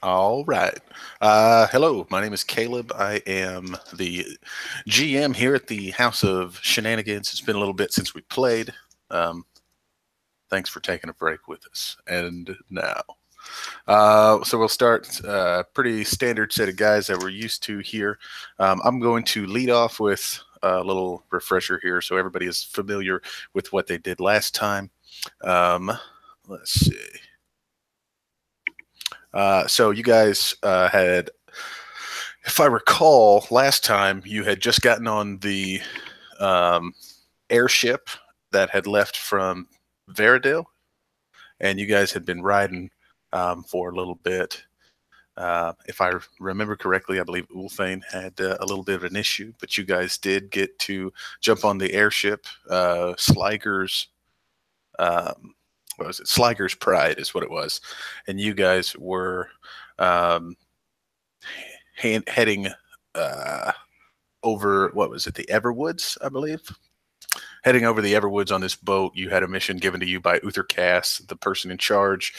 All right. Hello, my name is Caleb. I am the GM here at the House of Shenanigans. It's been a little bit since we played. Um, Thanks for taking a break with us. And now, so we'll start pretty standard set of guys that we're used to here. I'm going to lead off with a little refresher here so everybody is familiar with what they did last time. Um, let's see. So you guys had, if I recall, last time you had just gotten on the um, airship that had left from Veridale, and you guys had been riding for a little bit. If I remember correctly, I believe Ulthane had a little bit of an issue, but you guys did get to jump on the airship. Sliger's, what was it? Sliger's Pride is what it was, and you guys were um, heading over, what was it, the Everwoods, I believe. Heading over the Everwoods on this boat, you had a mission given to you by Uther Cass, the person in charge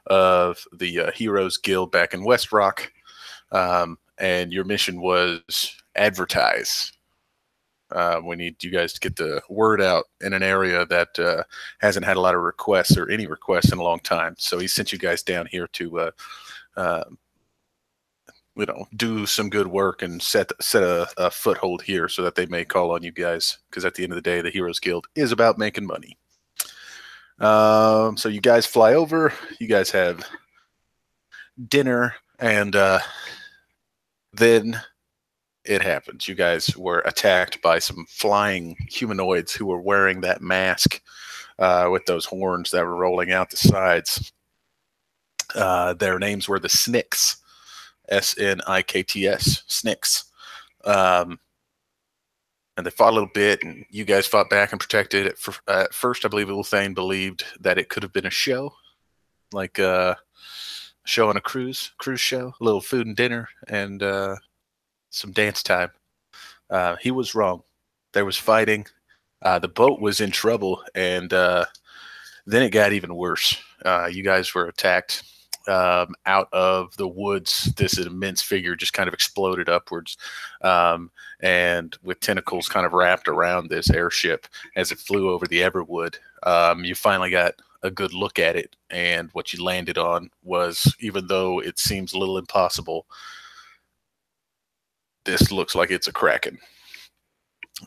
of the Heroes Guild back in West Rock. And your mission was advertise. We need you guys to get the word out in an area that hasn't had a lot of requests or any requests in a long time. So he sent you guys down here to do some good work and set a foothold here so that they may call on you guys, because at the end of the day, the Heroes Guild is about making money. So you guys fly over, you guys have dinner, and then it happens. You guys were attacked by some flying humanoids who were wearing that mask with those horns that were rolling out the sides. Their names were the Snicks. Snikts, Snicks. And they fought a little bit, and you guys fought back and protected it. At first, I believe Ulthane believed that it could have been a show, like a show on a cruise show, a little food and dinner, and some dance time. He was wrong. There was fighting. The boat was in trouble, and then it got even worse. You guys were attacked out of the woods. This immense figure just kind of exploded upwards, and with tentacles kind of wrapped around this airship as it flew over the Everwood. You finally got a good look at it, and what you landed on was, even though it seems a little impossible, this looks like it's a Kraken.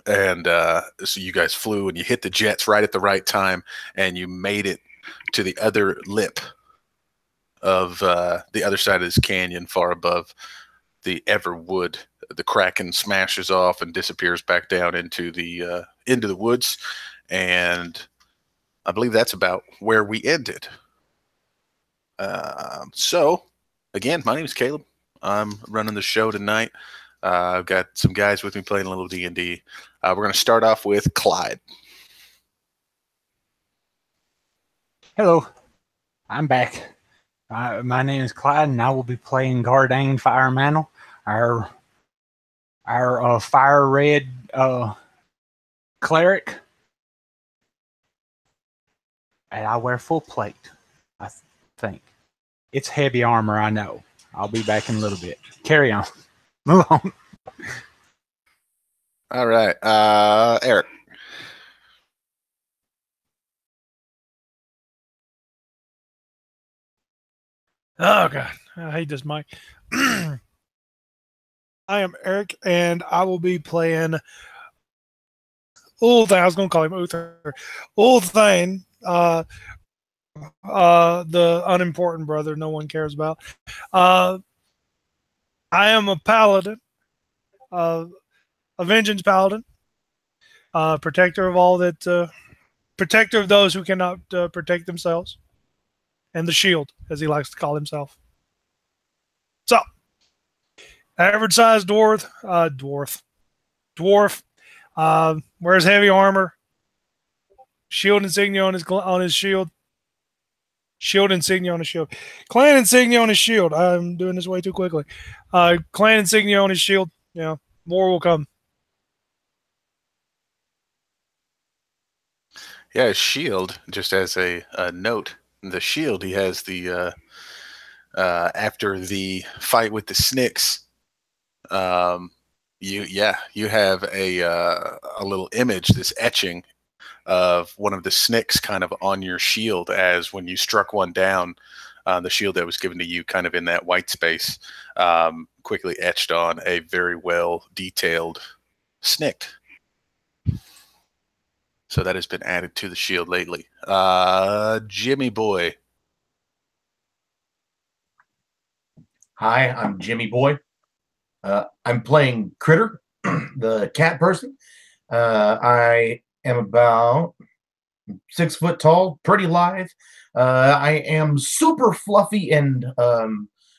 And so you guys flew and you hit the jets right at the right time, and you made it to the other lip of the other side of this canyon, far above the Everwood. The Kraken smashes off and disappears back down into the woods, and I believe that's about where we ended. So, again, my name is Caleb. I'm running the show tonight. I've got some guys with me playing a little D&D. We're going to start off with Clyde. Hello, I'm back. My name is Clyde, and I will be playing Gardane Firemantle, our fire red cleric, and I wear full plate. I think it's heavy armor. I know. I'll be back in a little bit. Carry on. Move on. All right, Eric. Oh God, I hate this mic. I am Eric, and I will be playing Ulthane. I was going to call him Uther. Ulthane, the unimportant brother no one cares about. I am a paladin, a vengeance paladin, protector of all that, protector of those who cannot protect themselves, and the shield, as he likes to call himself. So, average sized dwarf, wears heavy armor, shield insignia on his shield, shield insignia on his shield, clan insignia on his shield. I'm doing this way too quickly. Clan insignia on his shield. Yeah, more will come. Yeah, his shield, just as a note, the shield, he has the after the fight with the Snicks, you have a little image, this etching of one of the Snicks kind of on your shield, as when you struck one down, the shield that was given to you kind of in that white space, quickly etched on a very well detailed Snick. So that has been added to the shield lately. Jimmy Boy. Hi, I'm Jimmy Boy. I'm playing Critter, the cat person. I am about 6 foot tall, pretty lithe. I am super fluffy and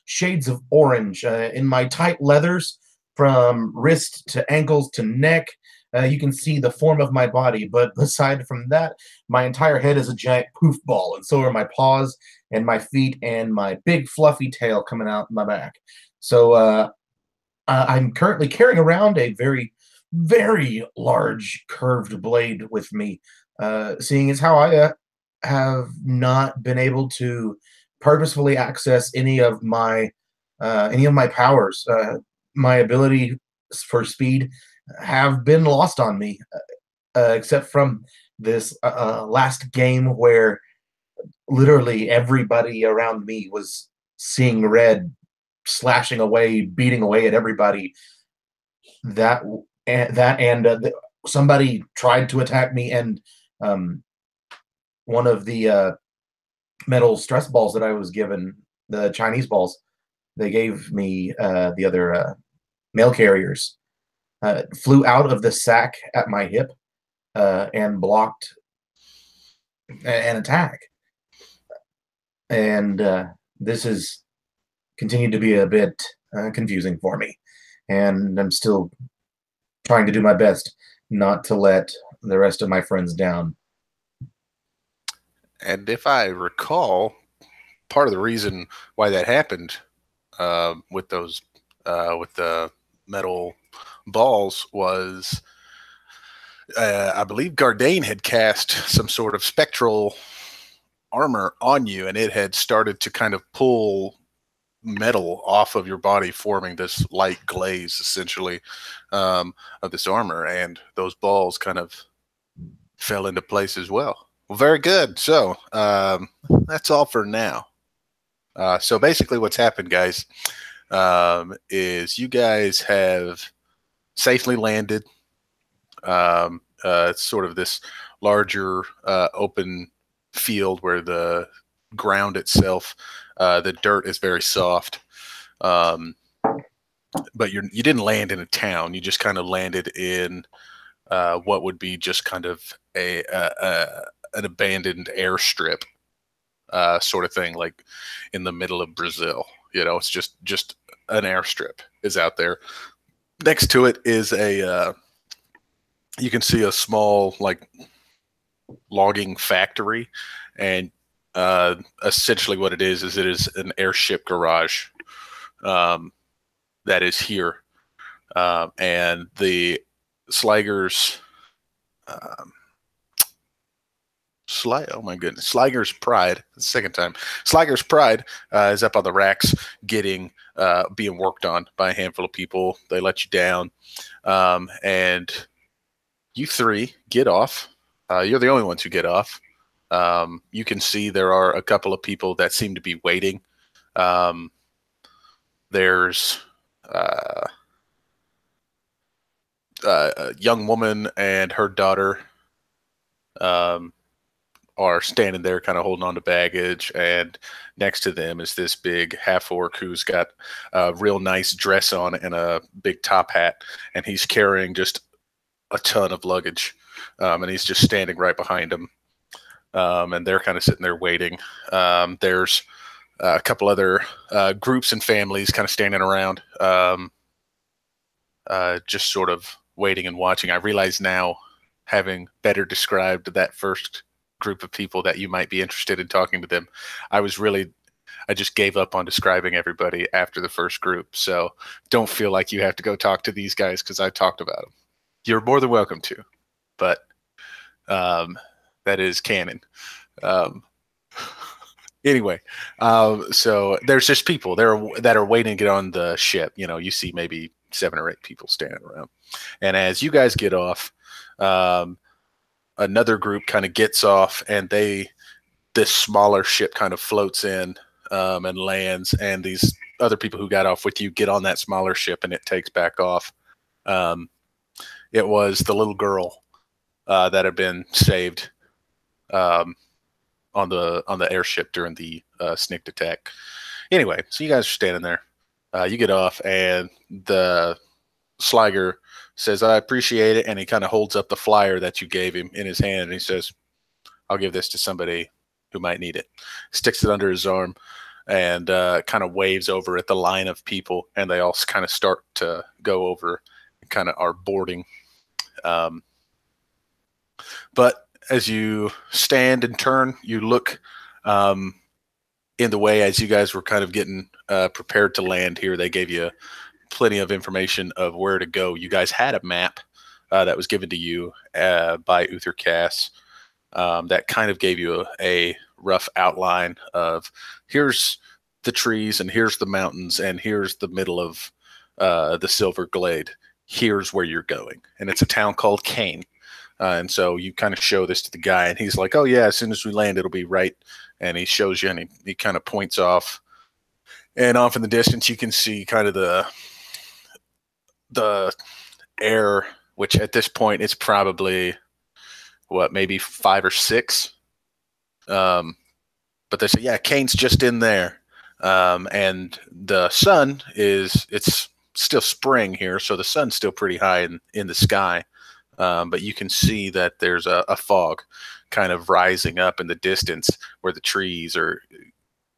shades of orange in my tight leathers from wrist to ankles to neck. You can see the form of my body, but aside from that, my entire head is a giant poof ball, and so are my paws and my feet and my big fluffy tail coming out my back. So I'm currently carrying around a very, very large curved blade with me, seeing as how I have not been able to purposefully access any of my powers. My ability for speed have been lost on me, except from this last game where literally everybody around me was seeing red, slashing away, beating away at everybody. Somebody tried to attack me, and one of the metal stress balls that I was given, the Chinese balls, they gave me the other mail carriers, flew out of the sack at my hip and blocked an attack. And this has continued to be a bit confusing for me. And I'm still trying to do my best not to let the rest of my friends down. And if I recall, part of the reason why that happened with the metal balls was, I believe Gardane had cast some sort of spectral armor on you, and it had started to kind of pull metal off of your body, forming this light glaze, essentially, of this armor, and those balls kind of fell into place as well. Well, very good. So that's all for now. So basically what's happened, guys, is you guys have safely landed. It's sort of this larger open field where the ground itself, the dirt is very soft. But you didn't land in a town. You just kind of landed in what would be just kind of an abandoned airstrip sort of thing, like in the middle of Brazil. You know, it's just an airstrip is out there. Next to it is you can see a small, like, logging factory, and essentially what it is an airship garage that is here, and the Slager's oh my goodness, Slager's Pride, the second time. Slager's Pride is up on the racks, being worked on by a handful of people. They let you down, and you three get off. You're the only ones who get off. You can see there are a couple of people that seem to be waiting. There's a young woman and her daughter are standing there kind of holding on to baggage, and next to them is this big half-orc who's got a real nice dress on and a big top hat, and he's carrying just a ton of luggage, and he's just standing right behind him, and they're kind of sitting there waiting. There's a couple other groups and families kind of standing around, just sort of waiting and watching. I realize now, having better described that first group of people, that you might be interested in talking to them. I just gave up on describing everybody after the first group, so don't feel like you have to go talk to these guys because I talked about them. You're more than welcome to, but that is canon. Anyway, so there's just people there that are waiting to get on the ship. You see maybe 7 or 8 people standing around, and as you guys get off, another group kind of gets off, and this smaller ship kind of floats in and lands, and these other people who got off with you get on that smaller ship, and it takes back off. It was the little girl that had been saved. On the airship during the sneak attack. Anyway, so you guys are standing there. You get off, and the Sliger says, "I appreciate it," and he kind of holds up the flyer that you gave him in his hand, and he says, "I'll give this to somebody who might need it." Sticks it under his arm, and kind of waves over at the line of people, and they all kind of start to go over and kind of are boarding. But as you stand and turn, you look in the way as you guys were kind of getting prepared to land here. They gave you plenty of information of where to go. You guys had a map that was given to you by Uther Cass that kind of gave you a rough outline of here's the trees and here's the mountains and here's the middle of the Silver Glade. Here's where you're going. And it's a town called Kane. And so you kind of show this to the guy, and he's like, "Oh yeah, as soon as we land, it'll be right." And he shows you, and he kind of points off, and off in the distance, you can see kind of the air, which at this point is probably maybe 5 or 6. But they say, "Yeah, Kane's just in there," and the sun it's still spring here, so the sun's still pretty high in the sky. But you can see that there's a fog kind of rising up in the distance where the trees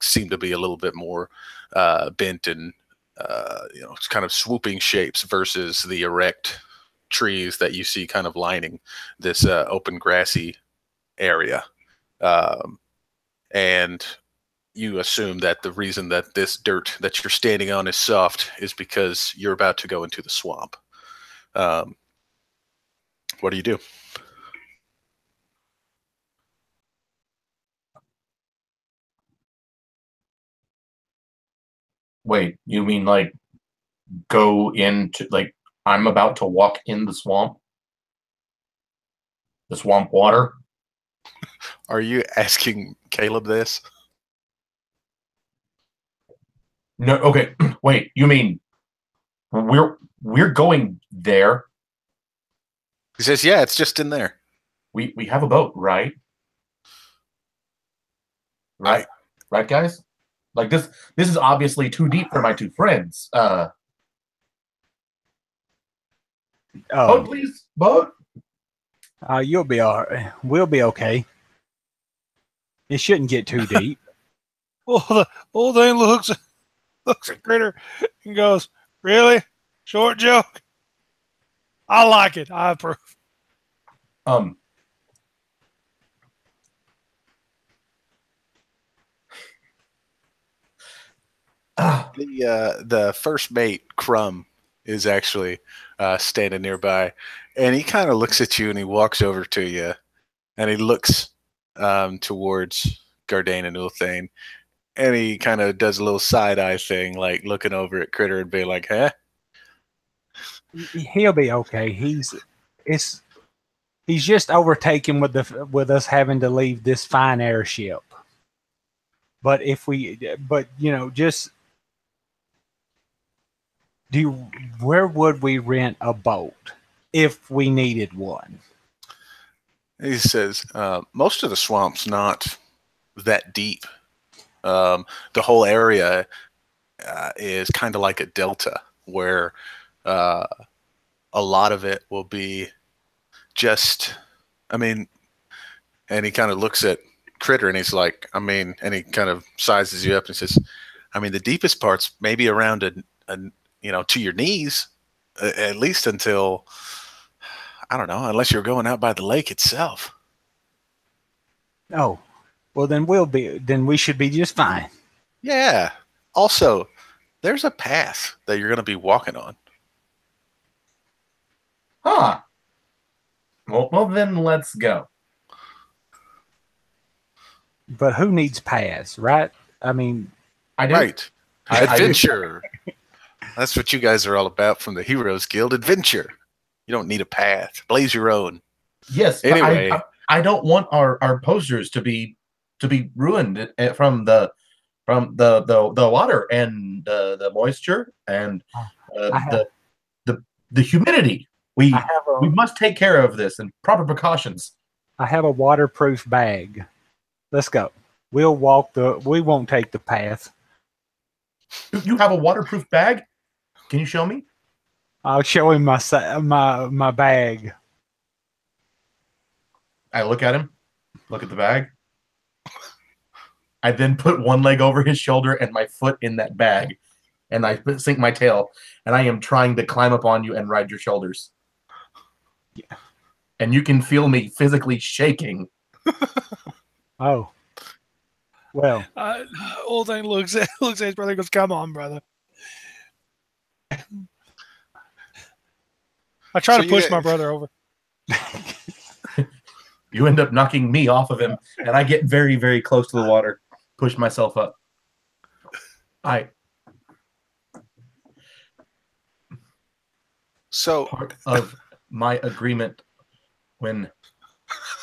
seem to be a little bit more bent and it's kind of swooping shapes versus the erect trees that you see kind of lining this open grassy area. And you assume that the reason that this dirt that you're standing on is soft is because you're about to go into the swamp. What do you do? Wait, you mean like go into I'm about to walk in the swamp? The swamp water? Are you asking Caleb this? No, okay. Wait, you mean we're going there? He says, "Yeah, it's just in there." We have a boat, right? Right, right, guys. Like this is obviously too deep for my 2 friends. Boat, please, boat. You'll be all right. We'll be okay. It shouldn't get too deep. Well, the old thing looks at Critter and goes, "Really? Short joke? I like it. I approve." The first mate, Crumb, is actually standing nearby, and he kind of looks at you, and he walks over to you, and he looks towards Gardain and Ulthane, and he kind of does a little side-eye thing, like looking over at Critter and being like, "Huh?" He'll be okay. He's just overtaken with us having to leave this fine airship. But where would we rent a boat if we needed one? He says, "Most of the swamp's not that deep. The whole area is kind of like a delta where a lot of it will be just, and he kind of looks at Critter and he's like, and he kind of sizes you up and says, the deepest part's maybe around to your knees, at least until, I don't know, unless you're going out by the lake itself." Oh, well then we should be just fine. Yeah. Also, there's a path that you're going to be walking on. Huh. Well, then let's go. But who needs paths, right? I mean, I do. Right. I do. Adventure. That's what you guys are all about from the Heroes Guild. Adventure. You don't need a path. Blaze your own. Yes. But Anyway. I don't want our posters to be ruined from the water and the moisture and the humidity. We must take care of this and proper precautions. I have a waterproof bag. Let's go. We won't take the path. You have a waterproof bag? Can you show me? I'll show him my bag. I look at him, look at the bag. I then put one leg over his shoulder and my foot in that bag, and I sink my tail, and I am trying to climb up on you and ride your shoulders. Yeah. And you can feel me physically shaking. Oh. Well. Old thing looks at his brother and goes, "Come on, brother." I try to push my brother over. You end up knocking me off of him, and I get very, very close to the water, push myself up. Part of my agreement when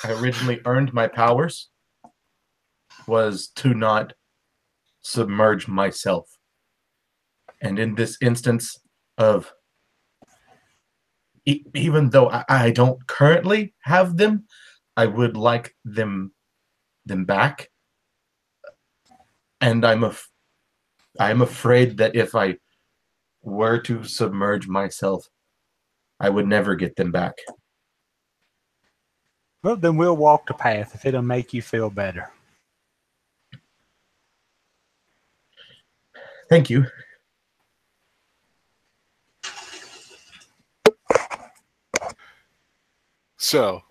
I originally earned my powers was to not submerge myself. And in this instance of, even though I don't currently have them, I would like them back. And I'm afraid that if I were to submerge myself, I would never get them back. Well, then we'll walk the path if it'll make you feel better. Thank you. So,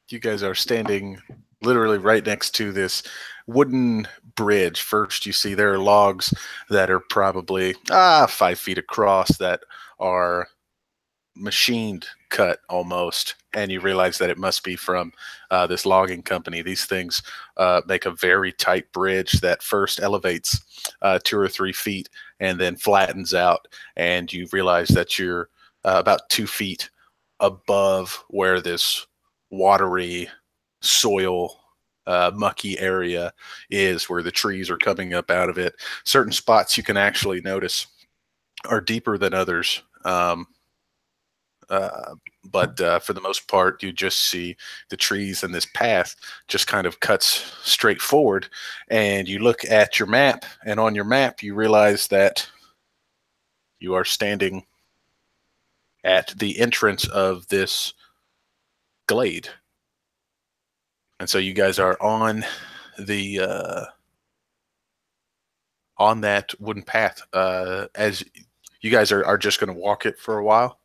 you guys are standing literally right next to this wooden bridge. First, you see there are logs that are probably 5 feet across that are machined cut almost, and you realize that it must be from this logging company. These things make a very tight bridge that first elevates 2 or 3 feet and then flattens out, and you realize that you're about 2 feet above where this watery soil mucky area is, where the trees are coming up out of it. Certain spots you can actually notice are deeper than others. But for the most part, you just see the trees, and this path just kind of cuts straight forward. And you look at your map, and on your map, you realize that you are standing at the entrance of this glade. And so you guys are on the on that wooden path. As you guys are just going to walk it for a while.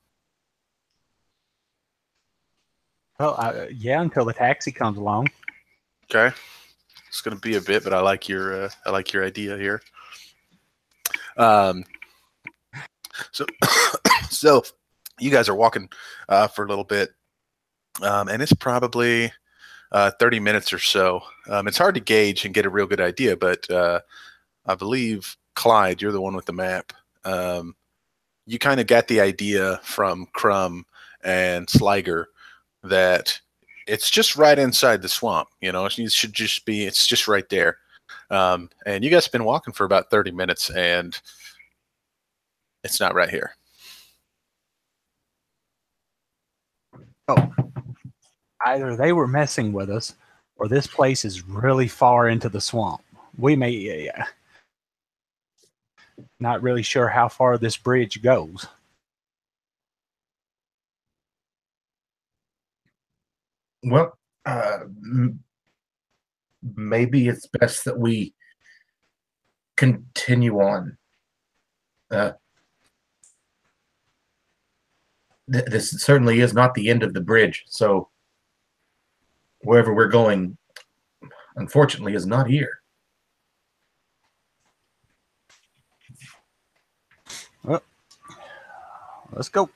Well, yeah, until the taxi comes along. Okay, it's going to be a bit, but I like your idea here. So you guys are walking for a little bit, and it's probably 30 minutes or so. It's hard to gauge and get a real good idea, but I believe, Clyde, you're the one with the map. You kind of got the idea from Crumb and Sliger that it's just right inside the swamp. You know, it should just be, it's just right there. And you guys have been walking for about 30 minutes, and it's not right here. Oh, either they were messing with us, or this place is really far into the swamp. We may, not really sure how far this bridge goes. Well, maybe it's best that we continue on. This certainly is not the end of the bridge, so wherever we're going, unfortunately, is not here. Well, let's go.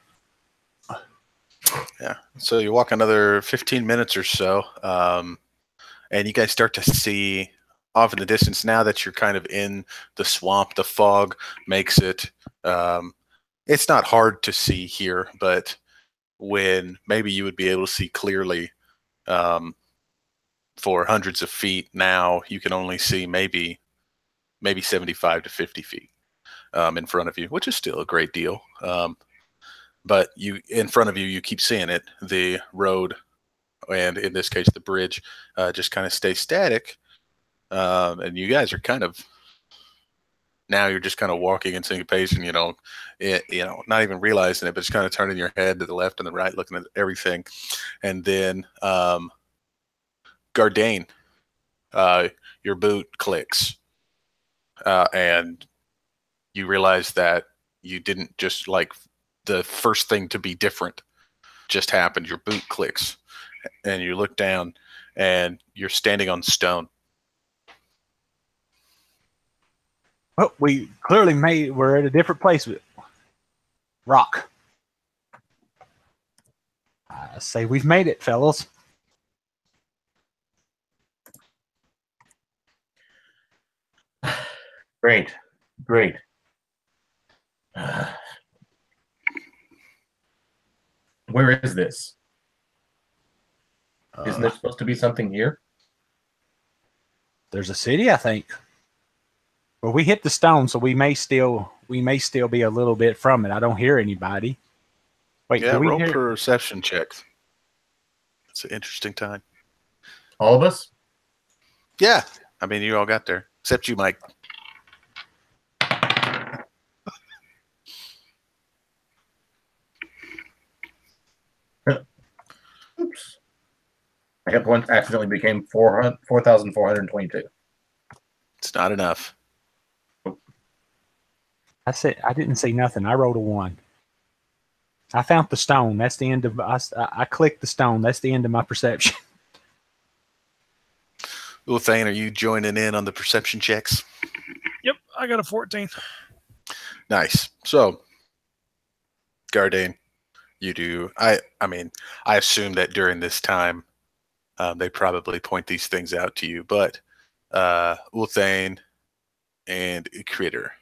Yeah. So you walk another 15 minutes or so, and you guys start to see off in the distance. Now that you're kind of in the swamp, the fog makes it. It's not hard to see here, but when maybe you would be able to see clearly for hundreds of feet, now you can only see maybe 75 to 50 feet in front of you, which is still a great deal. But in front of you, you keep seeing it. The road, and in this case, the bridge, just kind of stay static. And you guys are kind of, now you're just kind of walking in syncopation, not even realizing it, but just kind of turning your head to the left and the right, looking at everything. And then Gardane, your boot clicks. And you realize that you didn't just like the first thing to be different just happened. Your boot clicks and you look down and you're standing on stone. Well, we clearly we're at a different place with rock. I say we've made it, fellas. Great. Where is this? Isn't there supposed to be something here? There's a city, I think. Well, we hit the stone, so we may still be a little bit from it. I don't hear anybody. Wait, yeah, do we roll hear? perception checks. It's an interesting time. All of us? Yeah, I mean, you all got there, except you, Mike. Oops. My hit points accidentally became 4,422. It's not enough. I didn't see nothing. I rolled a 1. I found the stone. That's the end of I clicked the stone. That's the end of my perception. Thane, are you joining in on the perception checks? Yep, I got a 14. Nice. So, Gardane, you do. I mean, I assume that during this time, they probably point these things out to you. But Ulthane and Critter,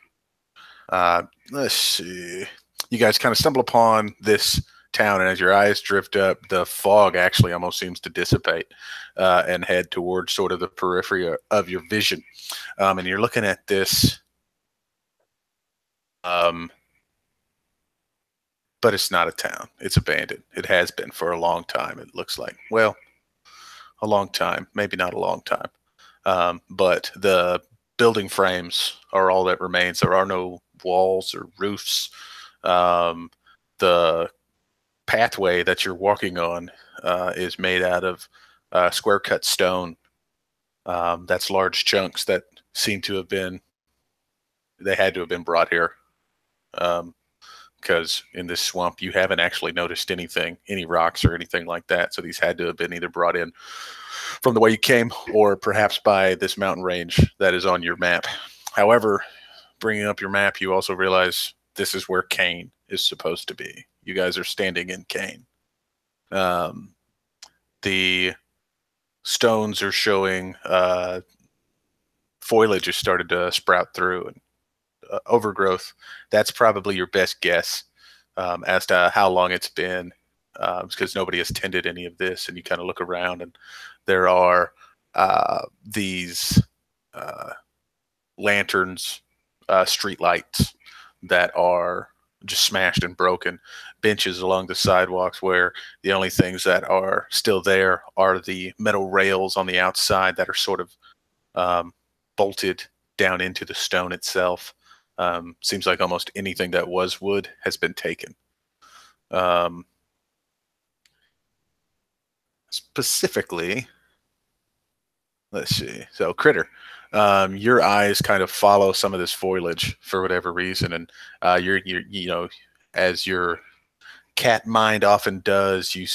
let's see. You guys kind of stumble upon this town, and as your eyes drift up, the fog actually almost seems to dissipate and head towards sort of the periphery of your vision. And you're looking at this, but it's not a town. It's abandoned. It has been for a long time, it looks like. Well, a long time, maybe not a long time. But the building frames are all that remains. There are no walls or roofs. The pathway that you're walking on is made out of square cut stone. That's large chunks that seem to have been, they had to have been brought here. Because in this swamp, you haven't actually noticed anything, any rocks or anything like that. So these had to have been either brought in from the way you came or perhaps by this mountain range that is on your map. However, bringing up your map, you also realize this is where Kane is supposed to be. You guys are standing in Kane. The stones are showing foliage has started to sprout through and overgrowth. That's probably your best guess as to how long it's been, because nobody has tended any of this. And you kind of look around, and there are these lanterns, street lights that are just smashed and broken, benches along the sidewalks where the only things that are still there are the metal rails on the outside that are sort of bolted down into the stone itself. Seems like almost anything that was wood has been taken. Specifically, let's see. So, Critter, your eyes kind of follow some of this foliage for whatever reason, and you're you know, as your cat mind often does, you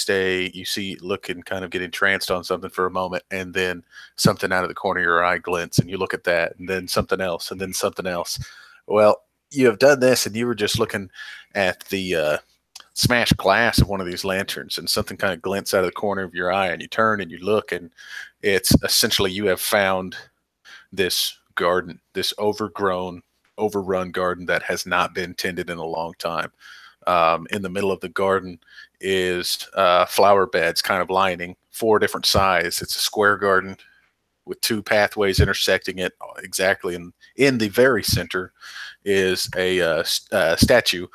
look and kind of get entranced on something for a moment, and then something out of the corner of your eye glints, and you look at that, and then something else, and then something else. Well, you have done this, and you were just looking at the smashed glass of one of these lanterns, and something kind of glints out of the corner of your eye, and you turn and you look, and it's essentially you have found this garden, this overgrown, overrun garden that has not been tended in a long time. In the middle of the garden is flower beds kind of lining 4 different sizes. It's a square garden with 2 pathways intersecting it exactly. And in the very center is a statue,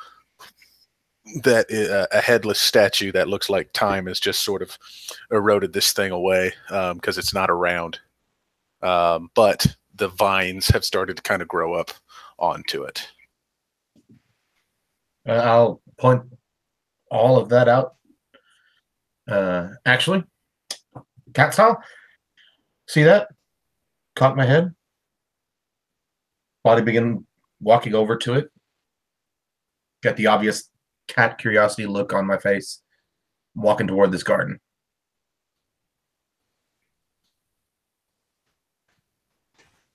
that a headless statue that looks like time has just sort of eroded this thing away, because it's not around. But the vines have started to kind of grow up onto it. I'll point all of that out. Actually, cat style. See that? Caught my head. Body begin walking over to it. Got the obvious cat curiosity look on my face. Walking toward this garden.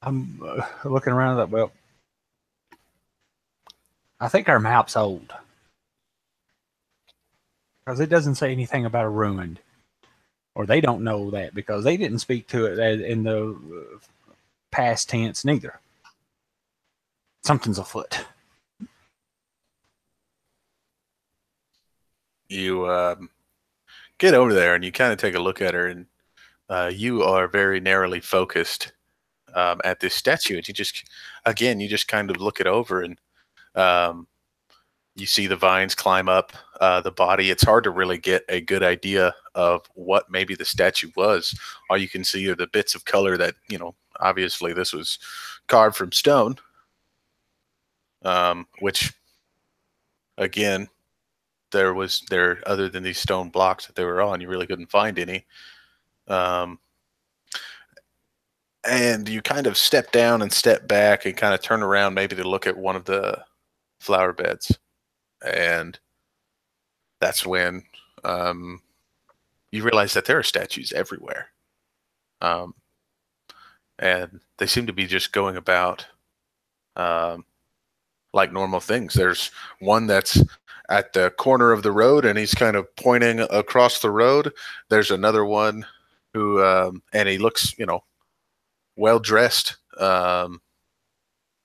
I'm looking around that. Well, I think our map's old, because it doesn't say anything about a ruined, or they don't know that because they didn't speak to it in the past tense neither. Something's afoot. You get over there and you kind of take a look at her, and you are very narrowly focused at this statue, and you just kind of look it over, and you see the vines climb up the body. It's hard to really get a good idea of what maybe the statue was. All you can see are the bits of color that, obviously this was carved from stone, which, again, other than these stone blocks that they were on, you really couldn't find any. And you kind of step down and step back and kind of turn around maybe to look at one of the flower beds. And that's when you realize that there are statues everywhere. And they seem to be just going about like normal things. There's one that's at the corner of the road, and he's kind of pointing across the road. There's another one who, and he looks, well dressed. But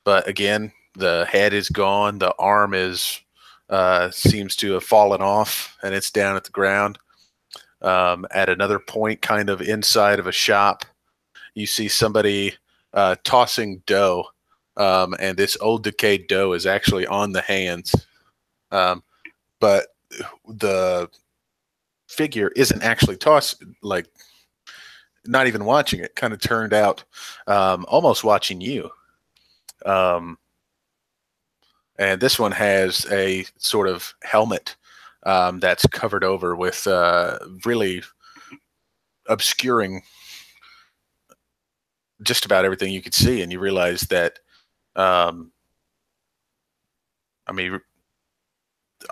again, the head is gone. The arm seems to have fallen off, and it's down at the ground. At another point, kind of inside of a shop, you see somebody tossing dough. And this old decayed dough is actually on the hands. But the figure isn't actually tossed, like not even watching it, kind of turned out almost watching you. And this one has a sort of helmet that's covered over with really obscuring just about everything you could see. And you realize that,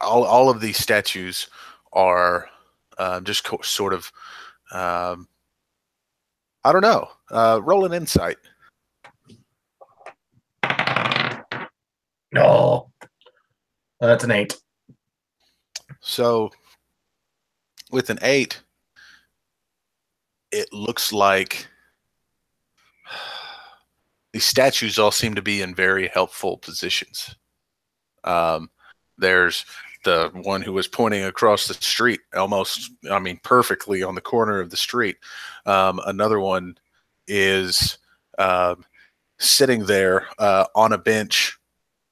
all of these statues are just sort of, I don't know, roll an insight. No, that's an 8. So with an 8, it looks like these statues all seem to be in very helpful positions. There's the one who was pointing across the street, almost, perfectly on the corner of the street. Another one is sitting there on a bench,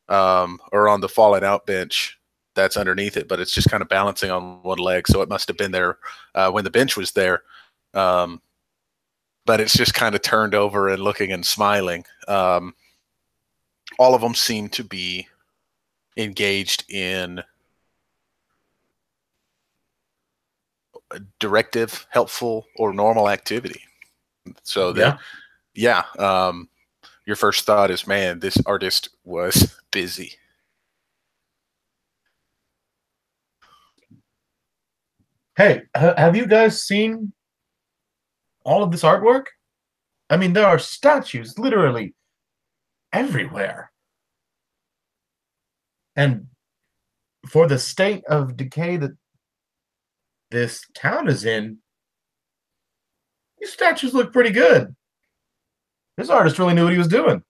or on the fallen out bench that's underneath it, but it's just kind of balancing on one leg. So it must have been there when the bench was there. But it's just kind of turned over and looking and smiling. All of them seem to be engaged in directive, helpful, or normal activity. So your first thought is, man, this artist was busy. Hey, have you guys seen all of this artwork? There are statues literally everywhere. And for the state of decay that this town is in, these statues look pretty good. This artist really knew what he was doing.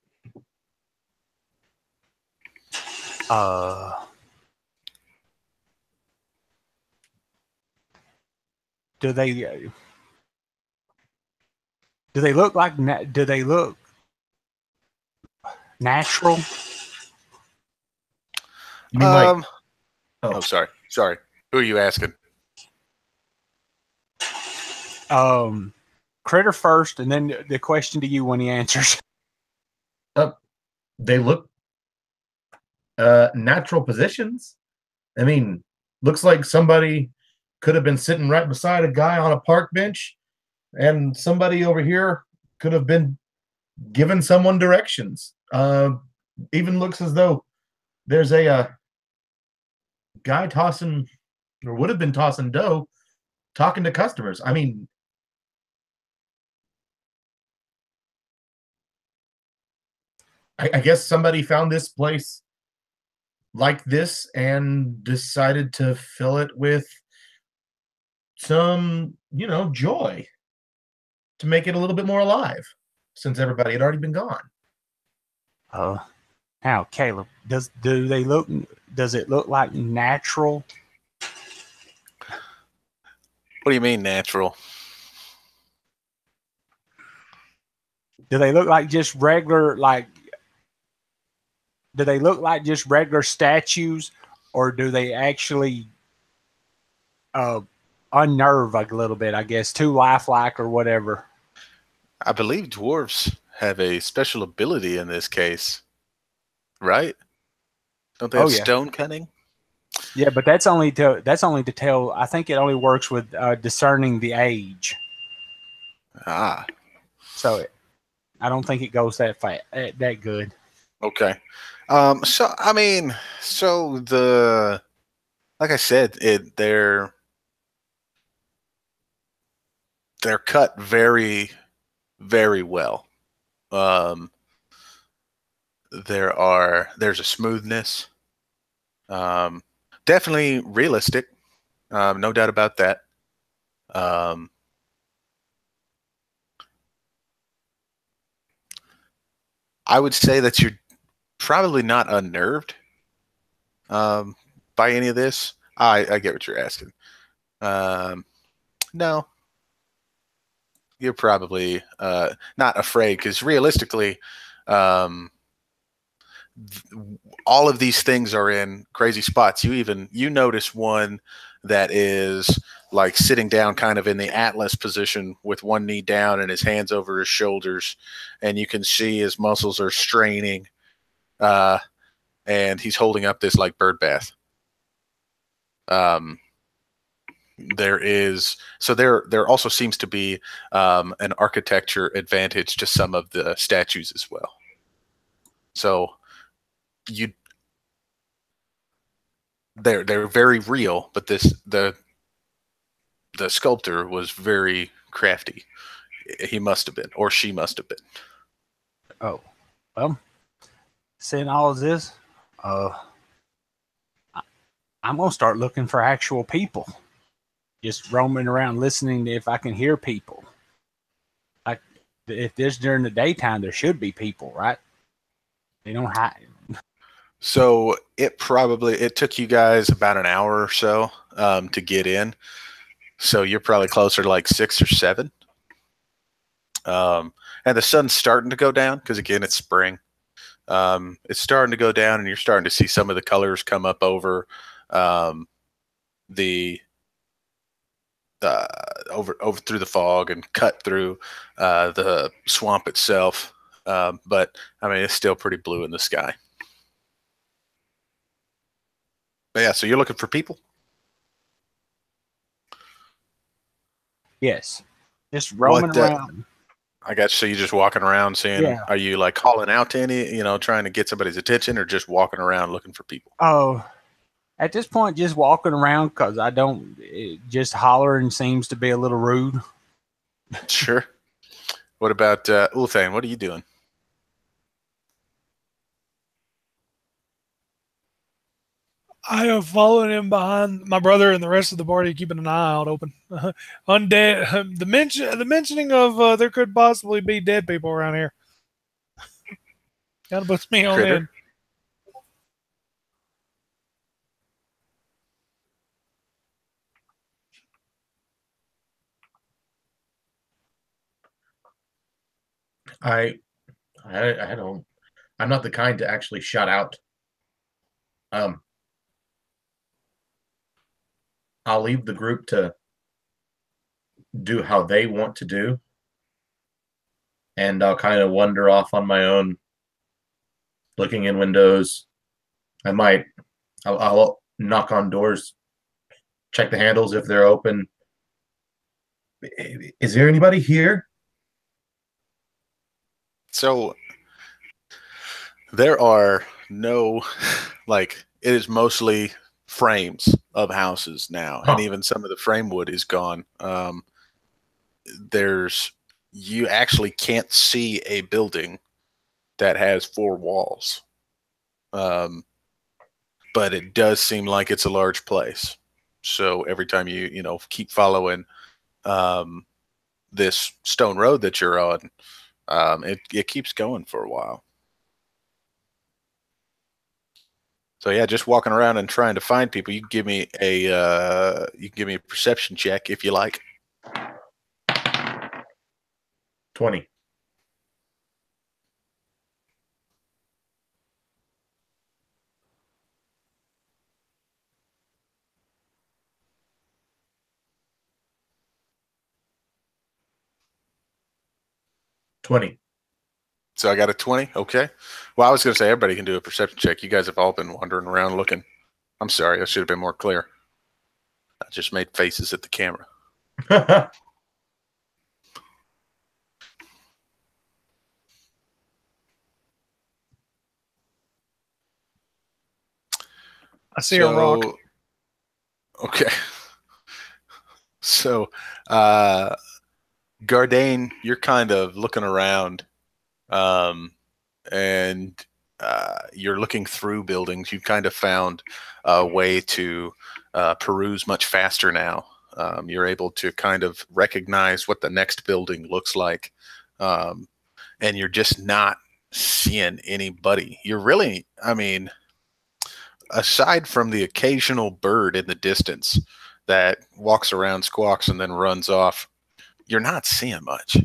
Do they look like? Do they look natural? You mean like? Oh, sorry. Who are you asking? Critter first, and then the question to you when he answers. They look natural positions. I mean, looks like somebody could have been sitting right beside a guy on a park bench, and somebody over here could have been giving someone directions. Even looks as though there's a guy tossing, or would have been tossing dough, talking to customers. I mean, I guess somebody found this place like this and decided to fill it with some, joy to make it a little bit more alive, since everybody had already been gone. Now, Caleb, does it look like natural? What do you mean natural? Do they look like just regular, do they look like just regular statues, or do they actually unnerve a little bit, I guess, too lifelike or whatever? I believe dwarves have a special ability in this case, right? Don't they have stone cunning? Yeah, but that's only to tell. I think it only works with discerning the age. So I don't think it goes that good. Okay. So I mean, like I said, they're cut very, very well. There's a smoothness. Definitely realistic. No doubt about that. I would say that you're probably not unnerved by any of this. I get what you're asking. No, you're probably not afraid, because realistically, all of these things are in crazy spots. You notice one that is like sitting down kind of in the Atlas position with one knee down and his hands over his shoulders, and you can see his muscles are straining, and he's holding up this like bird bath. There also seems to be an architecture advantage to some of the statues as well. So they're very real, but the sculptor was very crafty. He must have been, or she must have been. Oh, well, seeing all of this, I'm gonna start looking for actual people. Just roaming around listening to if I can hear people. If this during the daytime, there should be people, right? They don't hide. So it took you guys about an hour or so to get in. So you're probably closer to like 6 or 7. And the sun's starting to go down because, again, it's spring. It's starting to go down, and you're starting to see some of the colors come up over over through the fog and cut through the swamp itself. But I mean, it's still pretty blue in the sky. But yeah, so you're looking for people? Yes. Just roaming around. I got you. So you're just walking around seeing, Are you like calling out to any, trying to get somebody's attention, or just walking around looking for people? Oh, at this point, just walking around, because just hollering seems to be a little rude. Sure. What about Ulthane? What are you doing? I have followed him behind my brother and the rest of the party, keeping an eye out open. Undead. The mentioning of there could possibly be dead people around here. Kind of puts me on Critter? edge. I don't. I'm not the kind to actually shut out. I'll leave the group to do how they want to do, and I'll kind of wander off on my own, looking in windows. I'll knock on doors, check the handles if they're open. Is there anybody here? So there are no, like, it is mostly frames of houses now, and even some of the frame wood is gone. You actually can't see a building that has 4 walls. But it does seem like it's a large place. So every time you keep following this stone road that you're on, it keeps going for a while. So yeah, just walking around and trying to find people. You can give me a perception check if you like. 20. So I got a 20. Okay. Well, I was going to say everybody can do a perception check. You guys have all been wandering around looking. I'm sorry. I should have been more clear. I just made faces at the camera. I see a rock. Okay. So, Gardane, you're kind of looking around, and you're looking through buildings. You've kind of found a way to peruse much faster now. You're able to kind of recognize what the next building looks like, and you're just not seeing anybody. You're really, I mean, aside from the occasional bird in the distance that walks around, squawks, and then runs off, you're not seeing much.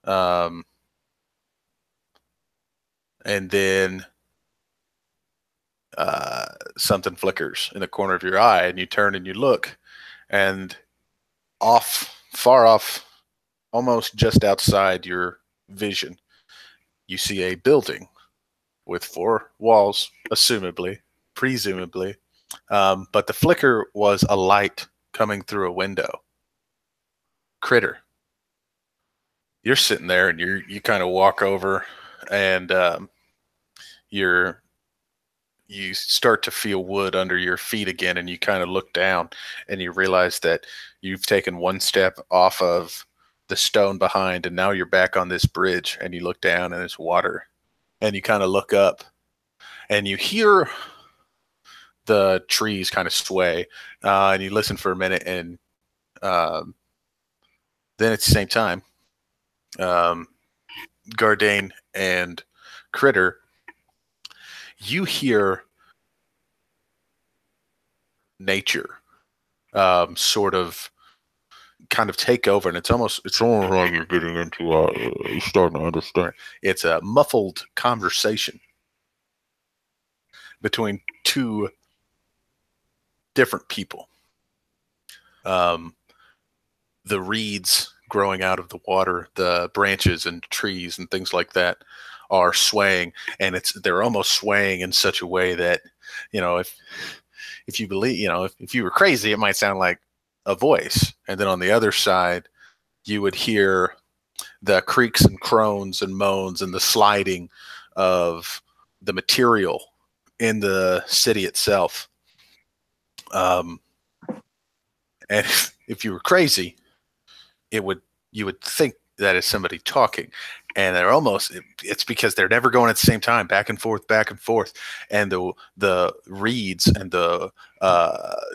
And then something flickers in the corner of your eye, and you turn and you look, and far off, almost just outside your vision, you see a building with 4 walls, presumably. But the flicker was a light coming through a window. Critter, you're sitting there, and you kind of walk over, and you start to feel wood under your feet again, and you kind of look down, and you realize that you've taken 1 step off of the stone behind, and now you're back on this bridge, and you look down, and it's water, and you kind of look up, and you hear the trees kind of sway, and you listen for a minute, and then at the same time, Gardane and Critter, you hear nature sort of kind of take over, and it's almost like you're getting into you're starting to understand. It's a muffled conversation between 2 different people. The reeds growing out of the water, the branches and trees and things like that are swaying, and they're almost swaying in such a way that, if you believe, if you were crazy, it might sound like a voice. And then on the other side, you would hear the creaks and groans and moans and the sliding of the material in the city itself. And if you were crazy, you would think that is somebody talking, and they're it's because they're never going at the same time, back and forth, and the reeds and the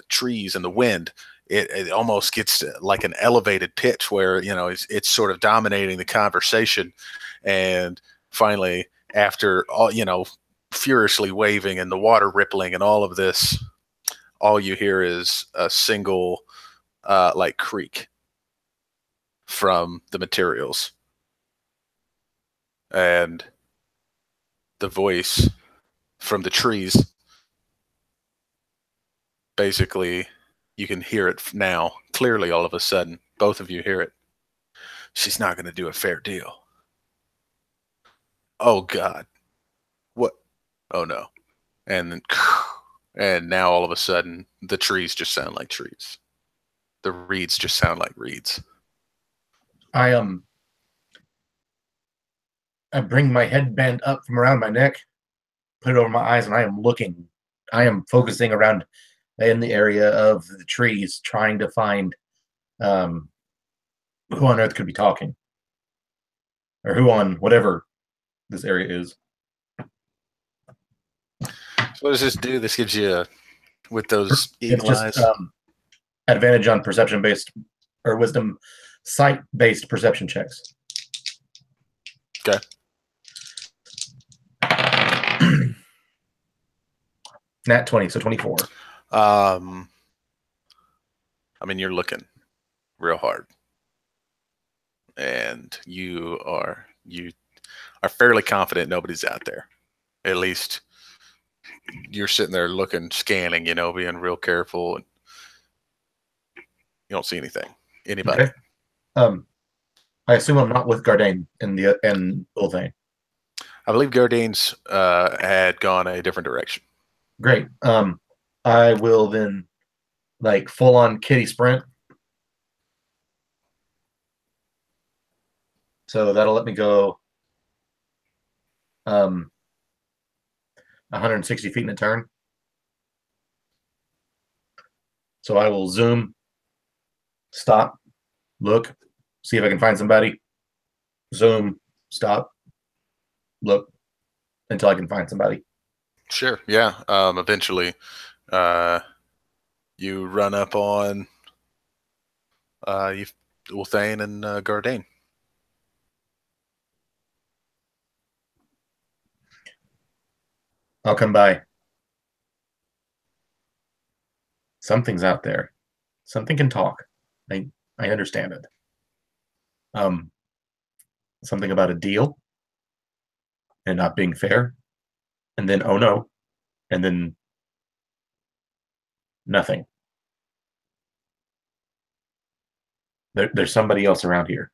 trees and the wind, it almost gets to like an elevated pitch where it's sort of dominating the conversation, and finally, after all, furiously waving and the water rippling and all of this, all you hear is a single like creak from the materials, and the voice from the trees. Basically, you can hear it now clearly. All of a sudden, both of you hear it. She's not going to do a fair deal. Oh God, what? Oh no! And then, and now all of a sudden, the trees just sound like trees. The reeds just sound like reeds. I bring my headband up from around my neck, put it over my eyes, and I am focusing around in the area of the trees, trying to find who on earth could be talking, or who on whatever this area is. So what does this do? This gives you, with those eagle eyes, advantage on perception-based or wisdom sight-based perception checks. Okay. Nat 20, so 24. I mean, you're looking real hard, and you are fairly confident nobody's out there. At least you're sitting there looking, scanning, being real careful, and you don't see anybody. Okay. I assume I'm not with Gardain in Ulthane. I believe Gardain's had gone a different direction. Great. I will then, like, full on kitty sprint. So that'll let me go 160 feet in a turn. So I will zoom, stop, look, see if I can find somebody. Zoom, stop, look, until I can find somebody. Sure. Yeah. Eventually, you run up on Ulthane and Gardain. I'll come by. Something's out there. Something can talk. I understand it. Something about a deal and not being fair, and then oh no, and then nothing. There's somebody else around here.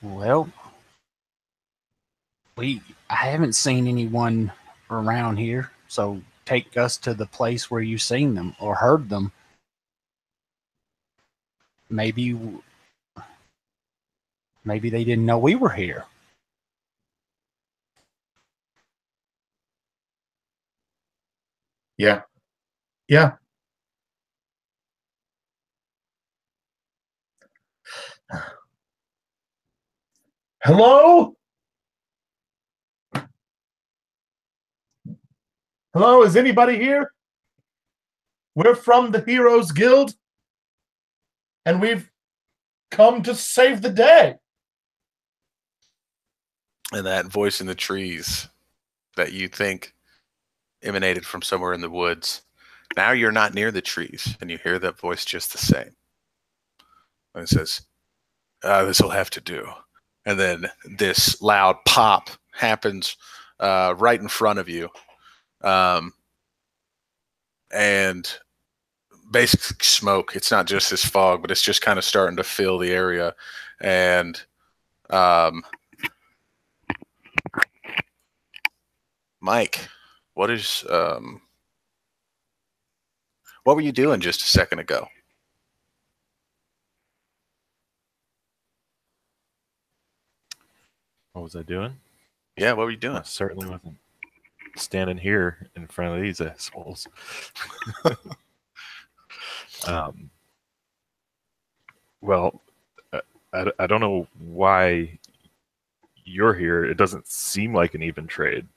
Well, I haven't seen anyone around here, so take us to the place where you've seen them or heard them. Maybe they didn't know we were here. Yeah. Yeah. Hello? Hello, is anybody here? We're from the Heroes Guild, and we've come to save the day. And that voice in the trees that you think emanated from somewhere in the woods, now you're not near the trees, and you hear that voice just the same. And it says, this will have to do. And then this loud pop happens right in front of you. And basically smoke. It's not just this fog, but it's just kind of starting to fill the area. And Mike, what were you doing just a second ago? What was I doing? Yeah, what were you doing? I certainly wasn't standing here in front of these assholes. Um, well, I don't know why you're here. It doesn't seem like an even trade.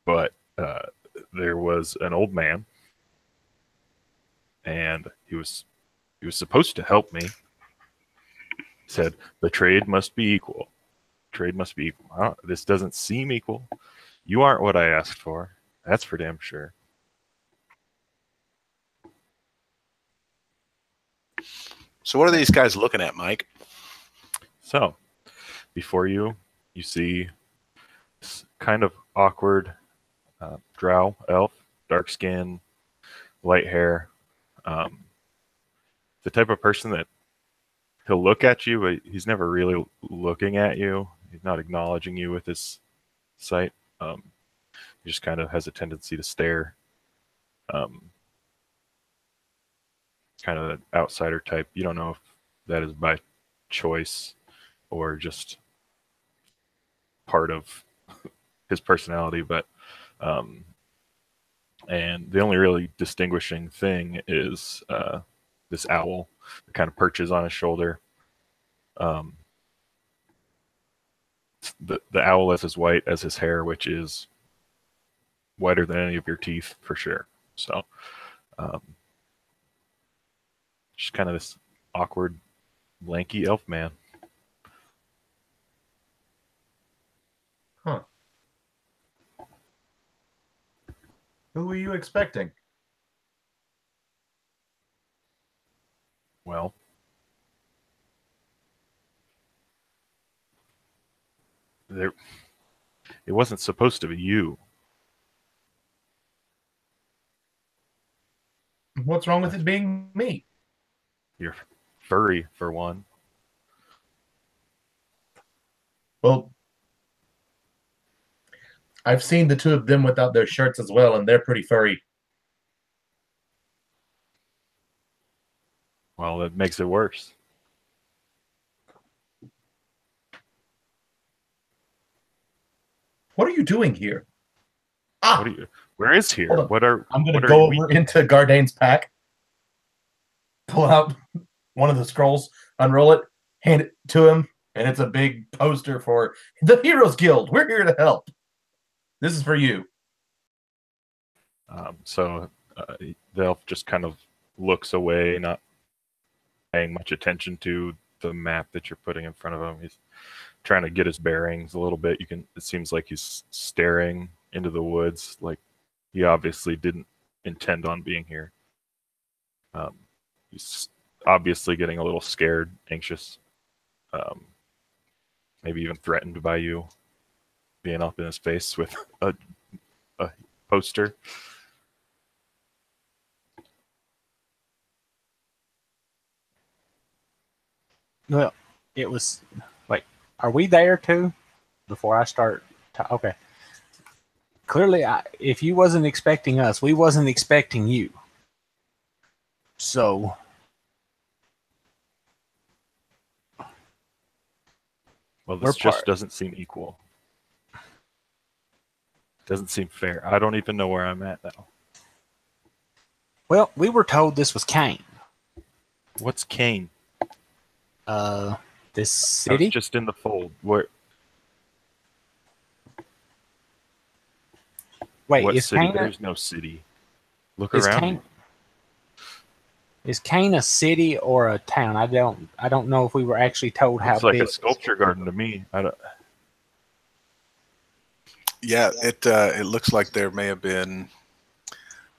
But there was an old man, and he was supposed to help me. He said the trade must be equal. Trade must be equal. This doesn't seem equal. You aren't what I asked for. That's for damn sure. So what are these guys looking at, Mike? So, before you see this kind of awkward drow elf, dark skin, light hair. The type of person that he'll look at you, but he's never really looking at you. He's not acknowledging you with his sight. He just kind of has a tendency to stare. Kind of an outsider type. You don't know if that is by choice or just part of his personality, but and the only really distinguishing thing is this owl that kind of perches on his shoulder. The owl is as white as his hair, which is whiter than any of your teeth for sure. So just kind of this awkward, lanky elf man. Huh. Who were you expecting? Well, it wasn't supposed to be you. What's wrong with it being me? You're furry, for one. Well, I've seen the two of them without their shirts as well, and they're pretty furry. Well, it makes it worse. What are you doing here? Where is here? I'm going to go over into Gardain's pack, pull out one of the scrolls, unroll it, hand it to him, and it's a big poster for the Heroes Guild. We're here to help. This is for you. So the elf just kind of looks away, not paying much attention to the map that you're putting in front of him. He's trying to get his bearings a little bit. It seems like he's staring into the woods, like he obviously didn't intend on being here. He's obviously getting a little scared, anxious, maybe even threatened by you being up in his face with a poster. Well, it was like, are we there too? Before I start, okay. Clearly, if you wasn't expecting us, we wasn't expecting you. So, well, this just doesn't seem equal. Doesn't seem fair. I don't even know where I'm at now. Well, we were told this was Kane. What's Kane? This city? I was just in the fold. Where? Wait, what is city? Kane? There's no city. Look around. Is Kane a city or a town? I don't know if we were actually told how big. It's like a sculpture garden to me. Yeah, it looks like there may have been,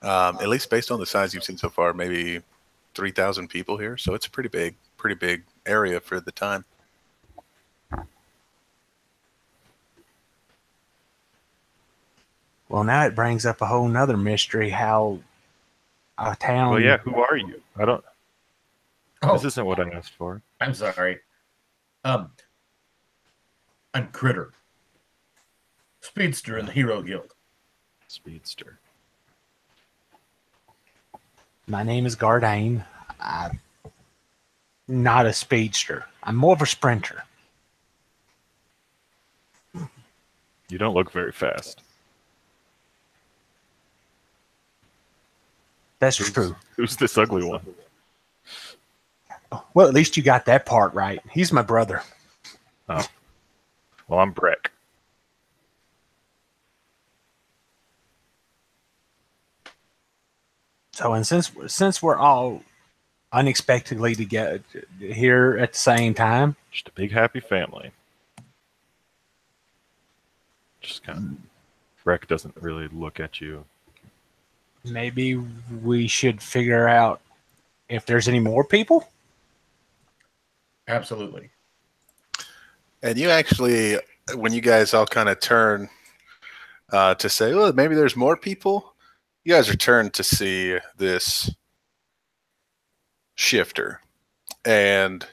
at least based on the size you've seen so far, maybe 3,000 people here. So it's a pretty big area for the time. Well, now it brings up a whole nother mystery. How a town. Well, yeah. Who are you? I don't. Oh, this isn't what I asked for. I'm sorry. I'm Critter, Speedster in the Hero Guild. Speedster. My name is Gardain. I'm not a speedster. I'm more of a sprinter. You don't look very fast. That's true. Who's this ugly one? Well, at least you got that part right. He's my brother. Oh. Well, I'm Breck. So, and since we're all unexpectedly together here at the same time, Just a big happy family. Just kind of. Breck doesn't really look at you. maybe we should figure out if there's any more people. Absolutely. And you actually, when you guys all kind of turn to say, well, maybe there's more people, you guys are turned to see this shifter. And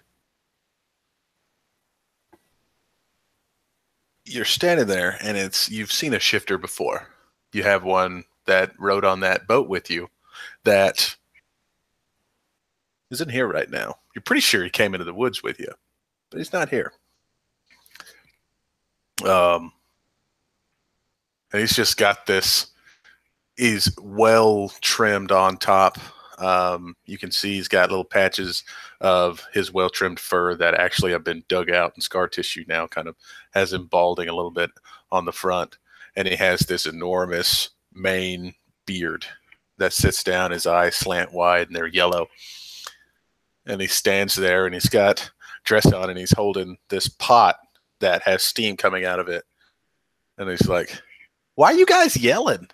you're standing there, and you've seen a shifter before. You have one that rode on that boat with you that isn't here right now. You're pretty sure he came into the woods with you, but he's not here. And he's just got this. He's well trimmed on top. You can see he's got little patches of his well trimmed fur that actually have been dug out, and scar tissue now kind of has him balding a little bit on the front. And he has this enormous mane beard that sits down. His eyes slant wide and they're yellow. And he stands there and he's got dress on and he's holding this pot that has steam coming out of it. And he's like, "Why are you guys yelling?"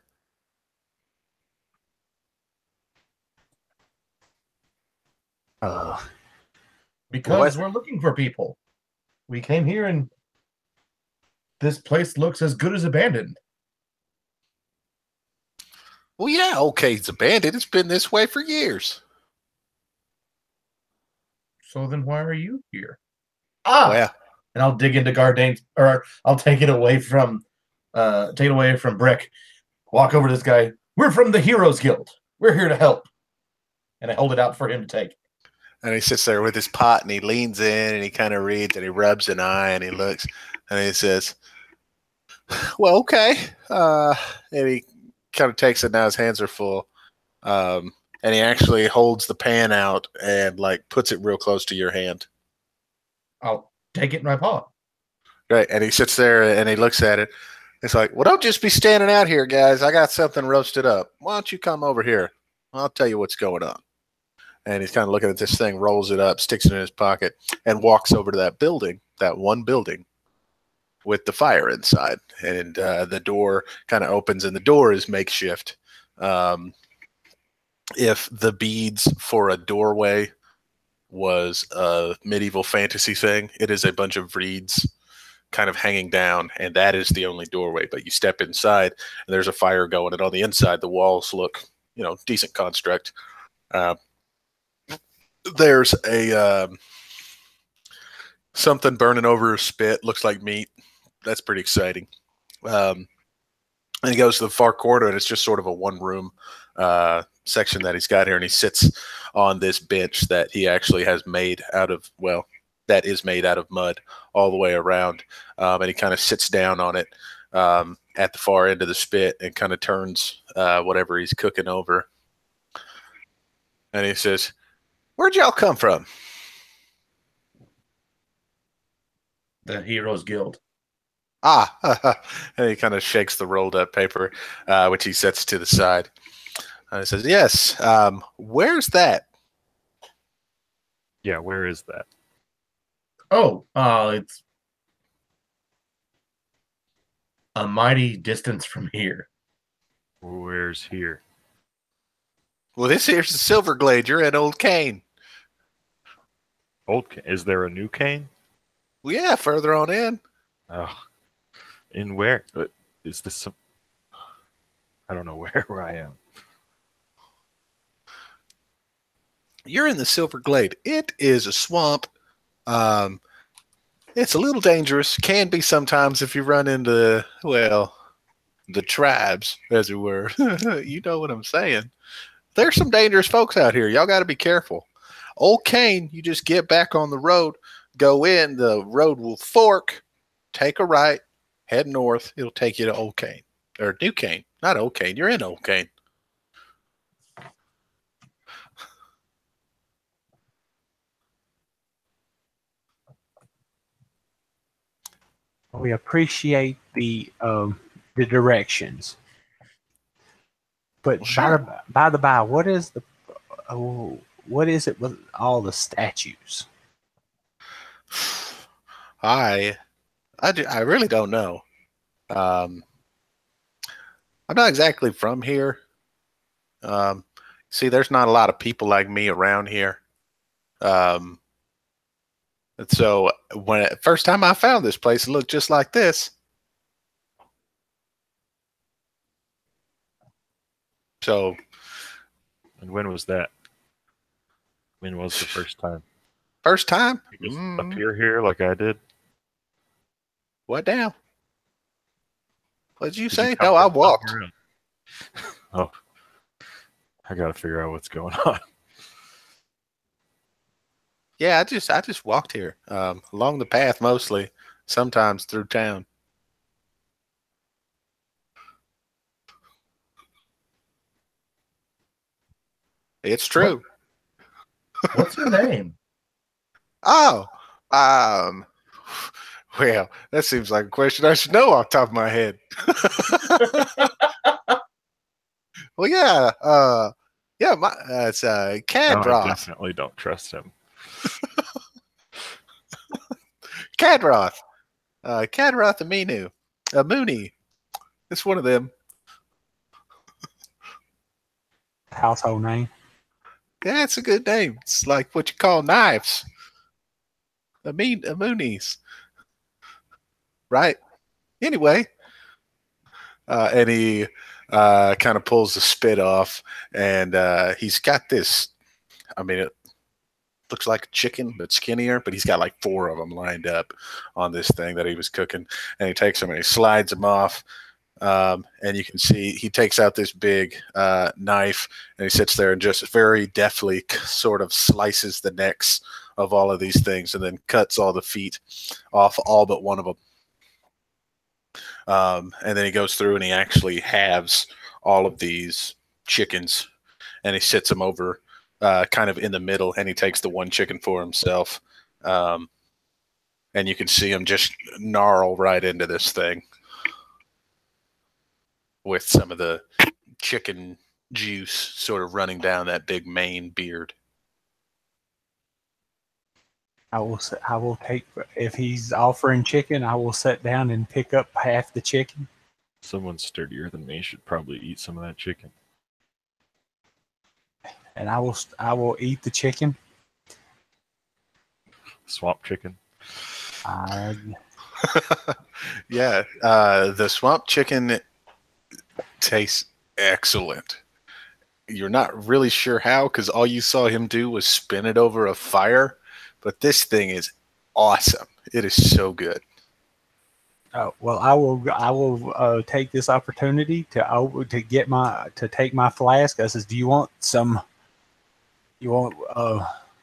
Because we're looking for people. We came here and this place looks as good as abandoned. Well, yeah, okay, it's abandoned. It's been this way for years. So then why are you here? Ah, Well, and I'll dig into Gardane's, or I'll take it away from Brick. Walk over to this guy. We're from the Heroes Guild. We're here to help. And I hold it out for him to take. and he sits there with his pot and he leans in and he kind of reads and he rubs an eye and he looks and he says, "Well, okay." And he kind of takes it now. His hands are full. And he actually holds the pan out and like puts it real close to your hand. I'll take it in my paw. Right. And he sits there and he looks at it. It's like, "Well, don't just be standing out here, guys. I got something roasted up. Why don't you come over here? I'll tell you what's going on." And he's kind of looking at this thing, rolls it up, sticks it in his pocket, and walks over to that building, that one building with the fire inside. And the door kind of opens, and the door is makeshift. If the beads for a doorway was a medieval fantasy thing, it is a bunch of reeds kind of hanging down, and that is the only doorway. But you step inside, and there's a fire going, and on the inside, the walls look, decent construct. There's a something burning over a spit, looks like meat. That's pretty exciting. And he goes to the far corner, and it's just sort of a one-room section that he's got here, and he sits on this bench that he actually has made out of, that is made out of mud all the way around. And he kind of sits down on it at the far end of the spit and kind of turns whatever he's cooking over. And he says, "Where'd y'all come from?" The Heroes Guild. And he kind of shakes the rolled up paper, which he sets to the side. And he says, "Yes. Where's that?" Yeah, where is that? Oh, it's a mighty distance from here. Where's here? "Well, this here's the Silverglade. You're at Old Cane." Is there a new cane? "Well, yeah, further on in." Oh, in where? Is this some? I don't know where I am. "You're in the Silverglade. It is a swamp. It's a little dangerous. Can be sometimes if you run into, the tribes, as it were." You know what I'm saying. There's some dangerous folks out here. Y'all got to be careful. Old Cane, you just get back on the road, go in, the road will fork, take a right, head north. It'll take you to Old Cane. Or New Cane. Not Old Cane. You're in Old Cane. We appreciate the directions. But Well, sure. by the by, what is it with all the statues? I really don't know. I'm not exactly from here. See, there's not a lot of people like me around here. And so first time I found this place, it looked just like this. So, And when was that? When was the first time? first time? You just appear here like I did? What now? What did you Did say? you come No, I from walked. somewhere else? Oh, I gotta figure out what's going on. Yeah, I just walked here along the path mostly, sometimes through town. It's true. What's your name? Oh, um, well, that seems like a question I should know off the top of my head. Well, yeah, it's No, I Kadroth. definitely don't trust him. Kadroth. Kadroth Aminu. Mooney. It's one of them. Household name. Yeah, it's a good name. It's like what you call knives. Moonies. Right? Anyway. And he kind of pulls the spit off, and he's got this. I mean, it looks like a chicken, but skinnier. But he's got like 4 of them lined up on this thing that he was cooking, and he takes them and he slides them off. And you can see he takes out this big knife, and he sits there and just very deftly sort of slices the necks of all of these things, and then cuts all the feet off all but one of them. And then he goes through and he actually halves all of these chickens, and he sits them over kind of in the middle, and he takes the one chicken for himself. And you can see him just gnarl right into this thing with some of the chicken juice sort of running down that big mane beard. I will take, if he's offering chicken, I will sit down and pick up half the chicken. Someone sturdier than me should probably eat some of that chicken. And I will eat the chicken. Swamp chicken. Yeah, the swamp chicken tastes excellent. You're not really sure how, because all you saw him do was spin it over a fire, but this thing is awesome. It is so good. Oh, well, I will take this opportunity to take my flask. I says, "Do you want some?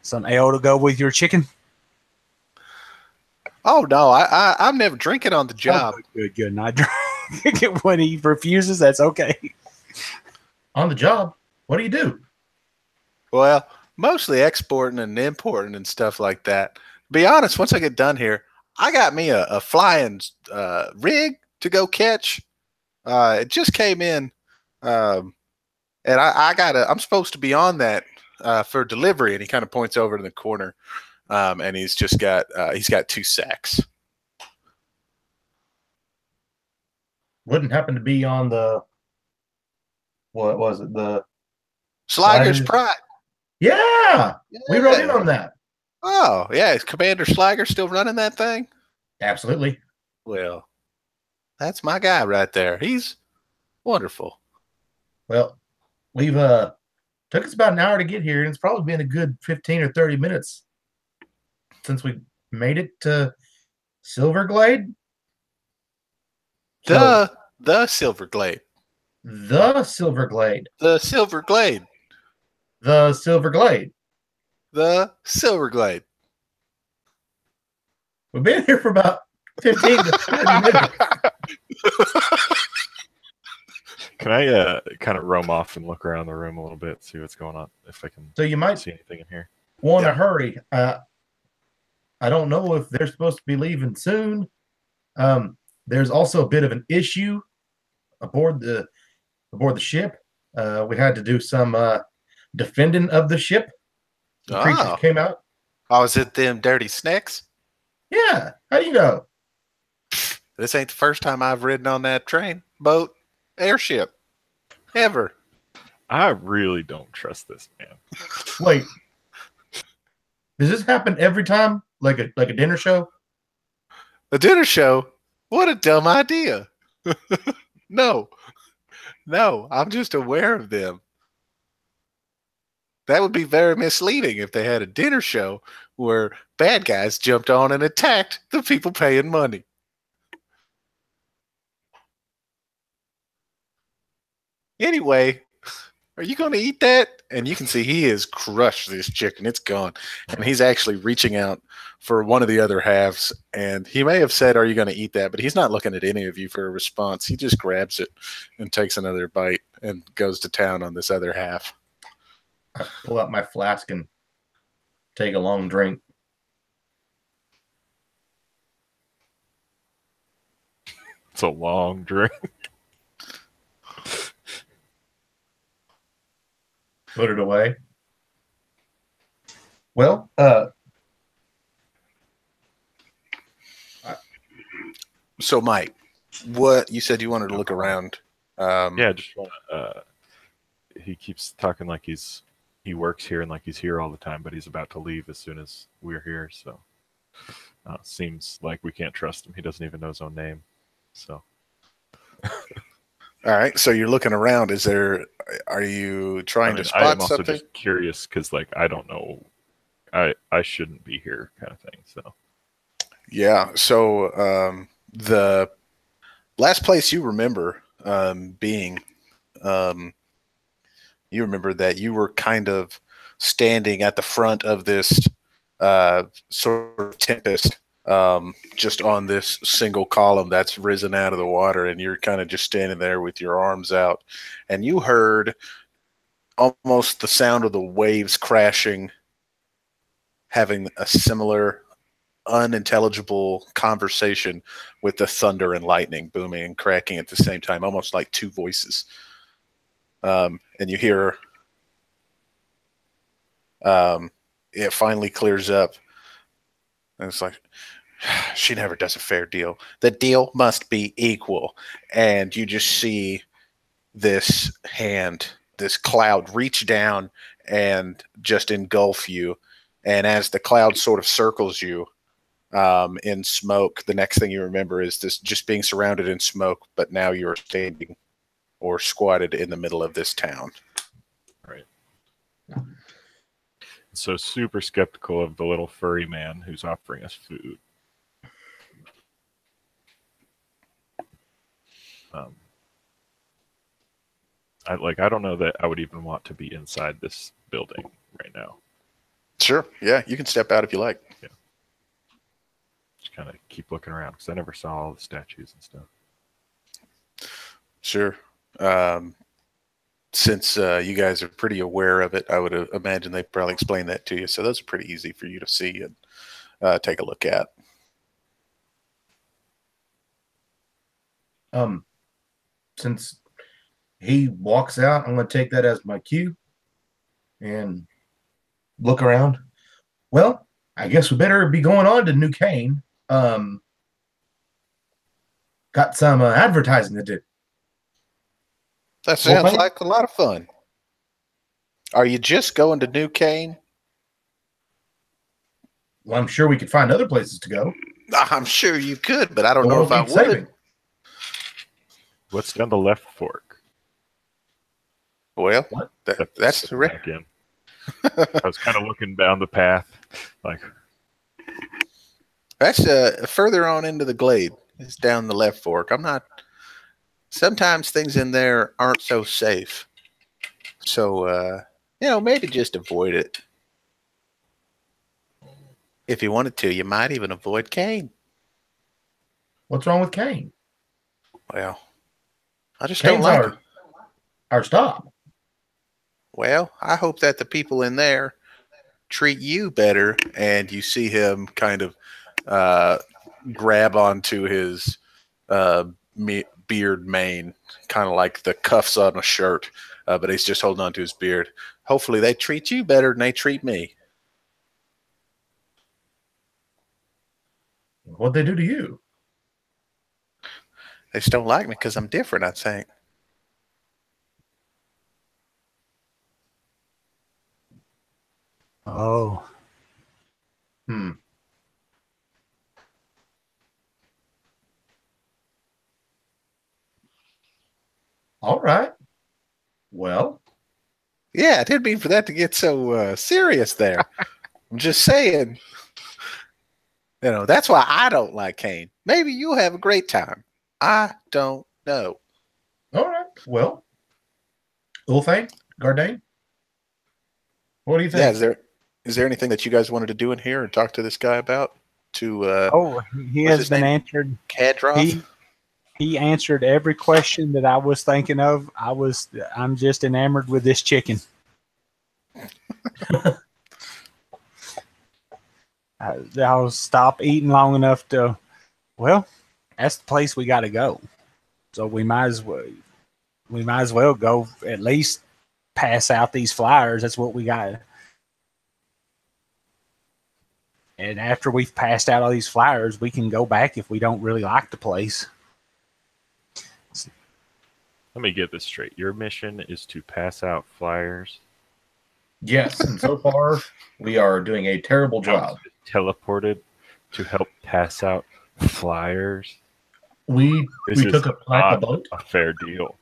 Some ale to go with your chicken?" Oh no, I'm never drinking on the job. Oh, good. And I drink it when he refuses. That's okay. On the job? What do you do? Well, mostly exporting and importing and stuff like that. To be honest, once I get done here, I got me a flying rig to go catch. It just came in, and I'm supposed to be on that for delivery. And he kind of points over in the corner, and he's got 2 sacks. Wouldn't happen to be on the, what was it? The Slager's Pride. Yeah, we rode in on that. Oh, yeah. Is Commander Slager still running that thing? Absolutely. Well, that's my guy right there. He's wonderful. Well, we've took us about an hour to get here, and it's probably been a good 15 or 30 minutes since we made it to Silverglade. The Silverglade. The Silverglade. The Silverglade. The Silverglade. The Silverglade. We've been here for about 15 to 30 minutes. Can I kind of roam off and look around the room a little bit, see what's going on, if I can So you might see anything in here? want to hurry. I don't know if they're supposed to be leaving soon. There's also a bit of an issue aboard the ship. We had to do some defending of the ship. The creatures came out. Oh, is it them dirty snakes? Yeah. How do you know? This ain't the first time I've ridden on that train, boat, airship, ever. I really don't trust this man. Wait. Does this happen every time? Like a dinner show? A dinner show? What a dumb idea. No, I'm just aware of them. That would be very misleading if they had a dinner show where bad guys jumped on and attacked the people paying money. Anyway, are you going to eat that? And you can see he has crushed this chicken. It's gone. And he's actually reaching out for one of the other halves. And he may have said, are you going to eat that? But he's not looking at any of you for a response. He just grabs it and takes another bite and goes to town on this other half. I pull out my flask and take a long drink. It's a long drink. Put it away. Well, so Mike, what you said you wanted to look around. Yeah, just want to, he keeps talking like he works here and like he's here all the time, but he's about to leave as soon as we're here. So seems like we can't trust him. He doesn't even know his own name. So. All right, so you're looking around. Are you trying to spot I'm also something? just curious because, like, I don't know. I shouldn't be here, kind of thing. So. Yeah. So the last place you remember being, you remember that you were kind of standing at the front of this sort of tempest. Just on this single column that's risen out of the water, and you're kind of just standing there with your arms out, and you heard almost the sound of the waves crashing, having a similar unintelligible conversation with the thunder and lightning booming and cracking at the same time, almost like two voices. And you hear it finally clears up, and it's like, she never does a fair deal. The deal must be equal. And you just see this hand, this cloud reach down and just engulf you. And as the cloud sort of circles you in smoke, the next thing you remember is this just being surrounded in smoke, but now you're standing or squatted in the middle of this town. Right. So super skeptical of the little furry man who's offering us food. I don't know that I would even want to be inside this building right now. Sure. Yeah, you can step out if you like. Yeah. Just kind of keep looking around because I never saw all the statues and stuff. Sure. Since you guys are pretty aware of it, I would imagine they probably explain that to you. So those are pretty easy for you to see and take a look at. Since he walks out, I'm going to take that as my cue and look around. Well, I guess we better be going on to New Cane. Got some advertising to do. That sounds like a lot of fun. Are you just going to New Cane? Well, I'm sure we could find other places to go. I'm sure you could, but I don't know if I would. Saving. What's down the left fork? Well, that's the back in. I was kind of looking down the path, like that's further on into the glade. It's down the left fork. Sometimes things in there aren't so safe. So, maybe just avoid it. If you wanted to, you might even avoid Cane. What's wrong with Cane? Well, I just Cane's don't like it. Our stop. Well, I hope that the people in there treat you better, and you see him kind of grab onto his beard mane, kind of like the cuffs on a shirt, but he's just holding on to his beard. Hopefully they treat you better than they treat me. What'd they do to you? They just don't like me because I'm different, I think. Oh. All right. Well. Yeah, I didn't mean for that to get so serious there. I'm just saying, that's why I don't like Kane. Maybe you'll have a great time. I don't know. All right. Well, Ulthane, Gardain, what do you think? Yeah, is there anything that you guys wanted to do in here and talk to this guy about? He has been answered. Kadroth? He answered every question that I was thinking of. I'm just enamored with this chicken. I'll stop eating long enough to, well, that's the place we got to go. So we might as well go at least pass out these flyers. That's what we got. And after we've passed out all these flyers, we can go back if we don't really like the place. Let me get this straight. Your mission is to pass out flyers. Yes, and so far we are doing a terrible job. Teleported to help pass out flyers. We took a boat. A fair deal.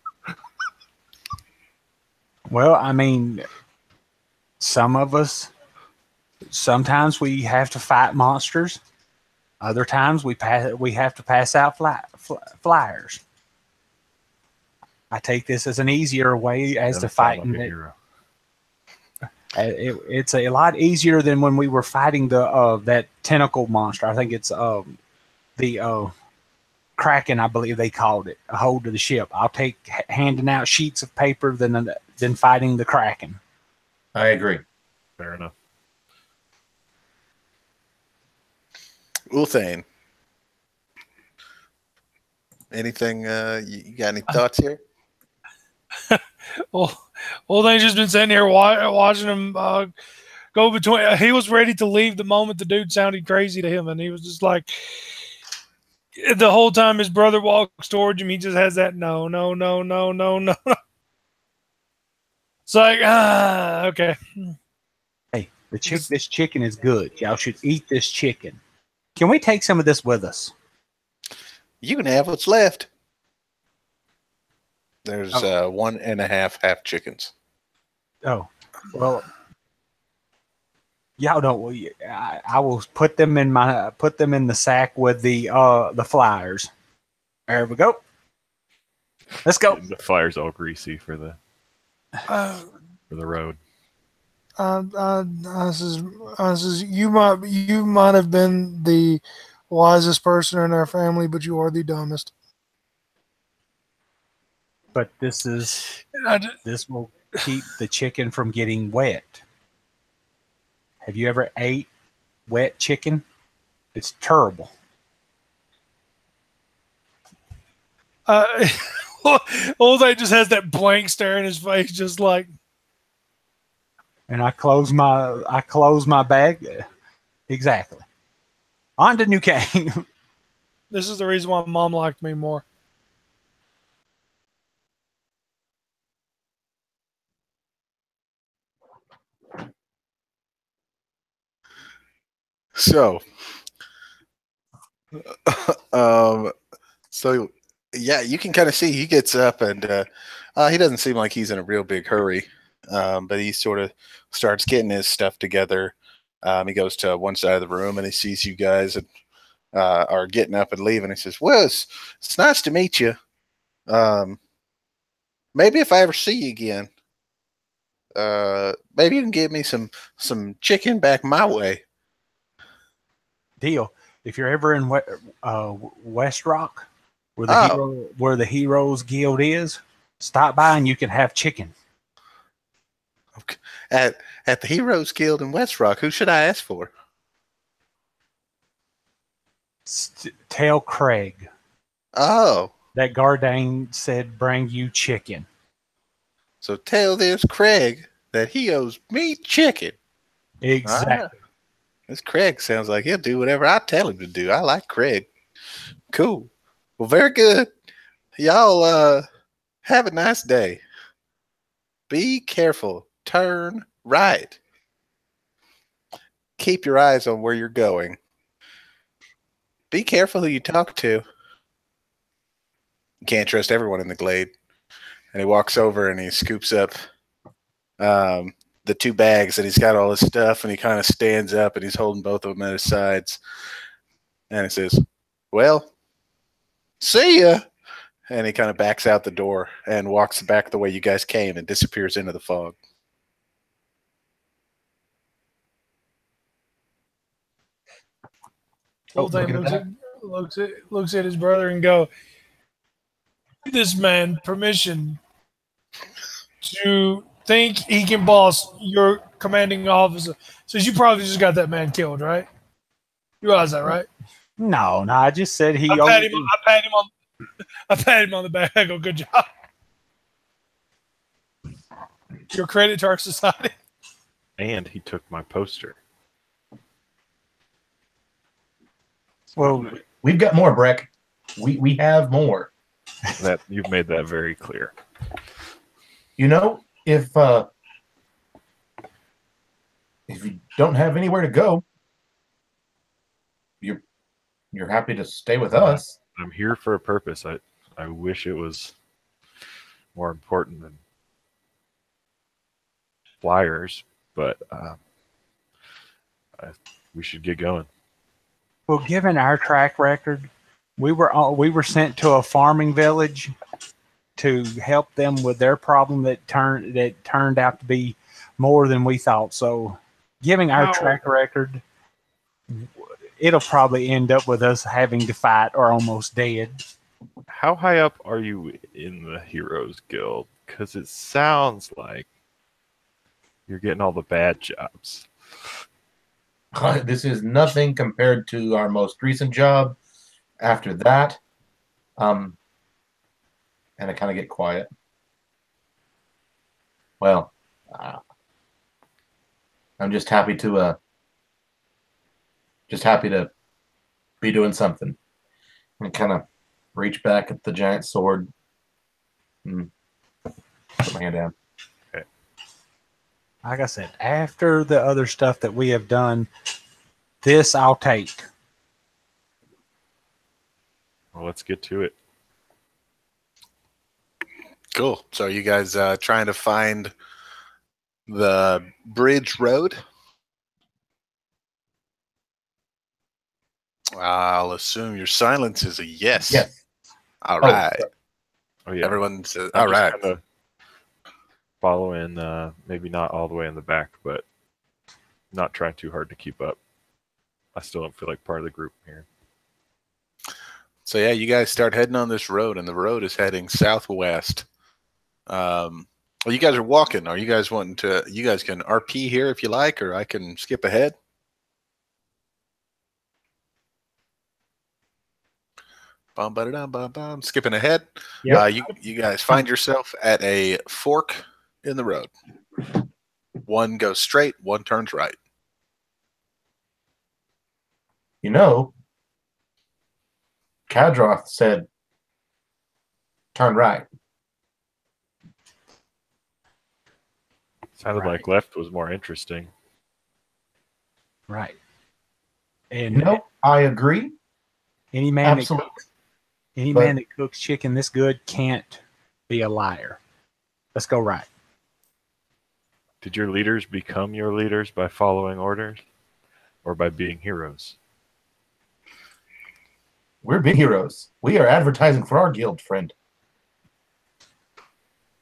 Well, I mean, sometimes we have to fight monsters. Other times we have to pass out flyers. I take this as an easier way as to fighting it. It's a lot easier than when we were fighting that tentacle monster. I think it's the Kraken, I believe they called it, a hold of the ship. I'll take handing out sheets of paper than fighting the Kraken. I agree. Fair enough. Ulthane, anything? You got any thoughts here? Well, they've just been sitting here watching him go between. He was ready to leave the moment the dude sounded crazy to him, and he was just like, the whole time his brother walks towards him, he just has that no. It's like, okay. Hey, this chicken is good. Y'all should eat this chicken. Can we take some of this with us? You can have what's left. There's 1.5 half chickens. Oh, well, y'all don't. I will put them in the sack with the flyers. There we go. Let's go. The flyer's all greasy for the road. Says you might have been the wisest person in our family, but you are the dumbest. But this will keep the chicken from getting wet. Have you ever ate wet chicken? It's terrible. Ulthane just has that blank stare in his face, just like. And I close my bag. Exactly. On to New Kane. This is the reason why Mom liked me more. So, yeah, you can kind of see he gets up and he doesn't seem like he's in a real big hurry, but he sort of starts getting his stuff together. He goes to one side of the room and he sees you guys and are getting up and leaving. He says, "Well, it's nice to meet you. Maybe if I ever see you again, maybe you can give me some chicken back my way." Deal. If you're ever in West Rock, where the Heroes Guild is, stop by and you can have chicken. Okay. At the Heroes Guild in West Rock, who should I ask for? Tell Craig Oh, that Gardane said bring you chicken. so tell this Craig that he owes me chicken. Exactly. This Craig sounds like he'll do whatever I tell him to do. I like Craig. Cool. Well, very good. Y'all have a nice day. Be careful. Turn right. Keep your eyes on where you're going. Be careful who you talk to. You can't trust everyone in the glade. And he walks over and he scoops up the 2 bags and he's got all his stuff and he kind of stands up and he's holding both of them at his sides. And he says, well, see ya. And he kind of backs out the door and walks back the way you guys came and disappears into the fog. Old thing looks at his brother and go, "Give this man permission to think he can boss your commanding officer." Says you probably just got that man killed, right? You realize that, right? No, I just said he. I pat him on the back. I go, "Good job." Your credit to our society. And he took my poster. Well, We've got more, Breck. We have more. That you've made that very clear. You know, if you don't have anywhere to go, you're happy to stay with us. I'm here for a purpose. I wish it was more important than flyers, but we should get going. well, given our track record, we were sent to a farming village to help them with their problem that turned out to be more than we thought. So, given our track record, it'll probably end up with us having to fight or almost dead. How high up are you in the Heroes Guild? Because it sounds like you're getting all the bad jobs. This is nothing compared to our most recent job. After that, and I kind of get quiet. Well, I'm just happy to be doing something. And kind of reach back at the giant sword and put my hand down. Like I said, after the other stuff that we have done, this I'll take. Well, let's get to it. Cool. So are you guys trying to find the bridge road? I'll assume your silence is a yes. Yes. All right. Oh yeah. Everyone says, I'm all just right. kinda following, maybe not all the way in the back, but not trying too hard to keep up. I still don't feel like part of the group here. So yeah, you guys start heading on this road, and the road is heading southwest. Well, you guys are walking. Are you guys wanting to? You guys can RP here if you like, or I can skip ahead. Bum, ba-da-dum, bum, bum. Skipping ahead. Yep. You guys find yourself at a fork in the road. One goes straight, one turns right. You know, Kadroth said, "Turn right." Sounded Right. like left was more interesting. Right. You And know, I agree. any man Absolutely. that cooks chicken this good can't be a liar. Let's go right. Did your leaders become your leaders by following orders or by being heroes? We're big heroes. We are advertising for our guild, friend.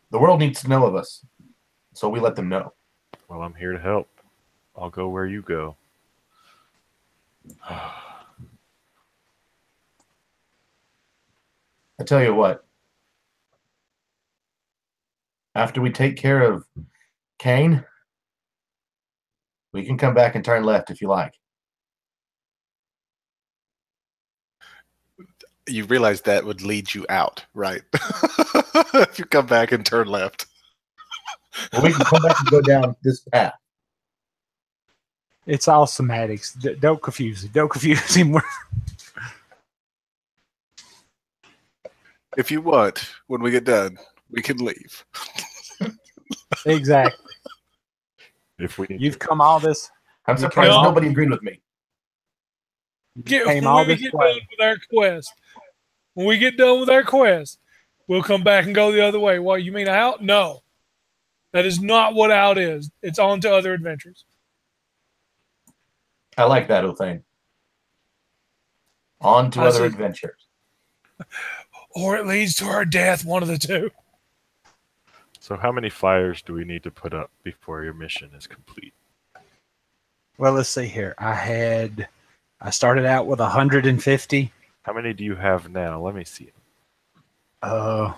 The world needs to know of us, so we let them know. Well, I'm here to help. I'll go where you go. I tell you what. After we take care of Kane, we can come back and turn left if you like. You realize that would lead you out, right? If you come back and turn left. Well, we can come back and go down this path. It's all semantics. Don't confuse it. Don't confuse him. If you want, when we get done, we can leave. Exactly. If we need You've to. come all this. I'm You surprised came- nobody agreed with me. Came all When we this get way. done with our quest, when we get done with our quest, we'll come back and go the other way. What, you mean out? No. That is not what out is. It's on to other adventures. I like that whole thing. On to I other see. adventures. Or it leads to our death, one of the two. So how many fires do we need to put up before your mission is complete? Well, let's see here. I started out with 150. How many do you have now? Let me see. About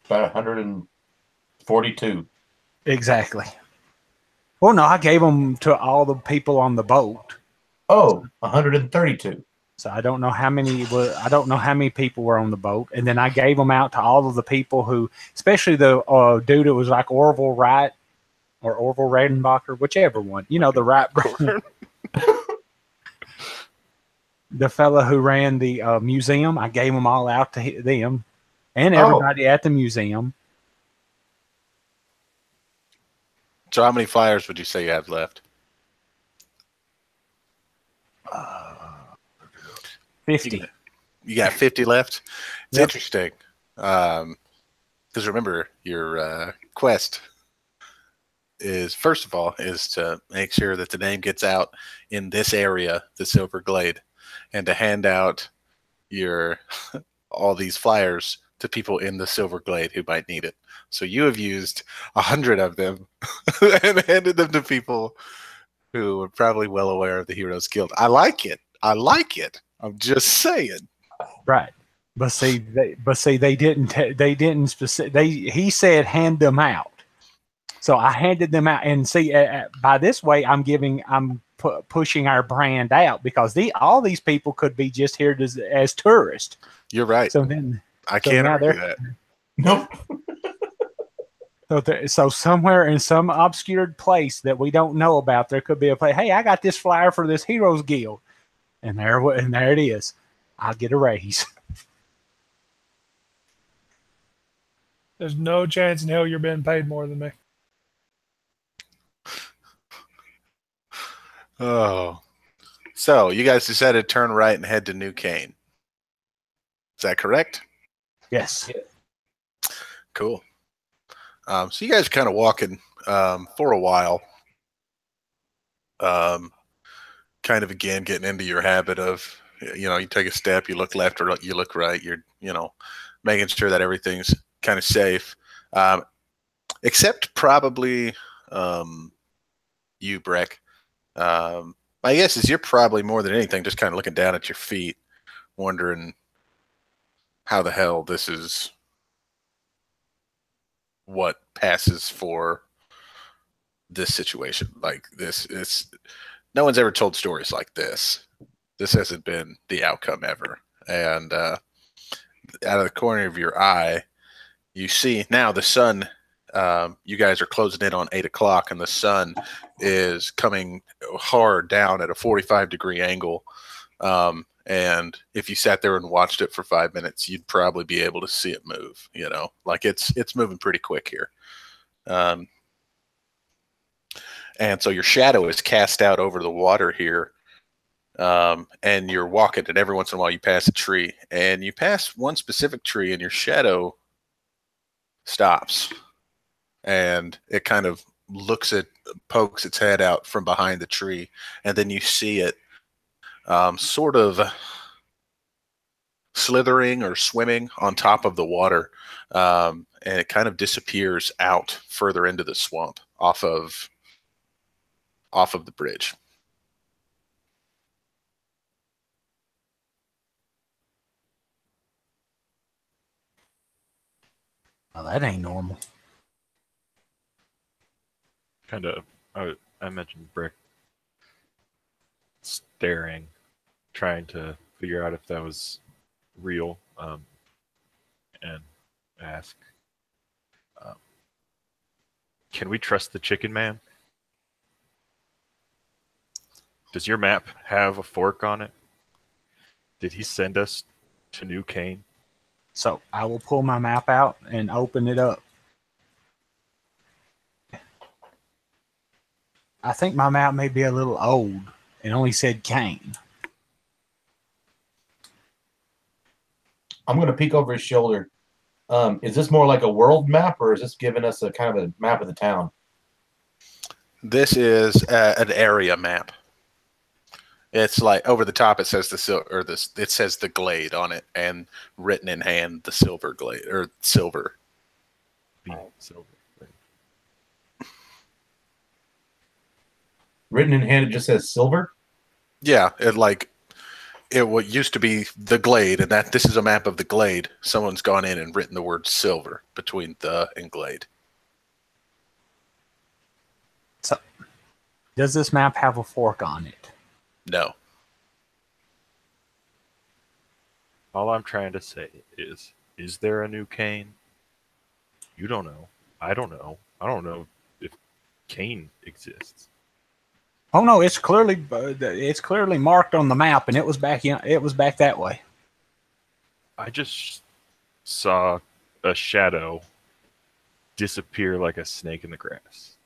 142. Exactly. Well, no, I gave them to all the people on the boat. Oh, 132. So I don't know how many were. I don't know how many people were on the boat, and then I gave them out to all of the people who, especially the dude that was like Orville Wright or Orville Redenbacher, whichever one. You know, the Wright brother, the fella who ran the museum. I gave them all out to them, and everybody at the museum. So how many fires would you say you have left? 50. You got 50 left? It's Yep. interesting. Because remember, your quest is, first of all, is to make sure that the name gets out in this area, the Silver Glade, and to hand out your all these flyers to people in the Silver Glade who might need it. So you have used 100 of them and handed them to people who are probably well aware of the Heroes Guild. I like it. I like it. I'm just saying. Right. But see, they didn't. He said hand them out. So I handed them out, and see, by this way, I'm pushing our brand out because all these people could be just here as tourists. You're right. So then, I can't now argue they're- that. Nope. so somewhere in some obscured place that we don't know about, there could be a place. Hey, I got this flyer for this Heroes Guild, and there it is. I'll get a raise. There's no chance in hell you're being paid more than me. Oh. So you guys decided to turn right and head to New Cane. Is that correct? Yes. Cool. So you guys are kind of walking for a while. Kind of again getting into your habit of, you take a step, you look left or you look right. You're, making sure that everything's kind of safe. Except probably you, Breck. My guess is you're probably more than anything just kind of looking down at your feet, wondering how the hell this is what passes for this situation. Like this is, no one's ever told stories like this. This hasn't been the outcome ever. And out of the corner of your eye, you see now the sun. You guys are closing in on 8 o'clock, and the sun is coming hard down at a 45-degree angle. And if you sat there and watched it for 5 minutes, you'd probably be able to see it move. Like it's moving pretty quick here. And so your shadow is cast out over the water here. And you're walking, and every once in a while you pass a tree, and you pass one specific tree, and your shadow stops. And it kind of pokes its head out from behind the tree, and then you see it sort of slithering or swimming on top of the water, and it kind of disappears out further into the swamp off of the bridge. Well, that ain't normal. Kind of, I mentioned Brick staring, trying to figure out if that was real, and ask, can we trust the chicken man? Does your map have a fork on it? Did he send us to New Cane? So I will pull my map out and open it up. I think my map may be a little old. It only said Kane. I'm going to peek over his shoulder. Is this more like a world map, or is this giving us a kind of a map of the town? This is an area map. It's like over the top. It says it says the Glade on it, and written in hand, the Silver Glade or Silver. Silver. Written in hand, it just says silver. Yeah, what used to be the Glade, and this is a map of the Glade. Someone's gone in and written the word silver between the and Glade. So, does this map have a fork on it? No. All I'm trying to say is there a New Cane? You don't know. I don't know. I don't know if Cane exists. Oh no, it's clearly marked on the map, and it was back that way. I just saw a shadow disappear like a snake in the grass.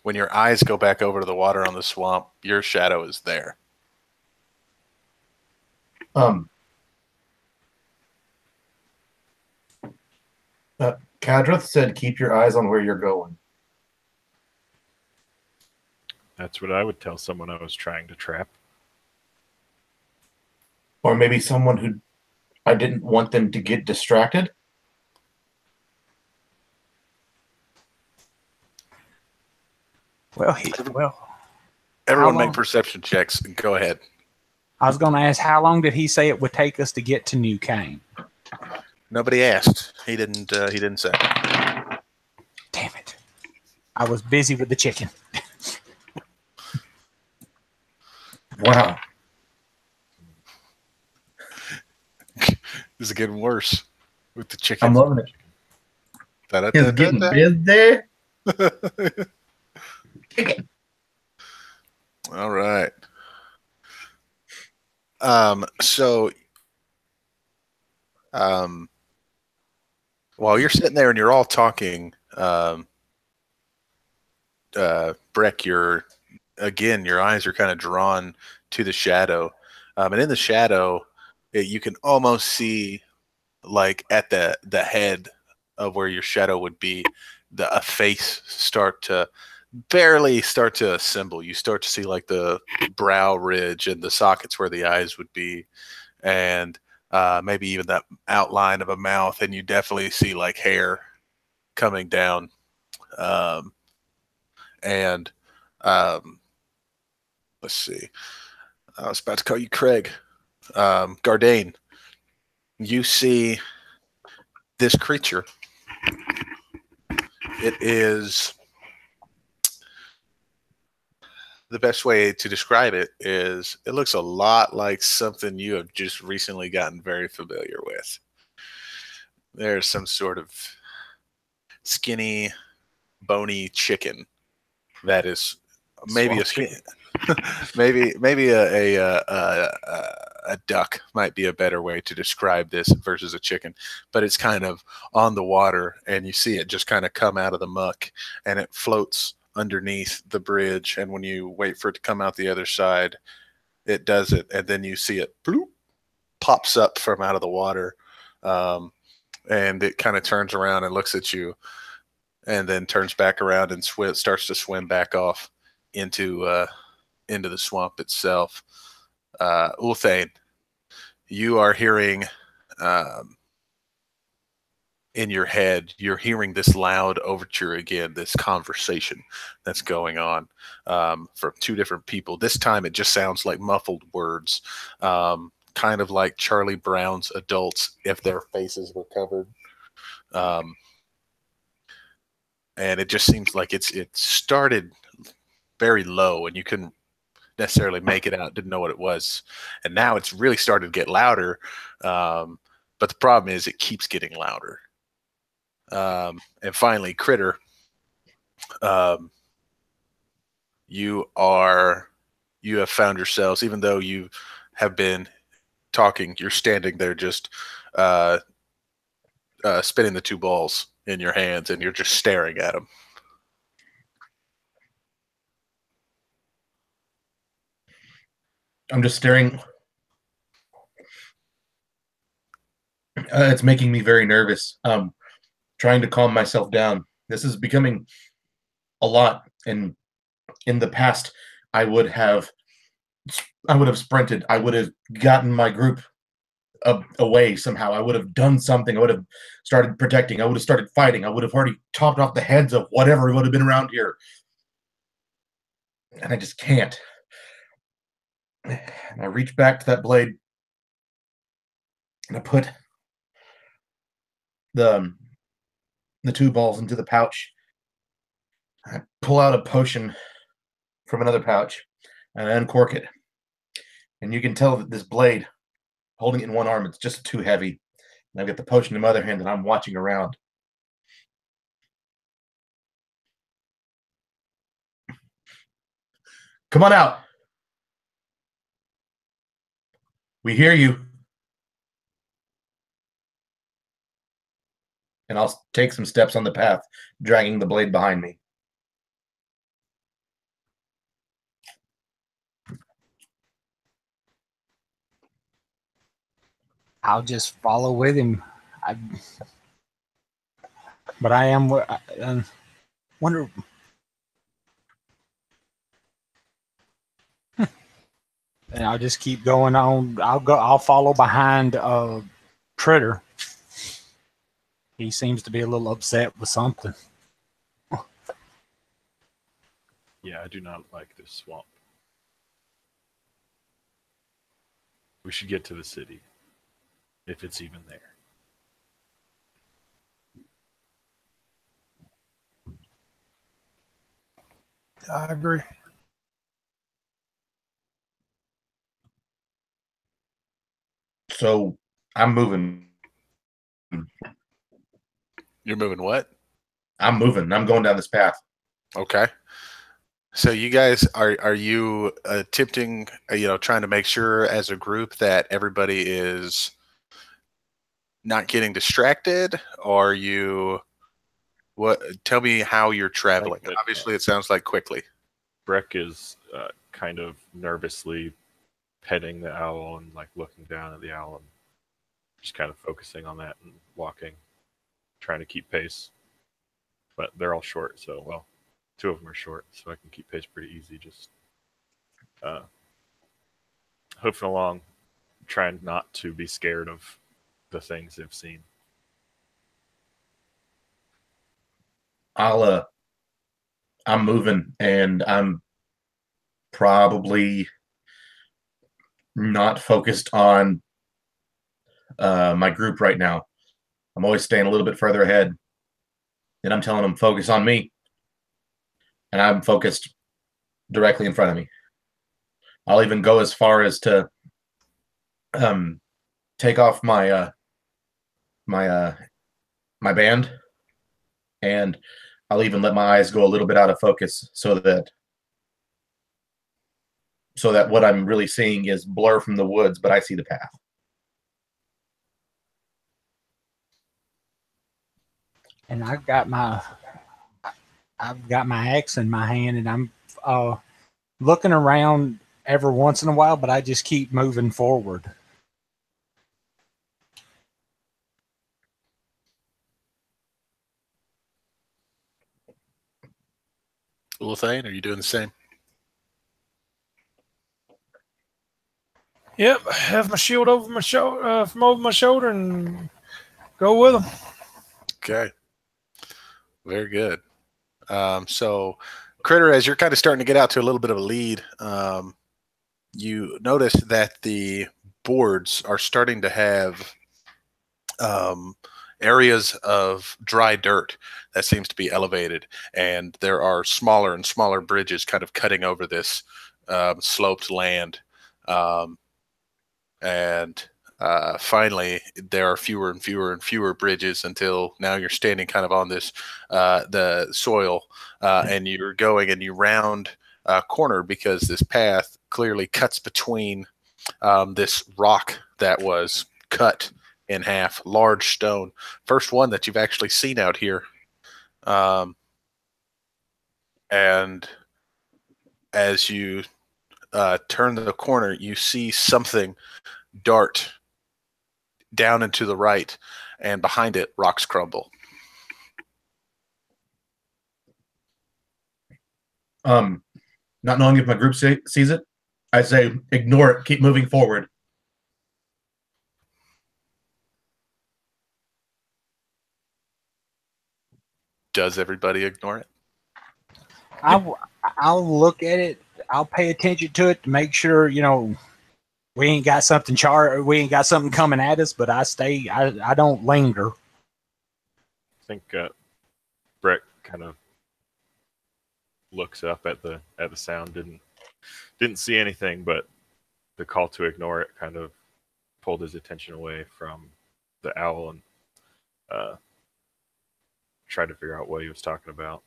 When your eyes go back over to the water on the swamp, your shadow is there. Kadrith said, "Keep your eyes on where you're going." That's what I would tell someone I was trying to trap. Or maybe someone who I didn't want them to get distracted. Everyone make perception checks. Go ahead. I was going to ask, how long did he say it would take us to get to New Cane? Nobody asked. He didn't. He didn't say. Damn it! I was busy with the chicken. Wow. This is getting worse with the chicken. I'm loving it. It's getting busy. Chicken. All right. While you're sitting there and you're all talking, Breck, your eyes are kind of drawn to the shadow, and in the shadow, you can almost see, like at the head of where your shadow would be, a face barely start to assemble. You start to see like the brow ridge and the sockets where the eyes would be, and maybe even that outline of a mouth, and you definitely see like hair coming down, and let's see. I was about to call you Craig. Gardane, you see this creature. It is, the best way to describe it is, it looks a lot like something you have just recently gotten very familiar with. There's some sort of skinny, bony chicken that is maybe maybe a duck might be a better way to describe this versus a chicken, but it's kind of on the water, and you see it just kind of come out of the muck, and it floats underneath the bridge, and when you wait for it to come out the other side, it does it, and then you see it bloop, pops up from out of the water, and it kind of turns around and looks at you, and then turns back around and starts to swim back off into the swamp itself. Ulthane, you are hearing in your head, you're hearing this loud overture again, this conversation that's going on from two different people. This time it just sounds like muffled words, kind of like Charlie Brown's adults if their faces were covered. And it just seems like it started very low, and you can necessarily make it out, didn't know what it was. And now it's really started to get louder. But the problem is it keeps getting louder. And finally, Critter, you have found yourselves, even though you have been talking, you're standing there just spinning the two balls in your hands, and you're just staring at them. I'm just staring. It's making me very nervous. Trying to calm myself down. This is becoming a lot. And in the past, I would have sprinted. I would have gotten my group away somehow. I would have done something. I would have started protecting. I would have started fighting. I would have already chopped off the heads of whatever would have been around here. And I just can't. And I reach back to that blade, and I put the two balls into the pouch. I pull out a potion from another pouch, and I uncork it. And you can tell that this blade, holding it in one arm, it's just too heavy. And I've got the potion in my other hand, and I'm watching around. Come on out. We hear you. And I'll take some steps on the path, dragging the blade behind me. I'll just follow with him. But I am wonder. And I'll just keep going on. I'll follow behind Critter. He seems to be a little upset with something. Yeah, I do not like this swamp. We should get to the city, if it's even there. I agree. So I'm moving. You're moving what? I'm moving. I'm going down this path. Okay. So you guys are you attempting, trying to make sure as a group that everybody is not getting distracted, or tell me how you're traveling. Like Obviously it sounds like quickly. Breck is kind of nervously petting the owl and like looking down at the owl and just kind of focusing on that and walking, trying to keep pace. But they're all short, so well, two of them are short, so I can keep pace pretty easy. Just hoofing along, trying not to be scared of the things they've seen. I'm moving, and I'm probably not focused on my group right now. I'm always staying a little bit further ahead. And I'm telling them, focus on me. And I'm focused directly in front of me. I'll even go as far as to take off my my band, and I'll even let my eyes go a little bit out of focus so that what I'm really seeing is blur from the woods, but I see the path. And I've got my axe in my hand, and I'm looking around every once in a while, but I just keep moving forward. Ulthane, are you doing the same? Yep, have my shield over my shoulder, from over my shoulder, and go with them. Okay. Very good. So, Critter, as you're kind of starting to get out to a little bit of a lead, you notice that the boards are starting to have areas of dry dirt that seems to be elevated, and there are smaller and smaller bridges kind of cutting over this sloped land, and finally there are fewer and fewer and fewer bridges until now you're standing kind of on this the soil, and you're going and you round a corner because this path clearly cuts between this rock that was cut in half, large stone, first one that you've actually seen out here. And as you turn the corner, you see something dart down and to the right, and behind it, rocks crumble. Not knowing if my group sees it, I say ignore it. Keep moving forward. Does everybody ignore it? I'll look at it. I'll pay attention to it to make sure, you know, we ain't got something we ain't got something coming at us, but I don't linger. I think Brett kind of looks up at the sound, didn't see anything, but the call to ignore it kind of pulled his attention away from the owl and tried to figure out what he was talking about.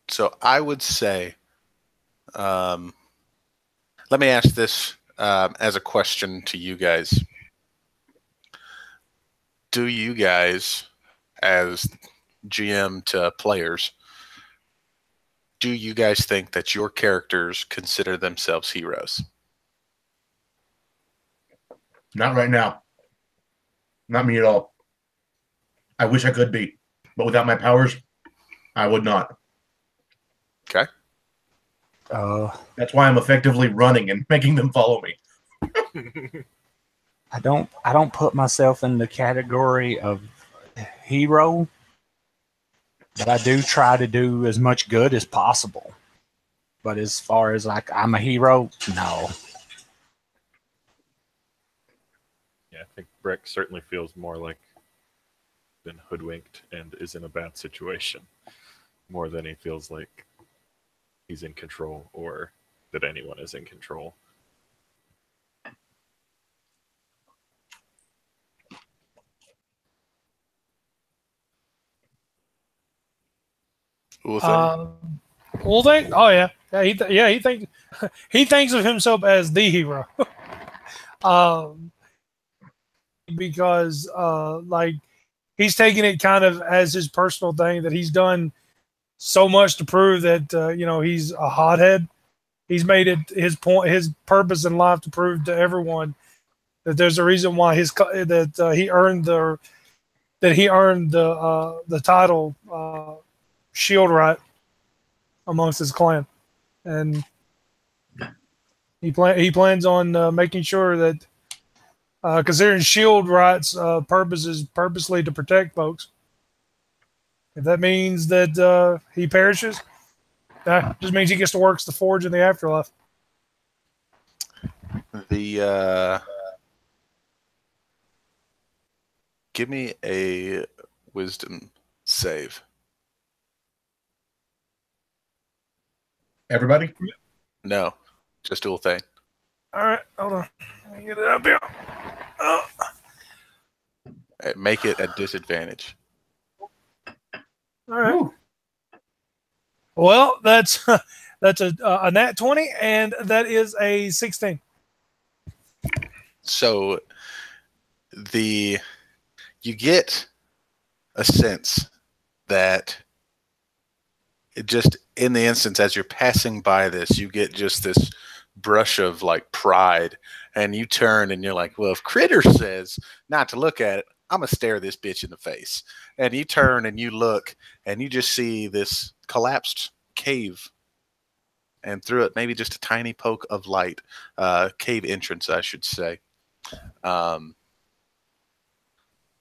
So I would say, let me ask this as a question to you guys. Do you guys, as GM to players, do you guys think that your characters consider themselves heroes? Not right now. Not me at all. I wish I could be, but without my powers, I would not. Okay. That's why I'm effectively running and making them follow me. I don't put myself in the category of hero, but I do try to do as much good as possible. But as far as like I'm a hero, no. Yeah, I think Brick certainly feels more like been hoodwinked and is in a bad situation more than he feels like he's in control or that anyone is in control. Ulthane? Oh yeah, he thinks he thinks of himself as the hero. Because like he's taking it kind of as his personal thing that he's done so much to prove that you know, he's a hothead. He's made it his purpose in life to prove to everyone that there's a reason why he earned the title Shieldwright amongst his clan, and he plans on making sure that considering Shieldwright's purpose is purposely to protect folks. If that means that he perishes, that just means he gets to work the forge in the afterlife. Give me a wisdom save. Everybody? No, just Ulthane. All right, hold on. Let me get it up here. Oh. Make it a disadvantage. All right. Ooh. Well, that's a nat 20, and that is a 16. So you get a sense that it just in the instance as you're passing by this, you get just this brush of like pride, and you turn and you're like, well, if Critter says not to look at it, I'm gonna stare this bitch in the face. And you turn and you look and you just see this collapsed cave, and through it maybe just a tiny poke of light, cave entrance I should say.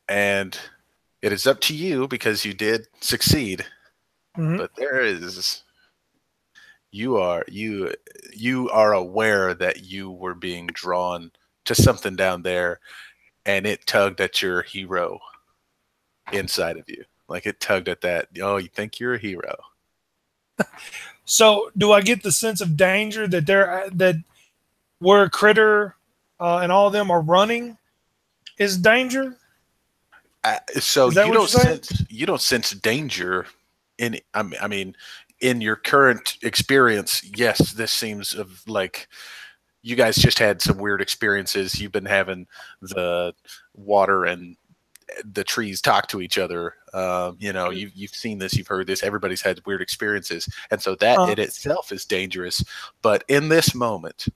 And it is up to you because you did succeed. Mm-hmm. But there is, you are aware that you were being drawn to something down there, and it tugged at your hero inside of you. Like it tugged at that. Oh, you think you're a hero? So, do I get the sense of danger that where Critter and all of them are running is danger? So Is that you what don't you're saying? sense danger in. I mean, in your current experience, yes, this seems of like you guys just had some weird experiences. You've been having the water and the trees talk to each other. You know, you've seen this, you've heard this. Everybody's had weird experiences, and so that in itself is dangerous. But in this moment,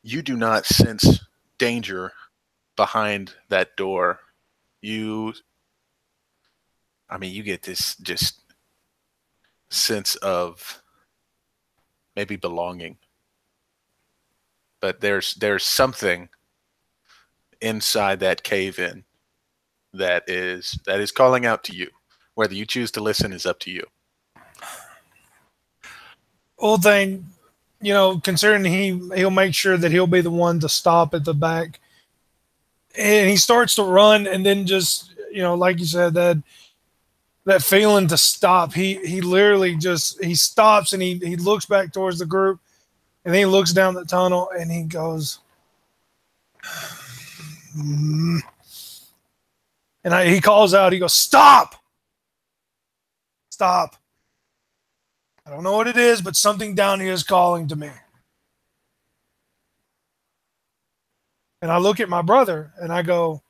you do not sense danger behind that door. You get this just sense of maybe belonging, but there's something inside that cave in that is calling out to you. Whether you choose to listen is up to you. Old thing, considering he'll make sure that he'll be the one to stop at the back, and he starts to run, and then just like you said, that feeling to stop. He literally he stops and he looks back towards the group, and then he looks down the tunnel and he goes, and he calls out. He goes, "Stop! Stop! I don't know what it is, but something down here is calling to me." And I look at my brother and I go,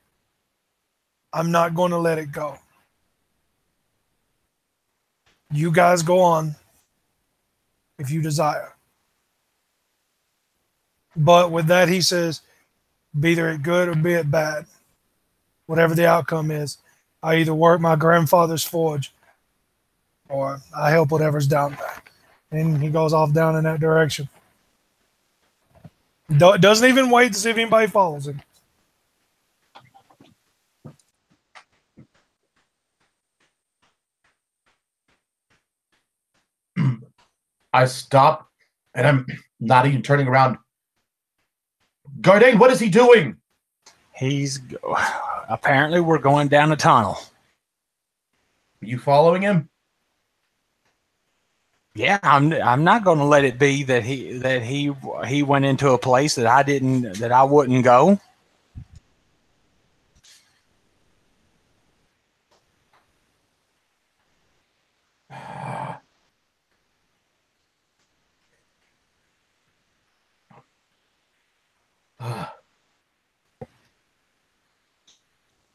"I'm not going to let it go. You guys go on if you desire." But with that, he says, "Be it good or be it bad, whatever the outcome is, I either work my grandfather's forge or I help whatever's down there." And he goes off down in that direction. Doesn't even wait to see if anybody follows him. I stop, and I'm not even turning around. Gardain, what is he doing? Apparently we're going down a tunnel. Are you following him? Yeah, I'm not going to let it be that he went into a place that I wouldn't go.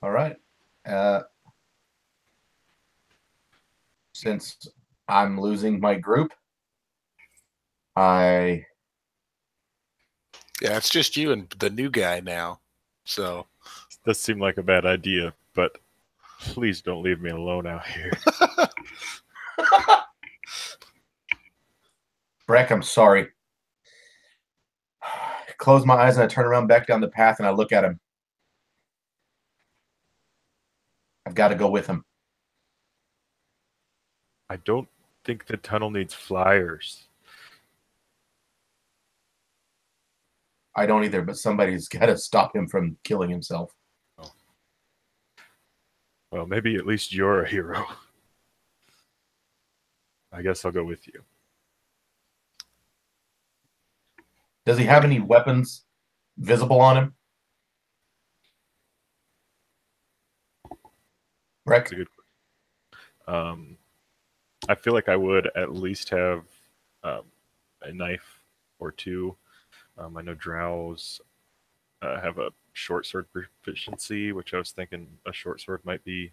All right. Since I'm losing my group, Yeah, it's just you and the new guy now. So Does seem like a bad idea, but please don't leave me alone out here. Breck, I'm sorry. I close my eyes and I turn around back down the path and I look at him. I've got to go with him. I don't think the tunnel needs flyers. I don't either, but somebody's got to stop him from killing himself. Oh. Well, maybe at least you're a hero. I guess I'll go with you. Does he have any weapons visible on him? Breck? That's a good question. I feel like I would at least have a knife or two. I know drows have a short sword proficiency, which I was thinking a short sword might be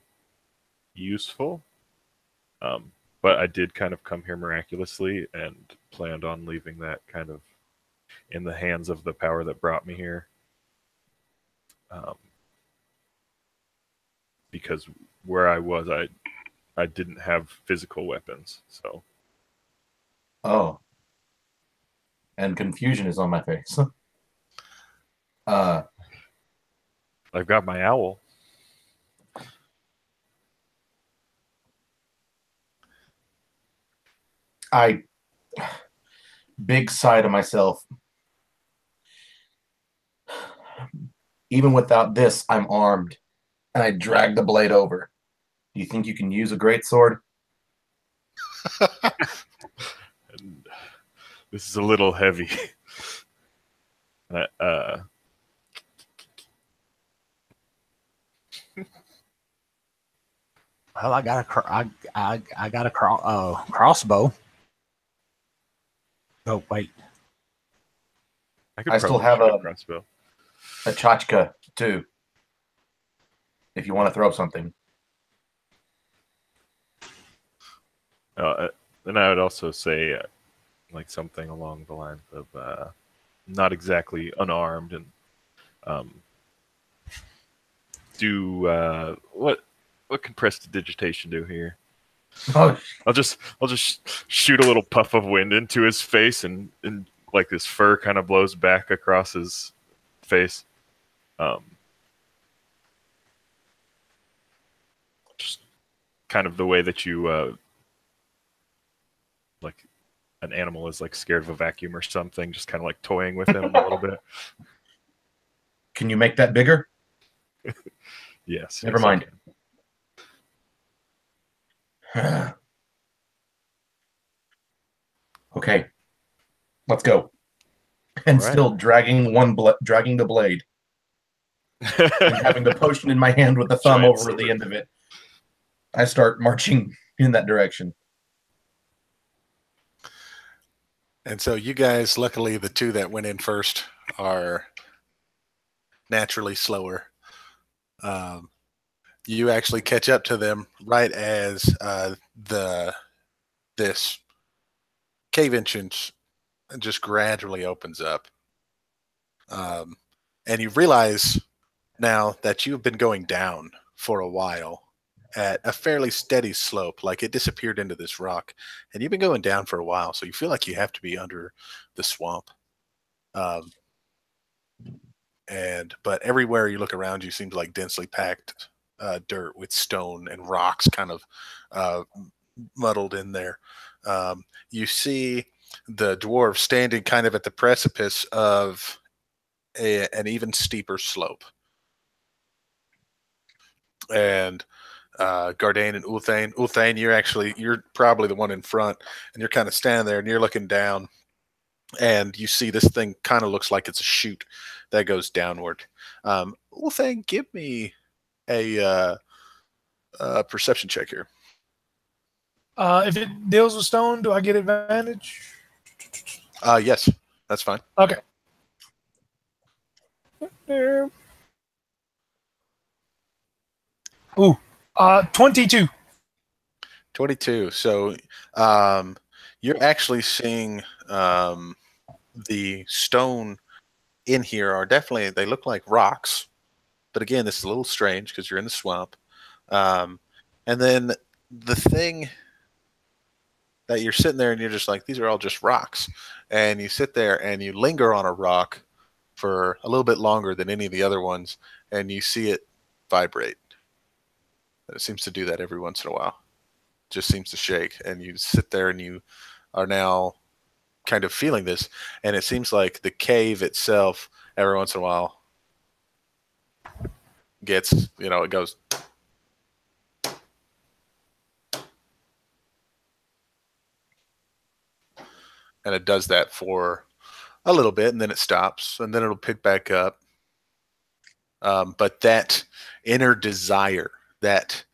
useful. But I did kind of come here miraculously and planned on leaving that kind of in the hands of the power that brought me here. Because where I was, I didn't have physical weapons, so. Oh. And confusion is on my face. I've got my owl. Big sigh to myself. Even without this, I'm armed. And I drag the blade over. Do you think you can use a great sword? And this is a little heavy. Well, I got a crossbow. Oh wait, could I still probably have shoot a- crossbow. A tchotchke, too. If you want to throw something. Then I would also say like something along the lines of not exactly unarmed and do what can prestidigitation do here? Oh, I'll just shoot a little puff of wind into his face and like this fur kind of blows back across his face. Just kind of the way that you like an animal is like scared of a vacuum or something, just kind of like toying with him a little bit. can you make that bigger? Yes. Never yes, I mind. can. Okay, let's go. And All right. still dragging dragging the blade and having the potion in my hand with the thumb Giant over the sword. end of it. I start marching in that direction. And so you guys, luckily, the two that went in first are naturally slower. You actually catch up to them right as this cave entrance just gradually opens up. And you realize now that you've been going down for a while at a fairly steady slope, like it disappeared into this rock, and you've been going down for a while, so you feel like you have to be under the swamp. But everywhere you look around you seems like densely packed dirt with stone and rocks kind of muddled in there. You see the dwarves standing kind of at the precipice of an even steeper slope. And Gardain and Ulthane, you're probably the one in front, and you're kind of standing there and you're looking down, and you see this thing kind of looks like it's a chute that goes downward. Ulthane, give me a perception check here. If it deals with stone, do I get advantage? Yes, that's fine. Okay. There. Ooh, 22. 22. So you're actually seeing the stone in here are definitely, they look like rocks. But again, this is a little strange because you're in the swamp. And then the thing that you're sitting there and you're just like, these are all just rocks. And you sit there and you linger on a rock for a little bit longer than any of the other ones, and you see it vibrate. It seems to do that every once in a while. Just seems to shake, and you sit there and you are now kind of feeling this, and it seems like the cave itself every once in a while gets, it goes. And it does that for a little bit, and then it stops, and then it'll pick back up. But that inner desire, that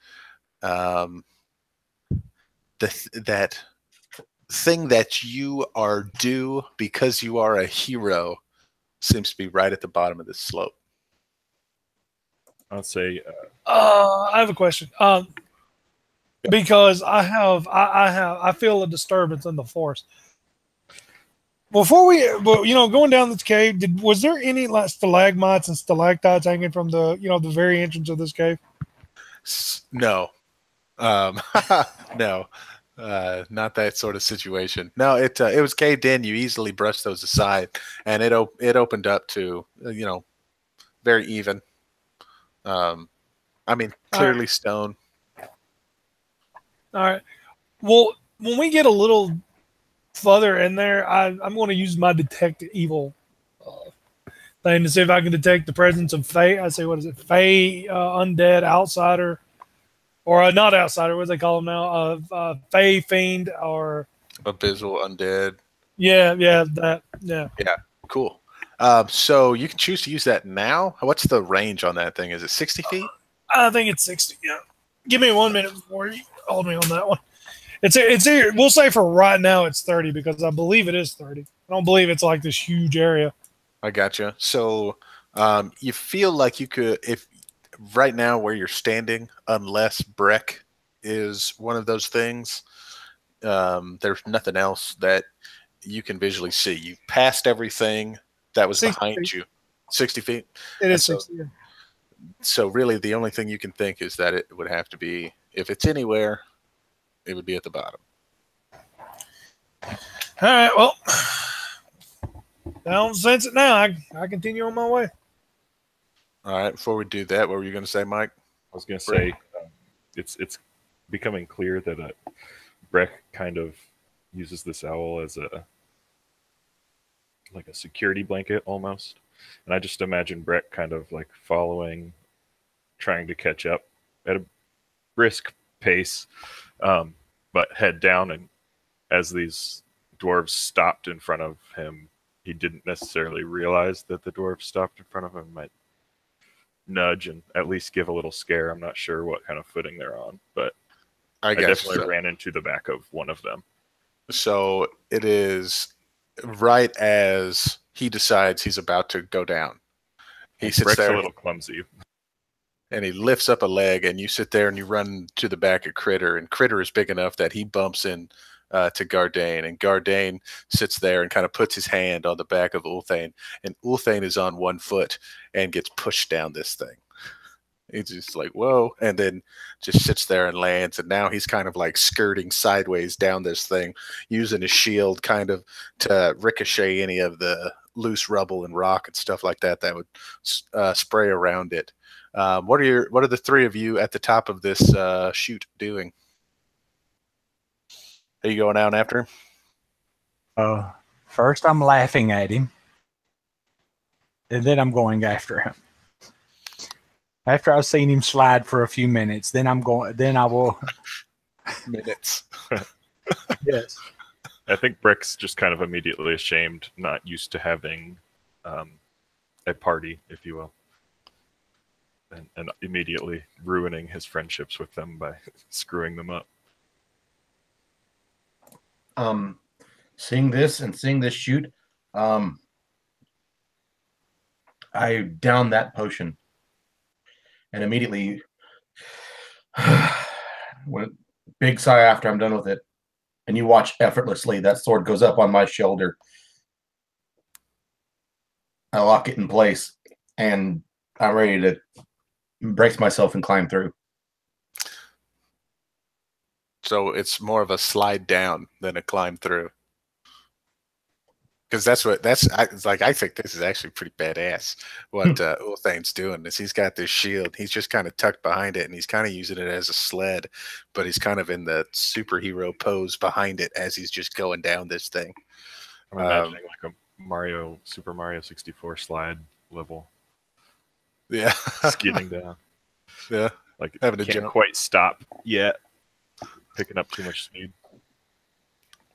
that thing that you are due because you are a hero, seems to be right at the bottom of this slope. I'll say I have a question. Because I feel a disturbance in the forest. Before going down this cave, was there any like stalagmites and stalactites hanging from the the very entrance of this cave? No, no, not that sort of situation. No, it was caved in. You easily brushed those aside, and it opened up to very even. I mean, clearly stone. All right. Well, when we get a little further in there, I'm going to use my detect evil thing to see if I can detect the presence of Fae. I say, what is it? Fae, undead, outsider, or a not outsider. What do they call them now? Fey fiend or Abyssal undead. yeah, that yeah. Cool. So you can choose to use that now. What's the range on that thing? Is it 60 feet? I think it's 60. Yeah. Give me 1 minute before you hold me on that one. It's here. We'll say for right now it's 30 because I believe it is 30. I don't believe it's like this huge area. I gotcha. So you feel like you could, if right now where you're standing, unless Breck is one of those things, there's nothing else that you can visually see. You passed everything that was 60 behind feet. you. 60 feet? It is so, 60. Yeah. So really the only thing you can think is that it would have to be, if it's anywhere, it would be at the bottom. All right. Well, I don't sense it now. I continue on my way. All right. Before we do that, what were you going to say, Mike? I was going to say it's becoming clear that Breck kind of uses this owl as a security blanket almost, and I just imagine Breck kind of like following, trying to catch up at a brisk pace, but head down. And as these dwarves stopped in front of him, he didn't necessarily realize that the dwarves stopped in front of him. Might nudge and at least give a little scare. I'm not sure what kind of footing they're on, but I definitely ran into the back of one of them. So it is right as he decides he's about to go down. He sits Breck's there a little clumsy, and he lifts up a leg, and you sit there and you run to the back of Critter, and Critter is big enough that he bumps in to Gardane, and Gardane sits there and kind of puts his hand on the back of Ulthane, and Ulthane is on 1 foot and gets pushed down this thing. He's just like, whoa, and then just sits there and lands, and now he's kind of like skirting sideways down this thing, using his shield kind of to ricochet any of the loose rubble and rock and stuff like that that would spray around it. What are the three of you at the top of this chute doing? Are you going down after him? First, I'm laughing at him, and then I'm going after him. After I've seen him slide for a few minutes, then I'm going. Then I will. Minutes. Yes. I think Breck's just kind of immediately ashamed, not used to having a party, if you will, and immediately ruining his friendships with them by screwing them up. Seeing this shoot, I down that potion and immediately went big sigh after I'm done with it. And you watch effortlessly that sword goes up on my shoulder. I lock it in place and I'm ready to brace myself and climb through. So it's more of a slide down than a climb through. Because I think this is actually pretty badass. What Ulthane's doing is he's got this shield. He's just kind of tucked behind it, and he's kind of using it as a sled, but he's kind of in the superhero pose behind it as he's just going down this thing. I'm imagining like a Super Mario 64 slide level. Yeah, skidding down. Yeah, like having to can't jump. quite stop yet. Picking up too much speed.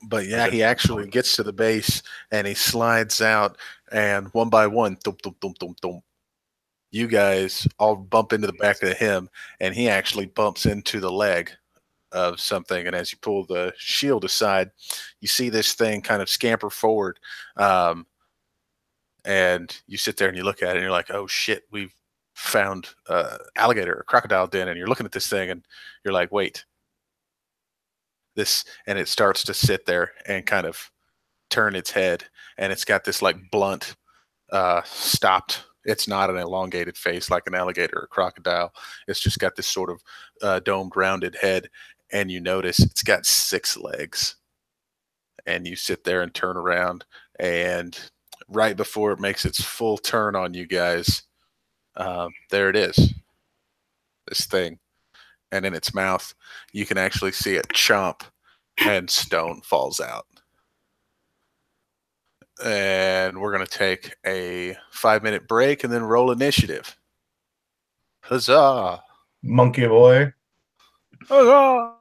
But yeah, he actually gets to the base and he slides out, and one by one, thump, thump, thump, thump, thump, you guys all bump into the back of him, and he actually bumps into the leg of something. And as you pull the shield aside, you see this thing kind of scamper forward. And you sit there and you look at it and you're like, oh shit, we've found alligator or crocodile den. And you're looking at this thing and you're like, wait. And it starts to sit there and kind of turn its head, and it's got this like blunt stopped. It's not an elongated face like an alligator or crocodile. It's just got this sort of domed rounded head, and you notice it's got 6 legs. And you sit there and turn around, and right before it makes its full turn on you guys, there it is, this thing. And in its mouth, you can actually see it chomp, and stone falls out. And we're going to take a 5-minute break and then roll initiative. Huzzah! Monkey boy. Huzzah!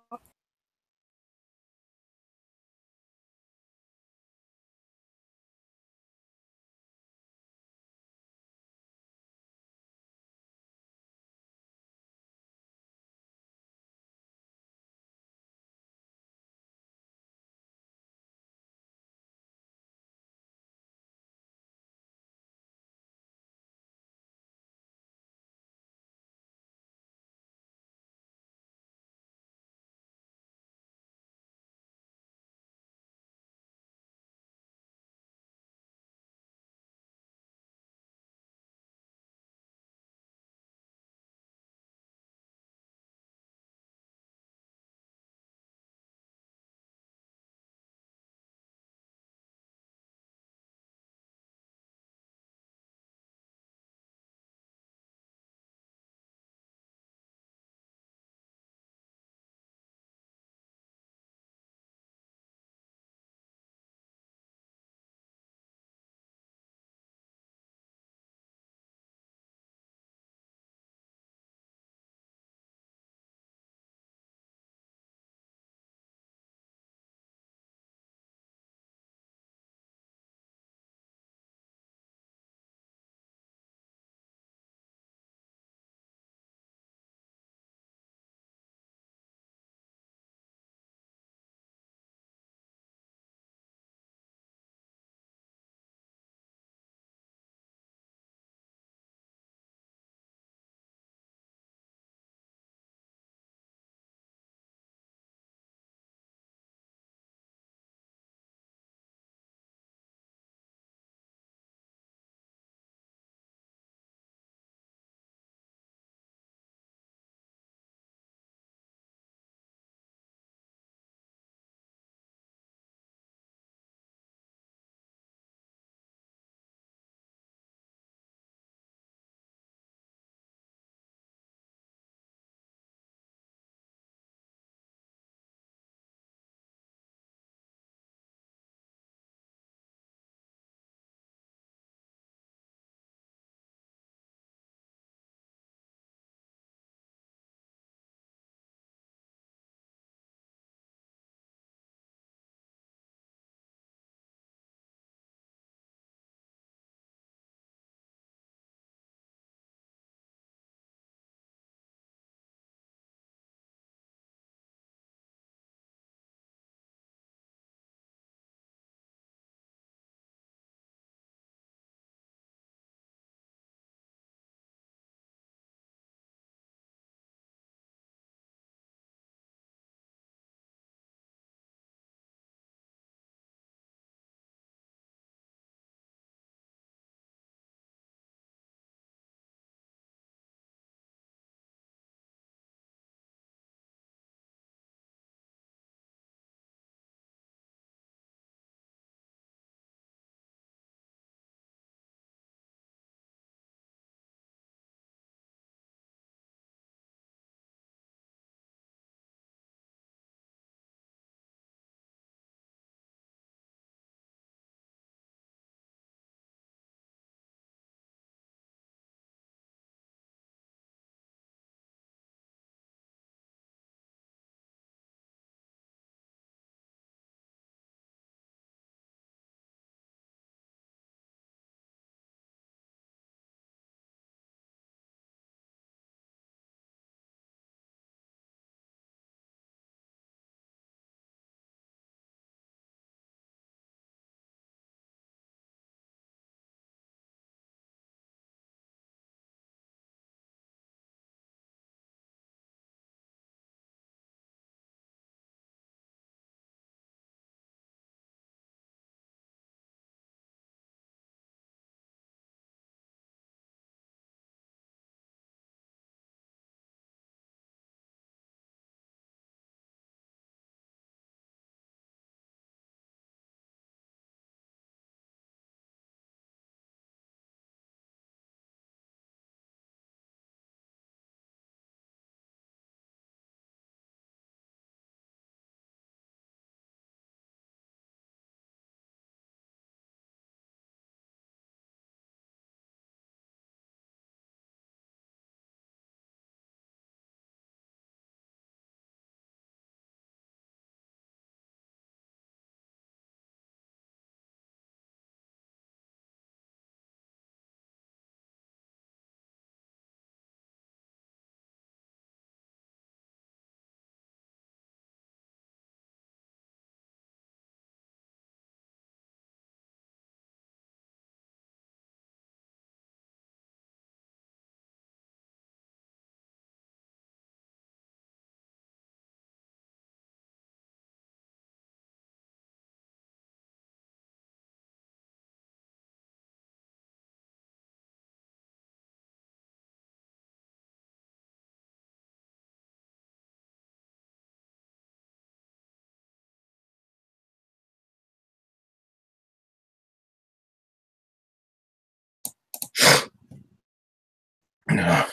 No.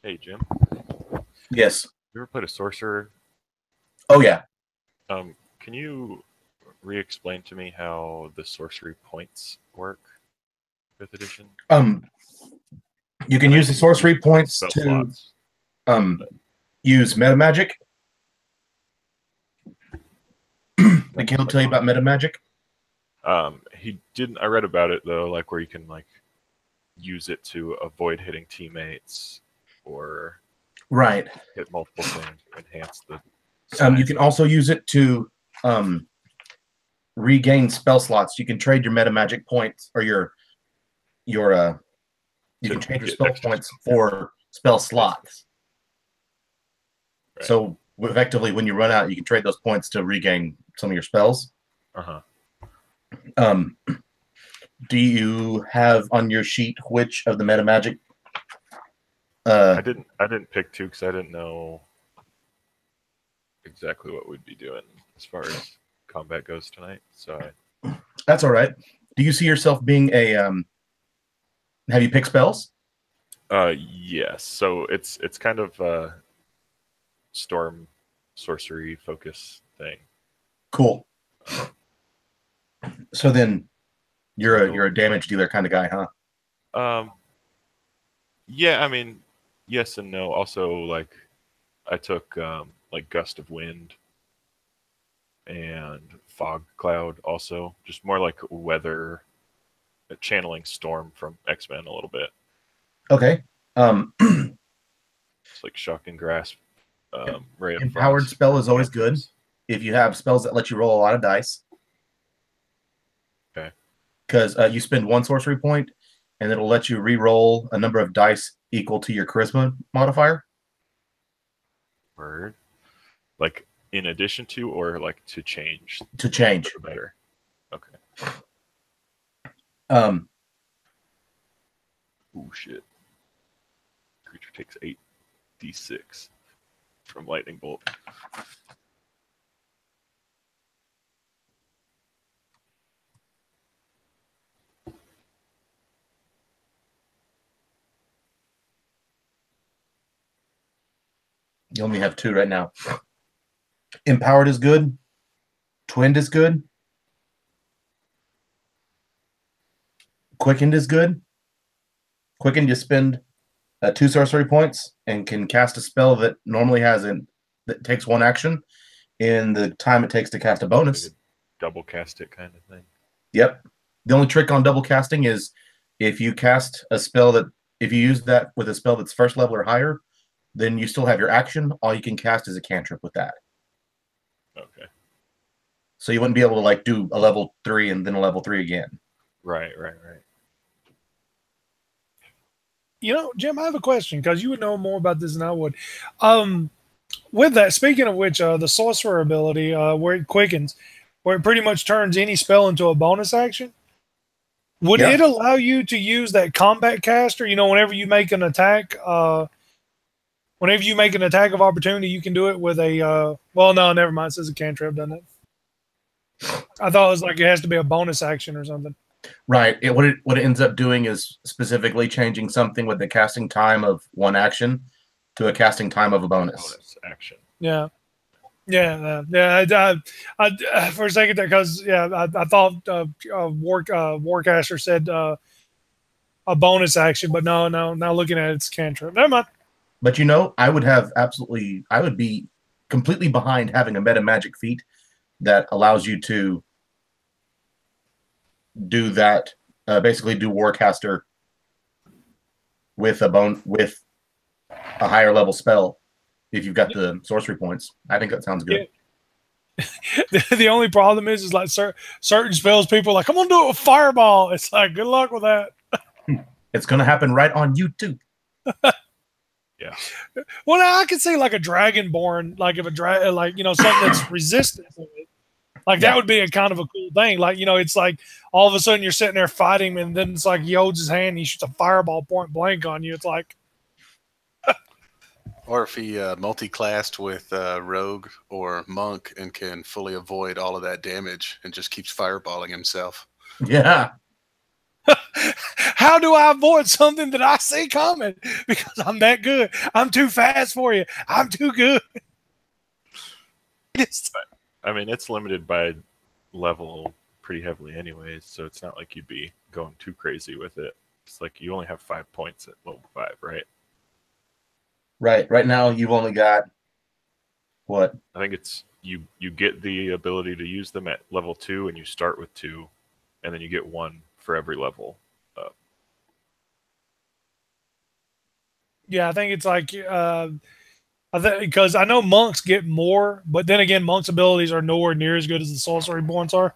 Hey, Jim. Yes. You ever played a sorcerer? Oh yeah. Can you re-explain to me how the sorcery points work? 5th edition. You can use the sorcery points Spell to slots. use meta magic. Did Caleb tell you about meta magic? He didn't. I read about it though, like where you can like use it to avoid hitting teammates or Right. hit multiple things, enhance the. You can also use it to regain spell slots. You can trade your meta magic points or you can trade your spell points for spell slots. Right. So effectively, when you run out, you can trade those points to regain some of your spells. Do you have on your sheet which of the meta magic? I didn't pick 2 because I didn't know exactly what we'd be doing as far as combat goes tonight. So That's all right. Do you see yourself being a? Have you picked spells? yes. So it's kind of a storm sorcery focus thing. Cool. So then, you're a damage dealer kind of guy, huh? Yeah. I mean, yes and no. Also, like I took like Gust of Wind and Fog Cloud. Also, just more like weather, channeling Storm from X-Men a little bit. Okay. It's like Shock and Grasp. Ray of Empowered Frost. spell is always good if you have spells that let you roll a lot of dice. Okay. Because you spend 1 sorcery point, and it'll let you re-roll a number of dice equal to your charisma modifier. Word. Like in addition to, or like to change? To change. For the better. Okay. Oh shit. Creature takes 8d6 from lightning bolt. You only have 2 right now. Empowered is good. Twinned is good. Quickened is good. Quickened, you spend 2 sorcery points and can cast a spell that normally that takes 1 action in the time it takes to cast a bonus. Like a double cast it kind of thing. Yep. The only trick on double casting is if you cast a spell if you use that with a spell that's 1st level or higher, then you still have your action. All you can cast is a cantrip with that. Okay. So you wouldn't be able to like do a level 3 and then a level 3 again. Right. You know, Jim, I have a question because you would know more about this than I would. With that, speaking of which, the sorcerer ability, where it quickens, where it pretty much turns any spell into a bonus action, would it allow you to use that combat caster? You know, whenever you make an attack, whenever you make an attack of opportunity, you can do it with a. Well, no, never mind. It says a cantrip, doesn't it? I thought it was like it has to be a bonus action or something. Right. What it ends up doing is specifically changing something with the casting time of 1 action to a casting time of a bonus action. Yeah. I for a second there, because I thought Warcaster said a bonus action, but no. Now looking at it, it's cantrip. Never mind. But I would be completely behind having a meta magic feat that allows you to do that, basically do Warcaster with a higher level spell if you've got the sorcery points. I think that sounds good. Yeah. The only problem is like certain spells, people are like, I'm gonna do it with fireball. It's like, good luck with that. It's gonna happen right on you too. Yeah. Well, now I could see like a dragonborn, like if a something that's resistant to it. Like that would be a kind of a cool thing. Like, it's like all of a sudden you're sitting there fighting him, and then it's like he holds his hand and he shoots a fireball point blank on you. It's like Or if he multi-classed with Rogue or Monk and can fully avoid all of that damage and just keeps fireballing himself. Yeah. How do I avoid something that I see coming? Because I'm that good. I'm too fast for you. I'm too good. I mean, it's limited by level pretty heavily anyways, so it's not like you'd be going too crazy with it. It's like you only have 5 points at level 5, right? Right. Right now, you've only got what? I think it's you get the ability to use them at level 2, and you start with 2, and then you get 1 for every level up. Yeah, I think it's like I think because I know monks get more, but then again, monks' abilities are nowhere near as good as the sorcery borns are.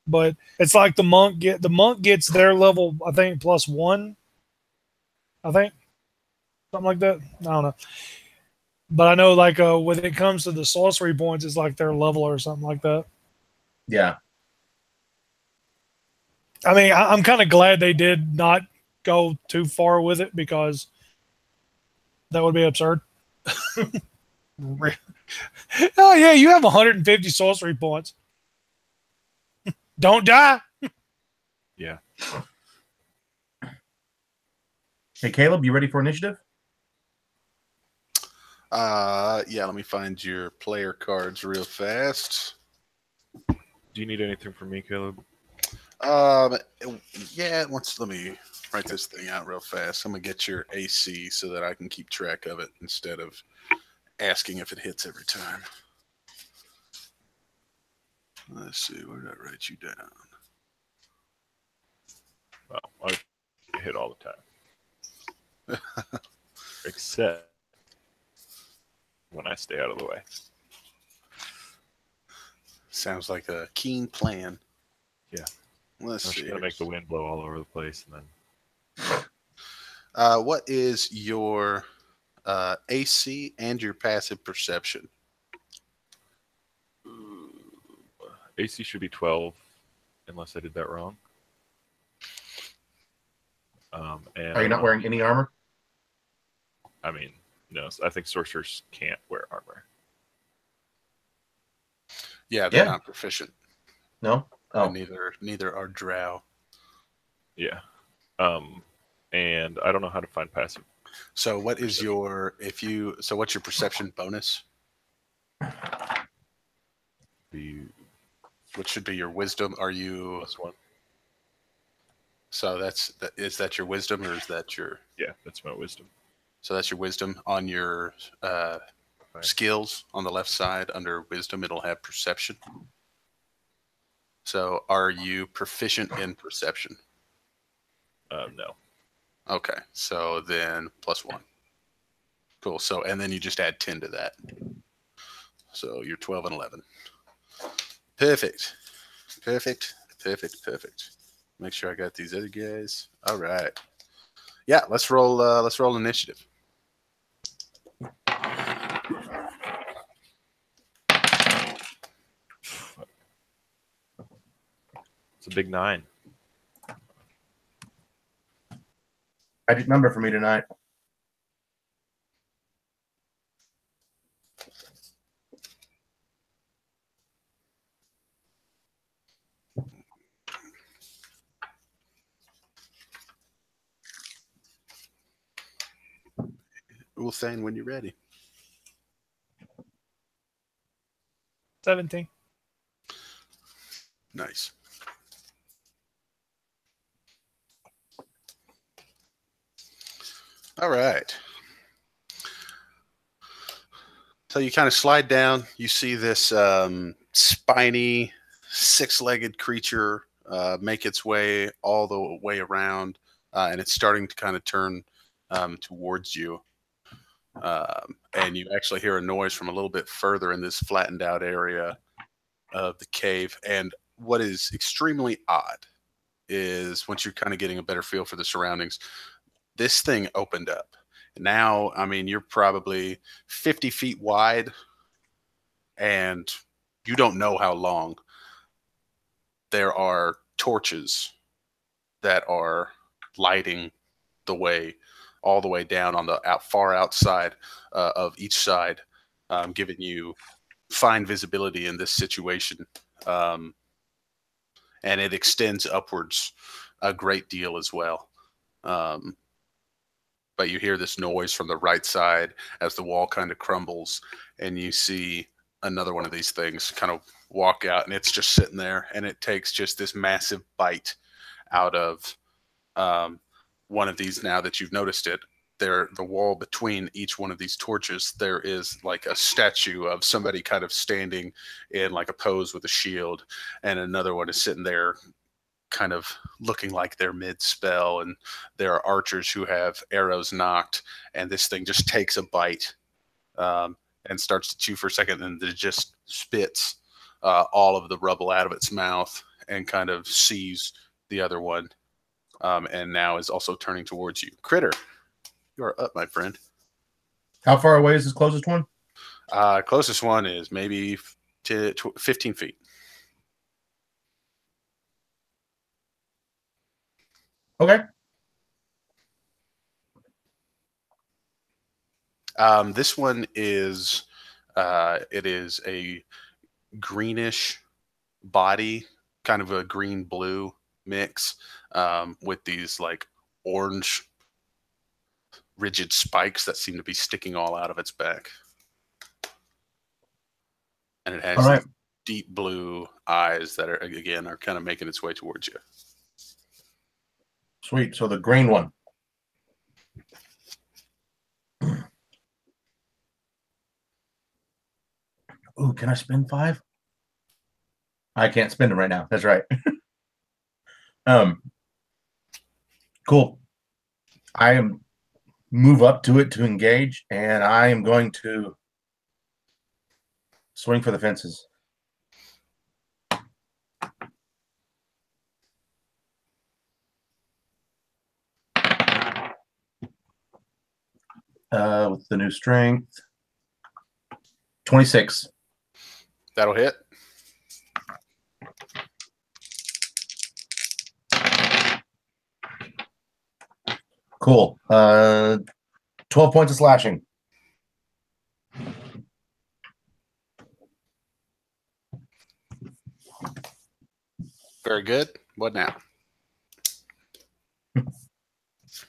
But it's like the monk gets their level, I think, +1. I think something like that. I don't know, but I know like when it comes to the sorcery points, it's like their level or something like that. Yeah. I mean, I'm kind of glad they did not go too far with it because that would be absurd. Oh yeah, you have 150 sorcery points. Don't die. Yeah. Hey, Caleb, you ready for initiative? Yeah, let me find your player cards real fast. Do you need anything from me, Caleb? Yeah, let me write this thing out real fast. I'm gonna get your AC so that I can keep track of it instead of asking if it hits every time. Let's see, where did I write you down? Well, I hit all the time. Except when I stay out of the way. Sounds like a keen plan. Yeah. Let's I'm see. just going to make the wind blow all over the place. And then What is your AC and your passive perception? AC should be 12, unless I did that wrong. And Are you not wearing any armor? I mean, no. I think sorcerers can't wear armor. Yeah, they're Yeah. not proficient. No. Oh, And neither are drow. Yeah. And I don't know how to find passive. So what is your what's your perception bonus? What should be your wisdom? Are you +1? So is that your wisdom or is that your? Yeah, that's my wisdom. So that's your wisdom. On your skills on the left side under wisdom, it'll have perception. So are you proficient in perception? No. Okay, so then +1. Cool. So and then you just add 10 to that. So you're 12 and 11. Perfect. Make sure I got these other guys. All right. Yeah, let's roll initiative. It's a big 9. magic number for me tonight. Ulthane, when you're ready. 17. Nice. All right. So you kind of slide down. You see this spiny, six-legged creature make its way all the way around, and it's starting to kind of turn towards you. And you actually hear a noise from a little bit further in this flattened out area of the cave. And what is extremely odd is once you're kind of getting a better feel for the surroundings, this thing opened up. Now, I mean, you're probably 50 feet wide and you don't know how long. There are torches that are lighting the way all the way down on the far outside of each side, giving you fine visibility in this situation. And it extends upwards a great deal as well. But you hear this noise from the right side as the wall kind of crumbles, and you see another one of these things kind of walk out, and it's just sitting there, and it takes just this massive bite out of one of these. Now that you've noticed it, the wall between each one of these torches, there is like a statue of somebody kind of standing in like a pose with a shield, and another one is sitting there kind of looking like they're mid-spell, and there are archers who have arrows knocked, and this thing just takes a bite and starts to chew for a second, and it just spits all of the rubble out of its mouth and kind of sees the other one, and now is also turning towards you. Critter, you are up, my friend. How far away is this closest one? Closest one is maybe 15 feet. Okay. This one is it is a greenish body, kind of a green blue mix, with these like orange rigid spikes that seem to be sticking all out of its back, and it has deep blue eyes that are kind of making its way towards you. Sweet. So the green one. Ooh, can I spend 5? I can't spend them right now. That's right. Cool. I am move up to it to engage, and I am going to swing for the fences. With the new strength, 26. That'll hit. Cool. 12 points of slashing. Very good. What now?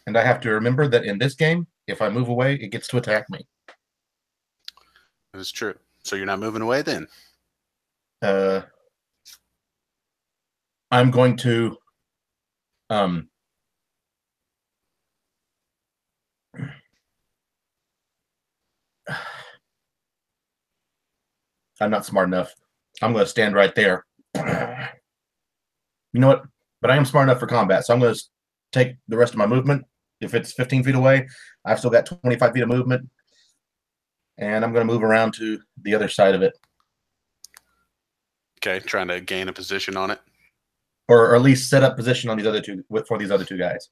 And I have to remember that in this game, if I move away, it gets to attack me. That is true. So you're not moving away then? I'm going to I'm not smart enough. I'm going to stand right there. You know what? But I am smart enough for combat, so I'm going to take the rest of my movement. If it's 15 feet away, I've still got 25 feet of movement, and I'm going to move around to the other side of it. Okay, trying to gain a position on it, or at least set up position on these other two for these other two guys.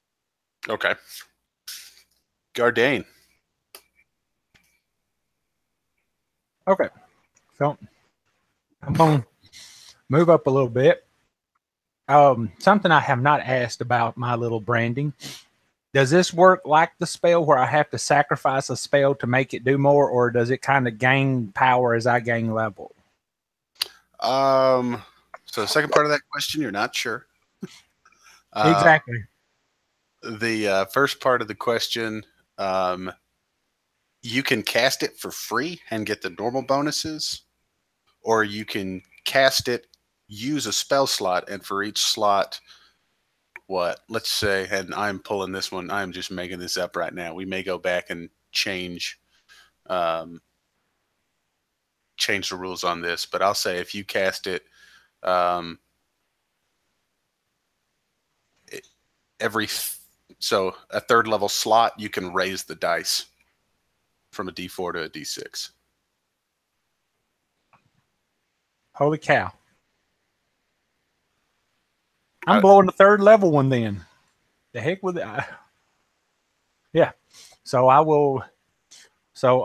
Okay. Gardane. Okay. So I'm going to move up a little bit. Something I have not asked about my little branding. Does this work like the spell where I have to sacrifice a spell to make it do more, or does it kind of gain power as I gain level? So the second part of that question, you're not sure. Exactly. The first part of the question, you can cast it for free and get the normal bonuses, or you can cast it, use a spell slot, and for each slot, let's say, and I'm pulling this one, I'm just making this up right now. We may go back and change the rules on this, but I'll say if you cast it, so a third level slot, you can raise the dice from a D4 to a D6. Holy cow. I'm blowing the third level one then. The heck with it. Yeah. So I will. So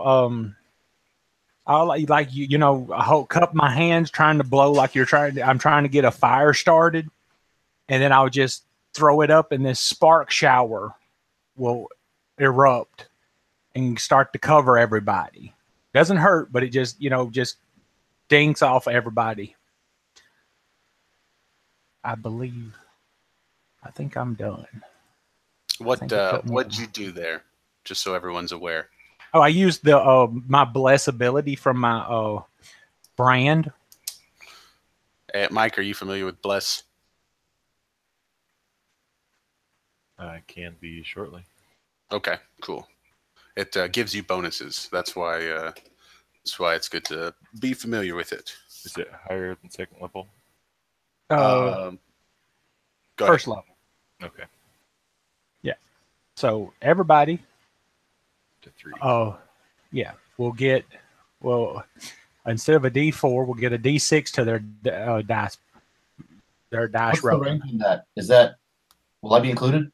I'll like you know, I cup my hands trying to blow like I'm trying to get a fire started, and then I'll just throw it up, and this spark shower will erupt and start to cover everybody. Doesn't hurt, but it just, just dinks off everybody. I think I'm done. What'd you do there? Just so everyone's aware. Oh, I used the my bless ability from my brand. Mike, are you familiar with bless? I can be shortly. Okay, cool. It gives you bonuses. That's why it's good to be familiar with it. Is it higher than second level? Go First ahead. level. Okay. Yeah. So everybody. To 3. Yeah. Instead of a D4, we'll get a D6 to their dice. Their dice What's the roll. range in that? Will that be included?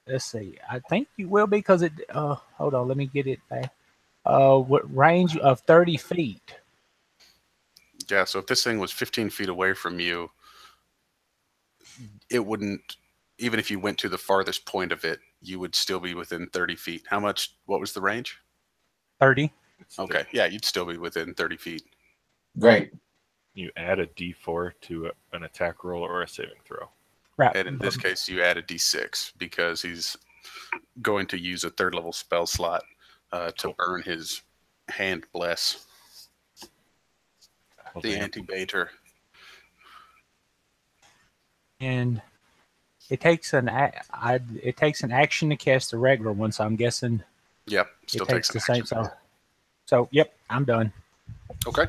Let's see. I think you will because it. Hold on. Let me get it back. What range of 30 feet? Yeah, so if this thing was 15 feet away from you, it wouldn't, even if you went to the farthest point of it, you would still be within 30 feet. What was the range? 30. Okay, yeah, you'd still be within 30 feet. Great. You add a D4 to an attack roll or a saving throw. Right. And in this case, you add a D6 because he's going to use a 3rd level spell slot to earn his hand bless. The anti-baiter. And it takes an action to cast the regular one, so I'm guessing Yep, still it takes an the same. action. So yep, I'm done. Okay.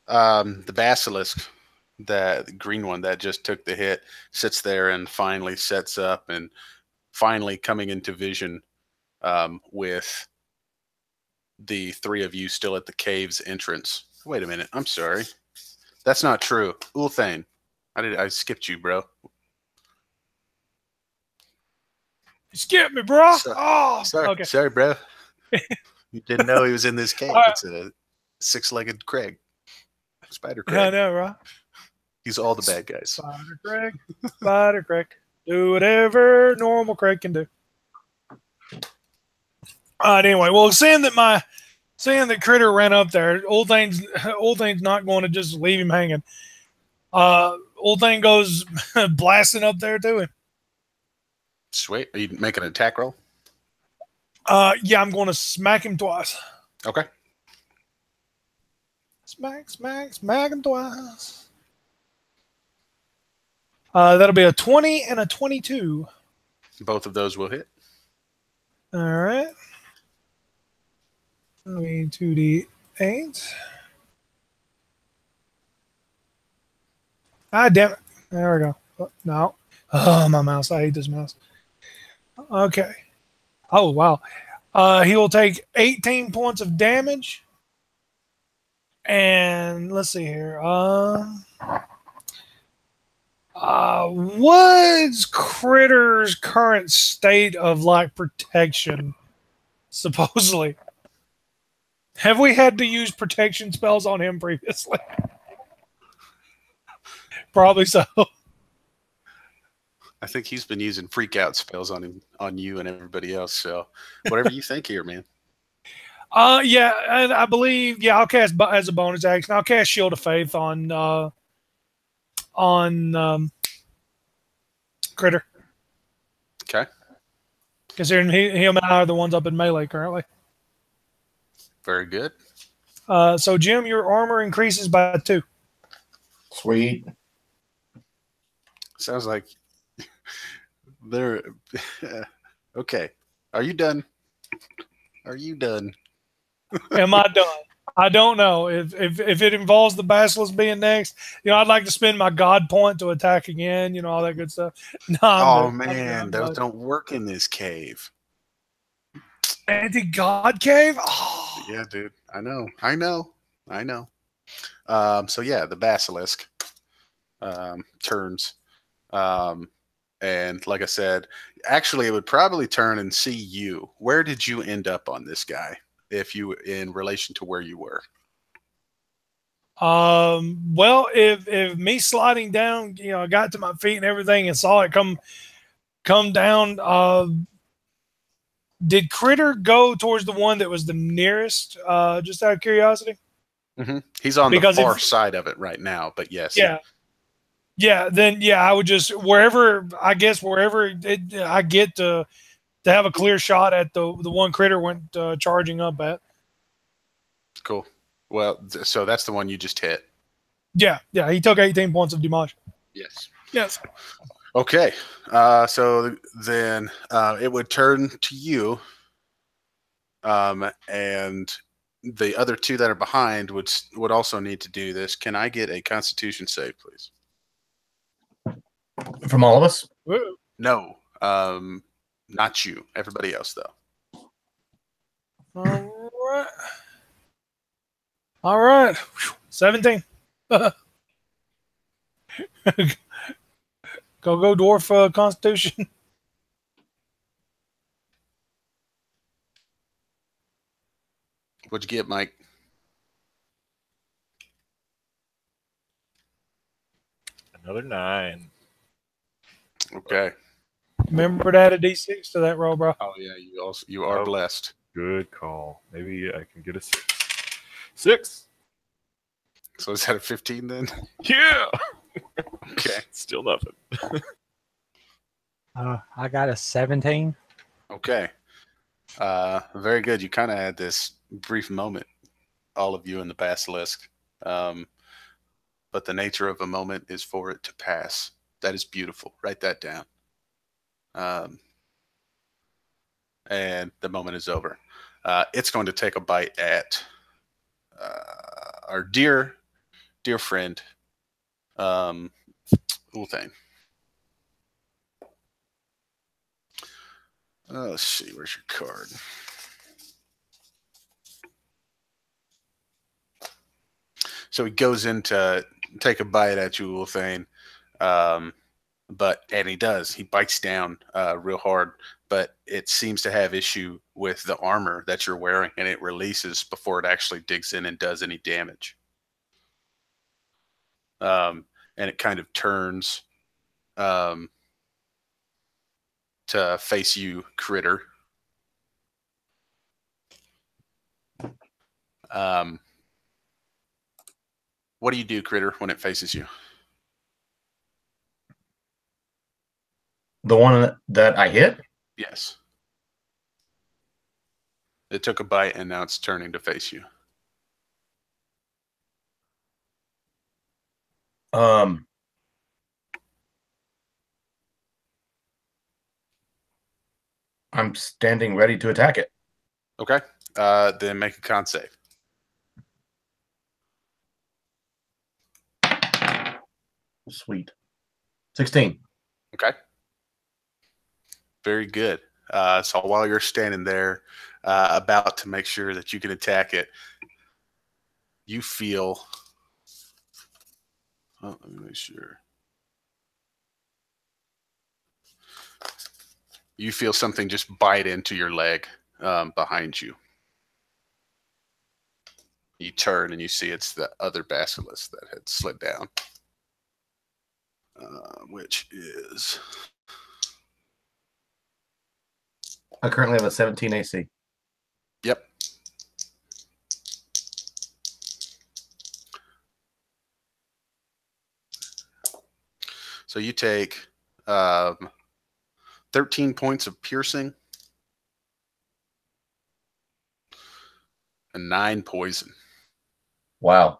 The basilisk, the green one that just took the hit, sits there and finally sets up and finally coming into vision with the 3 of you still at the cave's entrance. Wait a minute. I'm sorry. That's not true. Ulthane. I skipped you, bro. You skipped me, bro. Sorry, Okay. sorry, bro. You didn't know he was in this cave. All right. It's a 6-legged Craig. Spider I Craig. know, right? He's all the bad guys. Spider Craig. Do whatever normal Craig can do. All right, anyway, well, seeing that Critter ran up there, Old Thing's not going to just leave him hanging. Old Thing goes blasting up there to him. Sweet. Are you making an attack roll? Yeah, I'm going to smack him twice. Okay. Smack him twice. That'll be a 20 and a 22. Both of those will hit. All right. Let me 2d8. Ah, damn it. There we go. Oh, no. Oh, my mouse. I hate this mouse. Okay. Oh, wow. He will take 18 points of damage. And let's see here. What's Critter's current state of protection? Supposedly. Have we had to use protection spells on him previously? Probably so. I think he's been using freak out spells on you and everybody else. So whatever you think here, man. Yeah, and I believe I'll cast as a bonus action. I'll cast Shield of Faith on Critter. Okay. Considering him and I are the ones up in melee currently. Very good. So Jim, your armor increases by 2. Sweet. Sounds like they're okay. Are you done? Are you done? Am I done? I don't know. If it involves the basilisk being next, I'd like to spend my god point to attack again, all that good stuff. No, Oh man, those don't work in this cave. Anti-god cave? Oh. Yeah, dude. I know. So yeah, the basilisk turns. And like I said, actually it would probably turn and see you. Where did you end up on this guy in relation to where you were? Well, if me sliding down, I got to my feet and everything and saw it come come down. Did Critter go towards the one that was the nearest? Just out of curiosity. He's on Because the far if- side of it right now, but yes. Yeah. Yeah, then I would just wherever I get to have a clear shot at the one Critter went charging up at. Cool. Well, so that's the one you just hit. Yeah, he took 18 points of damage. Yes. Yes. Okay. So then it would turn to you, and the other two that are behind would also need to do this. Can I get a Constitution save, please? From all of us? Woo. No, not you. Everybody else, though. All right. 17. Go dwarf Constitution. What'd you get, Mike? Another 9. Okay. Remember to add a D6 to that roll, bro. Oh yeah, you are blessed. Good call. Maybe I can get a 6. 6. So is that a 15 then? Yeah. Okay. Still nothing. I got a 17. Okay. Very good. You kind of had this brief moment, all of you in the basilisk. But the nature of a moment is for it to pass. That is beautiful. Write that down. And the moment is over. It's going to take a bite at our dear friend, Ulthane. Let's see. Where's your card? So he goes in to take a bite at you, Ulthane. And he does. He bites down real hard, but it seems to have issue with the armor that you're wearing, and it releases before it actually digs in and does any damage. And it kind of turns to face you, Critter. What do you do, Critter, when it faces you? The one that I hit? Yes. It took a bite, and now it's turning to face you. I'm standing ready to attack it. Okay. Then make a con save. Sweet. 16. Okay. Very good. So while you're standing there, about to make sure that you can attack it, you feel. Oh, let me make sure. You feel something just bite into your leg behind you. You turn and you see it's the other basilisk that had slid down, which is. I currently have a 17 AC. Yep. So you take 13 points of piercing and 9 poison. Wow.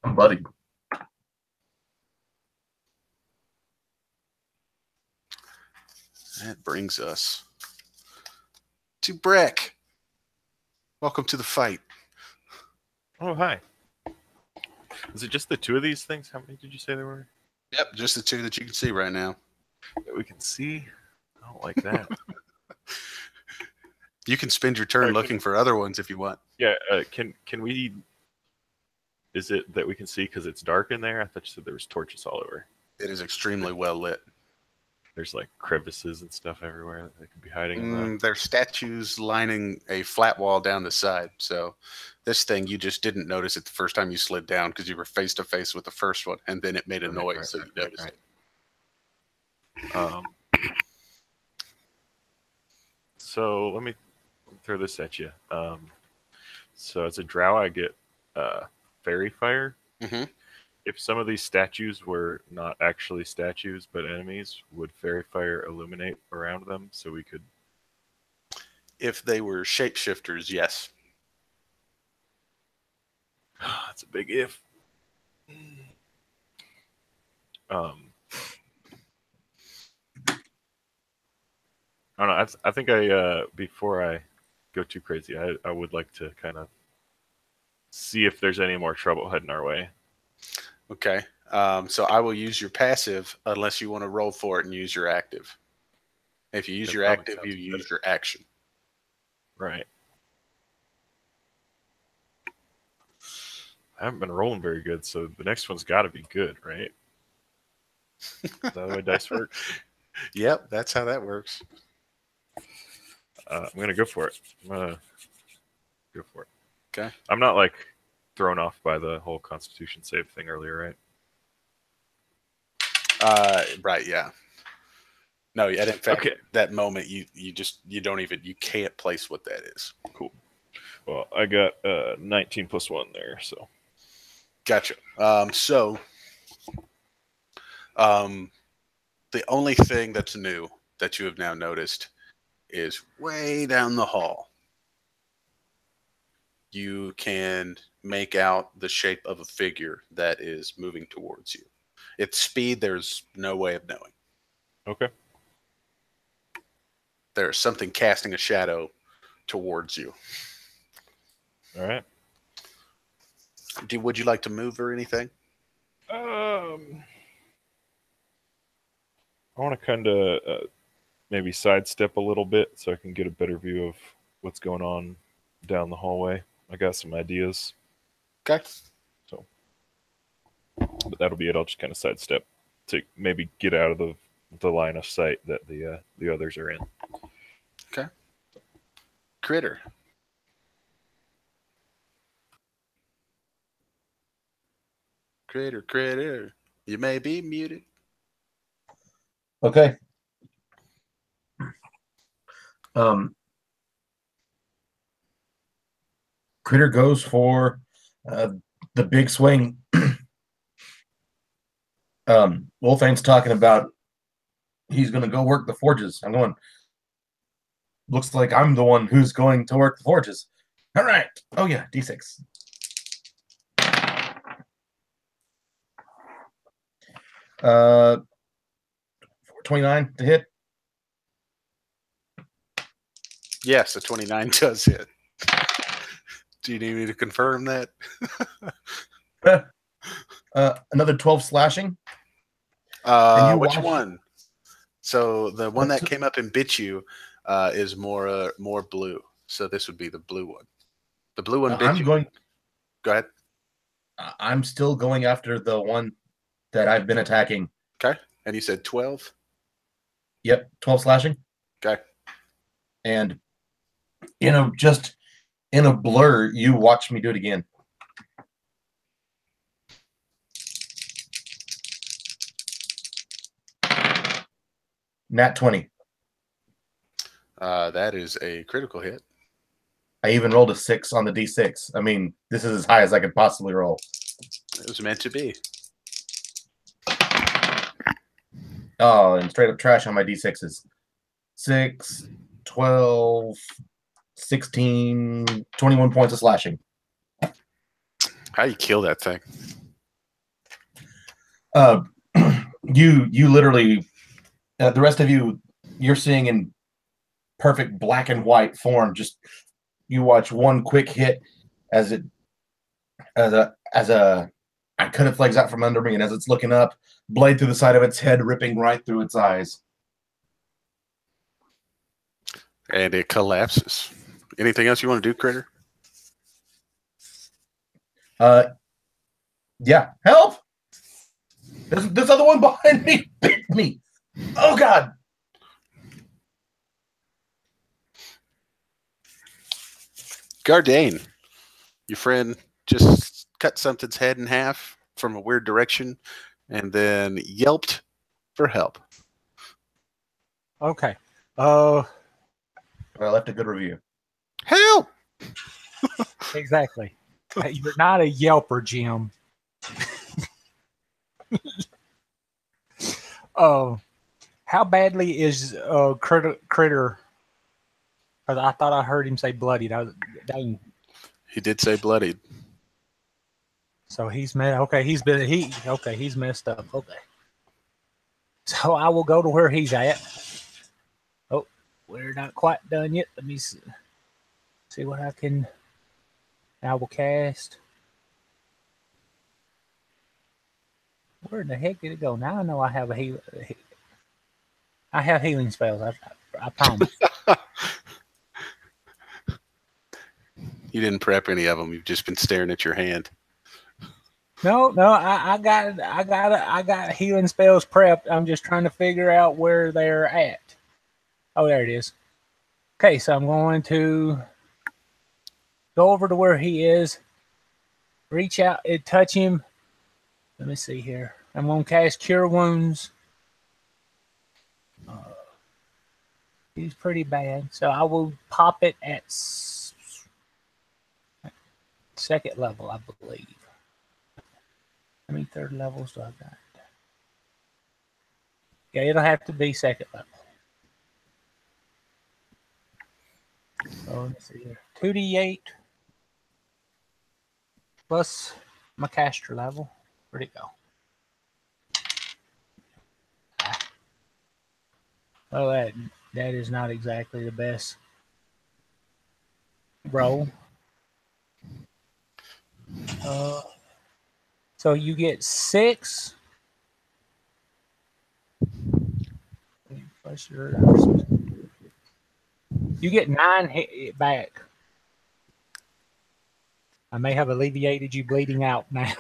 I'm bloody. That brings us to Breck. Welcome to the fight. Oh, hi. Is it just the 2 of these things? How many did you say there were? Yep, just the 2 that you can see right now. That we can see? I don't like that. You can spend your turn looking for other ones if you want. Yeah, can we... Is it that we can see because it's dark in there? I thought you said there was torches all over. It is extremely well lit. there's like crevices and stuff everywhere that they could be hiding in that. There's statues lining a flat wall down the side. So this thing you just didn't notice it the first time you slid down because you were face to face with the first one, and then it made a noise, so you noticed it. So let me throw this at you. So as a drow, I get fairy fire. Mm-hmm. If some of these statues were not actually statues but enemies, would fairy fire illuminate around them so we could? If they were shapeshifters, yes. That's a big if. I don't know. I think before I go too crazy, I would like to kind of see if there's any more trouble heading our way. Okay. So I will use your passive unless you want to roll for it and use your active. If you use That your probably active, sounds you better. use your action. Right. I haven't been rolling very good, so the next one's got to be good, right? Is that the way dice work? Yep, that's how that works. I'm gonna go for it. I'm gonna go for it. Okay. I'm not like thrown off by the whole Constitution save thing earlier, right? Right, yeah. No, and in fact, Okay. that moment you can't place what that is. Cool. Well, I got 19 plus 1 there, so. Gotcha. The only thing that's new that you have now noticed is way down the hall. You can make out the shape of a figure that is moving towards you. Its speed, there's no way of knowing. Okay. There's something casting a shadow towards you. All right. Would you like to move or anything? I want to kind of maybe sidestep a little bit so I can get a better view of what's going on down the hallway. I got some ideas, Okay. but that'll be it. I'll just kind of sidestep to maybe get out of the line of sight that the others are in. Okay. Critter. Critter. You may be muted. Okay. Critter goes for the big swing. Wolfane's talking about he's going to go work the forges. I'm going, looks like I'm the one who's going to work the forges. All right. Oh, yeah, D6. Uh, 29 to hit. Yes, the 29 does hit. Do you need me to confirm that? Another 12 slashing. Which one? So the one that came up and bit you is more blue. So this would be the blue one. The blue one bit you. Go ahead. I'm still going after the one that I've been attacking. Okay. And you said 12? Yep, 12 slashing. Okay. And, just in a blur, you watch me do it again. Nat 20. That is a critical hit. I even rolled a 6 on the D6. I mean, this is as high as I could possibly roll. It was meant to be. Oh, and straight up trash on my D6s. 6, 12, 16, 21 points of slashing. How you kill that thing? You literally, the rest of you're seeing in perfect black and white form. Just you watch one quick hit as I cut its legs out from under me, and as it's looking up, blade through the side of its head, ripping right through its eyes. And it collapses. Anything else you want to do, Critter? Yeah. Help! This other one behind me bit me. Oh God! Gardane, your friend just cut something's head in half from a weird direction and then yelped for help. Okay. I left a good review. Help! Exactly. You're not a Yelper, Jim. How badly is Critter? 'Cause I thought I heard him say bloodied. Dang. He did say bloodied. So he's okay. He's messed up. Okay. So I will go to where he's at. Oh, we're not quite done yet. Let me see what I can. I will cast. Where in the heck did it go? Now I know I have I have healing spells. I promise. You didn't prep any of them. You've just been staring at your hand. No, I got healing spells prepped. I'm just trying to figure out where they're at. Oh, there it is. Okay, so I'm going to go over to where he is, reach out and touch him. Let me see here. I'm going to cast Cure Wounds. He's pretty bad, so I will pop it at second level, I believe. How many third levels do I got? Yeah, it'll have to be second level. So let's see here. 2d8 plus my caster level. Where'd it go? Well, that is not exactly the best roll. So you get 6. You get 9 hit back. I may have alleviated you bleeding out now.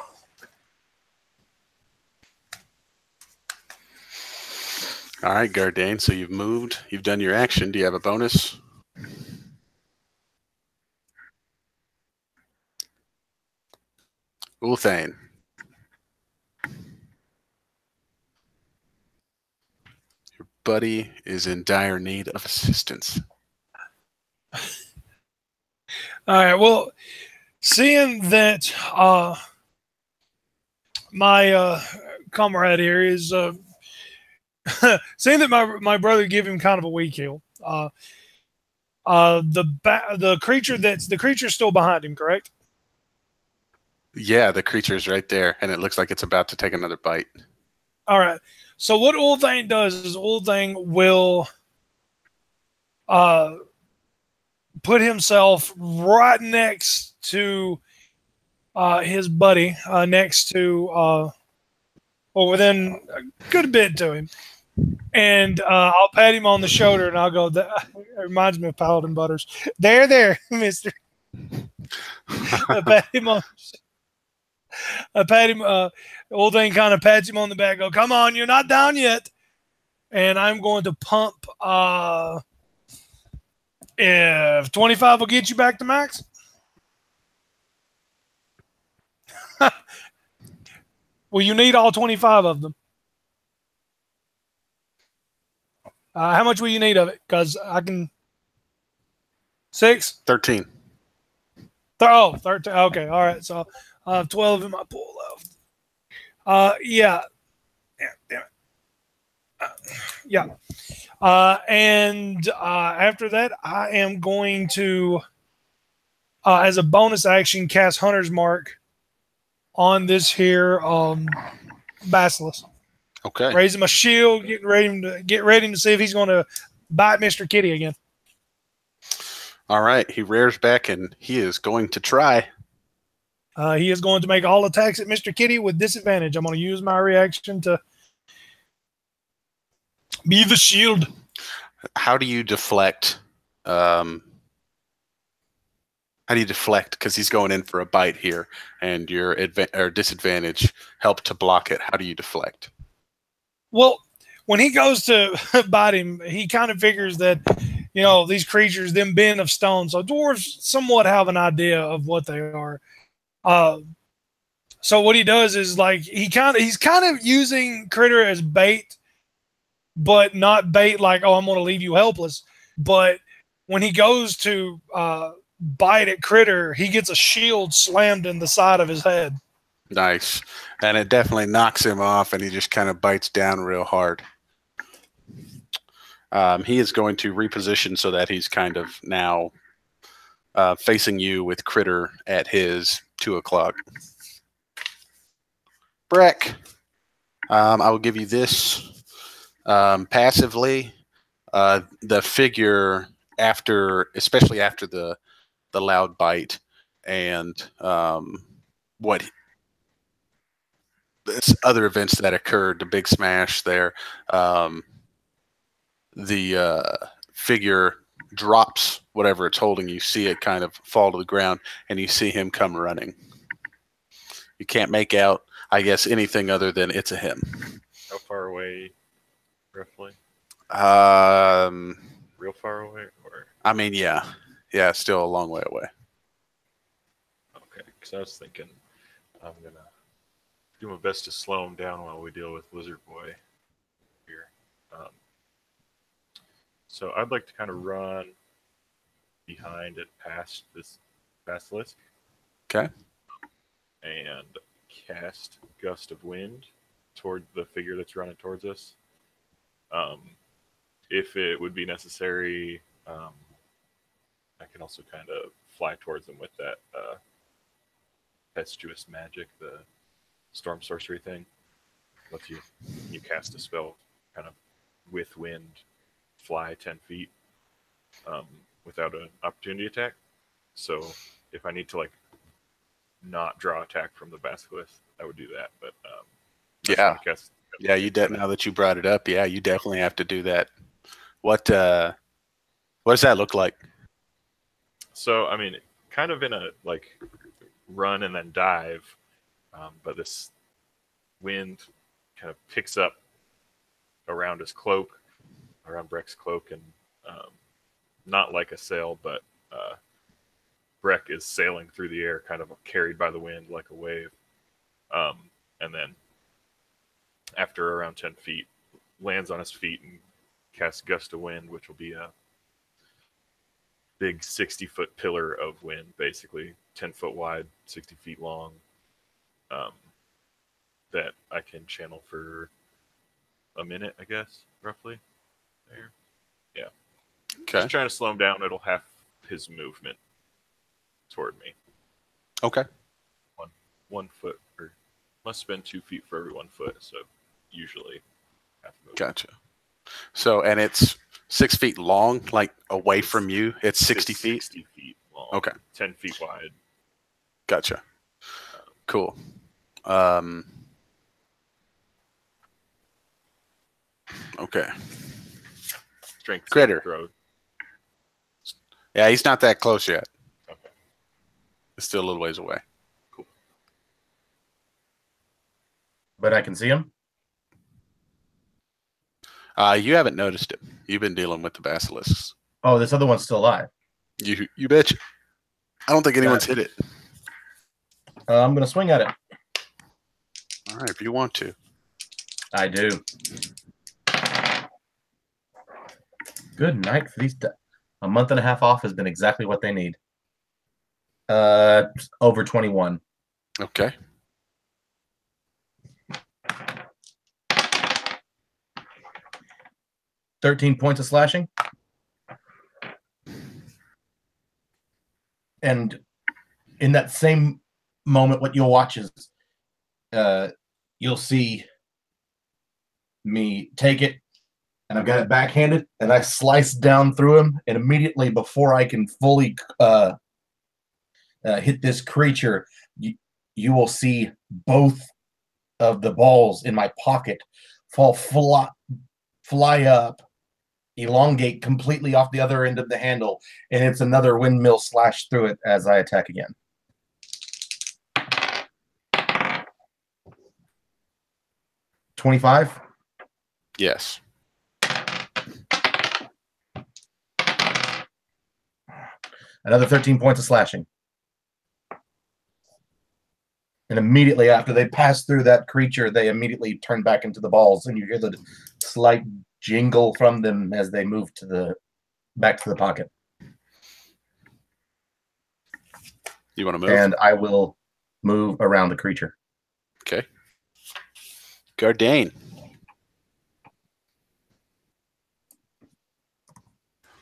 All right, Gardane. So you've moved. You've done your action. Do you have a bonus? Ulthane. Your buddy is in dire need of assistance. All right. Well, seeing that my comrade here is seeing that my brother gave him kind of a weak heal. The creature's still behind him, correct? Yeah, the creature's right there, and it looks like it's about to take another bite. All right. So what Ulthane does is Ulthane will put himself right next to his buddy, next to within a good bit to him. And I'll pat him on the shoulder and I'll go, that reminds me of Paladin Butters. There, mister. I pat him on. Old thing kind of pats him on the back, go, come on, you're not down yet. And I'm going to pump, if 25 will get you back to max. Well, you need all 25 of them. How much will you need of it? Because I can... 6? 13. 13. Okay, all right. So I have 12 in my pool left. Yeah. Damn it. Yeah. And after that, I am going to, as a bonus action, cast Hunter's Mark on this here Basilisk. Okay. Raising my shield, get ready to see if he's going to bite Mr. Kitty again. All right. He rears back and he is going to try. He is going to make all attacks at Mr. Kitty with disadvantage. I'm going to use my reaction to be the shield. How do you deflect? How do you deflect? Because he's going in for a bite here, and your disadvantage help to block it. How do you deflect? Well, when he goes to bite him, he kind of figures that, these creatures, them being of stone, so dwarves somewhat have an idea of what they are. So what he does is like he's kind of using Critter as bait, but not bait like, oh, I'm going to leave you helpless. But when he goes to bite at Critter, he gets a shield slammed in the side of his head. Nice. And it definitely knocks him off, and he just kind of bites down real hard. He is going to reposition so that he's kind of now facing you with Critter at his 2 o'clock. Breck, I will give you this passively. The figure especially after the loud bite and what other events that occurred, the big smash there, the figure drops whatever it's holding. You see it kind of fall to the ground, and you see him come running. You can't make out, I guess, anything other than it's a him. How far away, roughly? Real far away, or? I mean, yeah, still a long way away. Okay, because I was thinking I'm gonna do my best to slow him down while we deal with Lizard Boy here. So I'd like to kind of run behind it past this basilisk. Okay. And cast Gust of Wind toward the figure that's running towards us. If it would be necessary, I can also kind of fly towards them with that Tempestuous Magic, the storm sorcery thing. Lets you cast a spell kind of with wind, fly 10 feet without an opportunity attack. So if I need to like not draw attack from the basilisk, I would do that. But now that you brought it up, you definitely have to do that. What does that look like? So I mean, kind of in a like run and then dive, but this wind kind of picks up around his cloak, around Breck's cloak, and not like a sail, but Breck is sailing through the air, kind of carried by the wind like a wave. And then after around 10 feet, lands on his feet and casts Gust of Wind, which will be a big 60-foot pillar of wind, basically 10 foot wide, 60 feet long, that I can channel for a minute, I guess, roughly. There. Yeah. Okay. Just trying to slow him down. It'll half his movement toward me. Okay. 1 foot, or must spend 2 feet for every 1 foot, so usually half movement. Gotcha. So, and it's 6 feet long, like away from you. It's 60 feet. 60 feet long. Okay. 10 feet wide. Gotcha. Cool. Okay. Strength Critter. throw. Yeah, he's not that close yet. Okay. It's still a little ways away. Cool. But I can see him. You haven't noticed it. You've been dealing with the basilisks. Oh, this other one's still alive. You betcha. I don't think anyone's hit it. I'm going to swing at it. All right, if you want to. I do. Good night for these. A month and a half off has been exactly what they need. Over 21. Okay. $13 points of slashing. And in that same moment, what you'll watch is you'll see me take it, and I've got it backhanded, and I slice down through him, and immediately before I can fully hit this creature, you will see both of the balls in my pocket fly up, elongate completely off the other end of the handle, and it's another windmill slash through it as I attack again. $25. Yes. Another 13 points of slashing. And immediately after they pass through that creature, they immediately turn back into the balls, and you hear the slight jingle from them as they move back to the pocket. You want to move? And I will move around the creature. Okay. Gardane.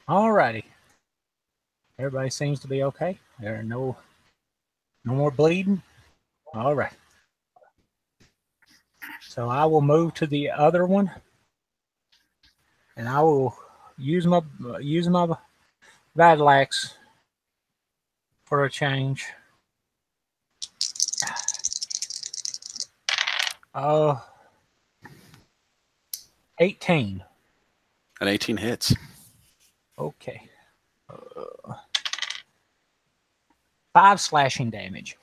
Alrighty. Everybody seems to be okay. There are no more bleeding. All right. So I will move to the other one, and I will use my battle axe for a change. 18. An 18 hits. Okay. 5 slashing damage.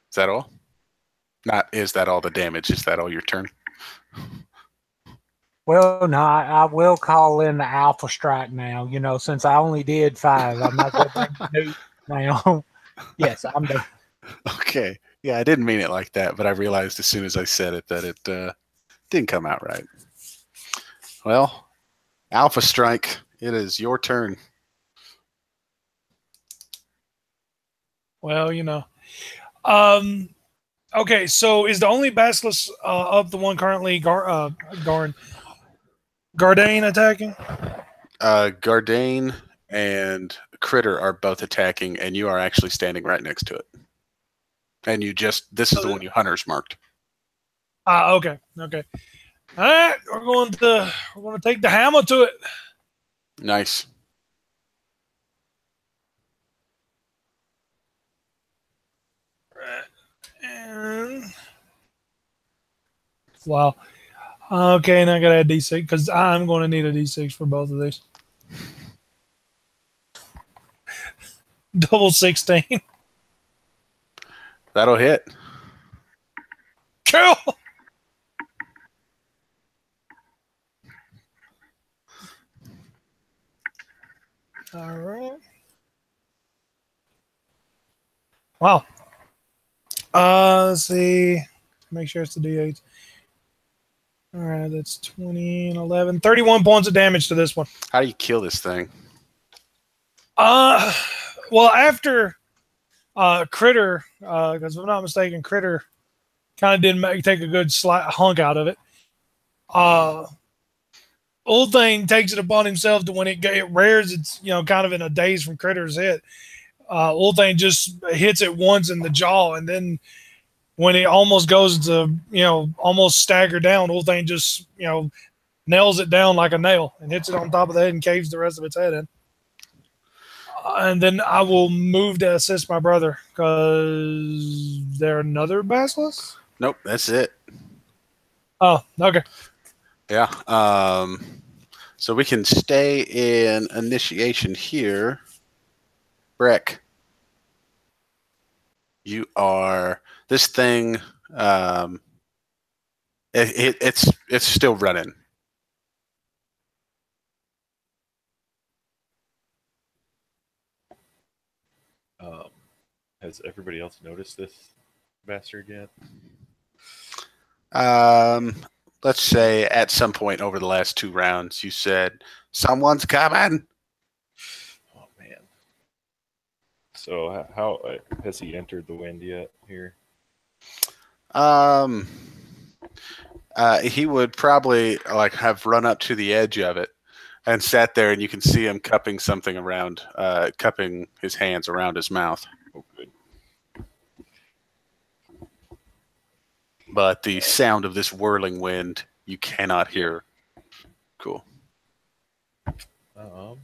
Is that all? Not is that all the damage? Is that all your turn? Well, no, I will call in the Alpha Strike now. You know, since I only did 5, I'm not going to bring the now. Yes, I'm done. Okay. Yeah, I didn't mean it like that, but I realized as soon as I said it that it didn't come out right. Well, Alpha Strike, it is your turn. Well, you know. Okay, so is the only basilisk of the one currently Gardane attacking? Gardane and Critter are both attacking, and you are actually standing right next to it. And this is the one you hunters marked. Okay. All right, we're going to take the hammer to it. Nice. And wow. Okay, now I gotta add D6 because I'm going to need a D6 for both of these. Double 16. That'll hit. Cool. All right. Wow. Let's see. Make sure it's the D8. All right, that's 20 and 11. 31 points of damage to this one. How do you kill this thing? Well, after Critter, because if I'm not mistaken, Critter kind of didn't take a good hunk out of it. Old Thing takes it upon himself to when it rears, it's kind of in a daze from Critter's hit. Old Thing just hits it once in the jaw, and then when it almost goes to almost stagger down, Old Thing just nails it down like a nail and hits it on top of the head and caves the rest of its head in. And then I will move to assist my brother because there another basilisk? Nope, that's it. Oh, okay. Yeah. So we can stay in initiation here. Breck, you are this thing. It's still running. Has everybody else noticed this bastard yet? Let's say at some point over the last 2 rounds, you said, someone's coming. Oh, man. So how has he entered the wind yet here? He would probably have run up to the edge of it and sat there, and you can see him cupping something around, cupping his hands around his mouth. Oh, good. But the sound of this whirling wind, you cannot hear. Cool. I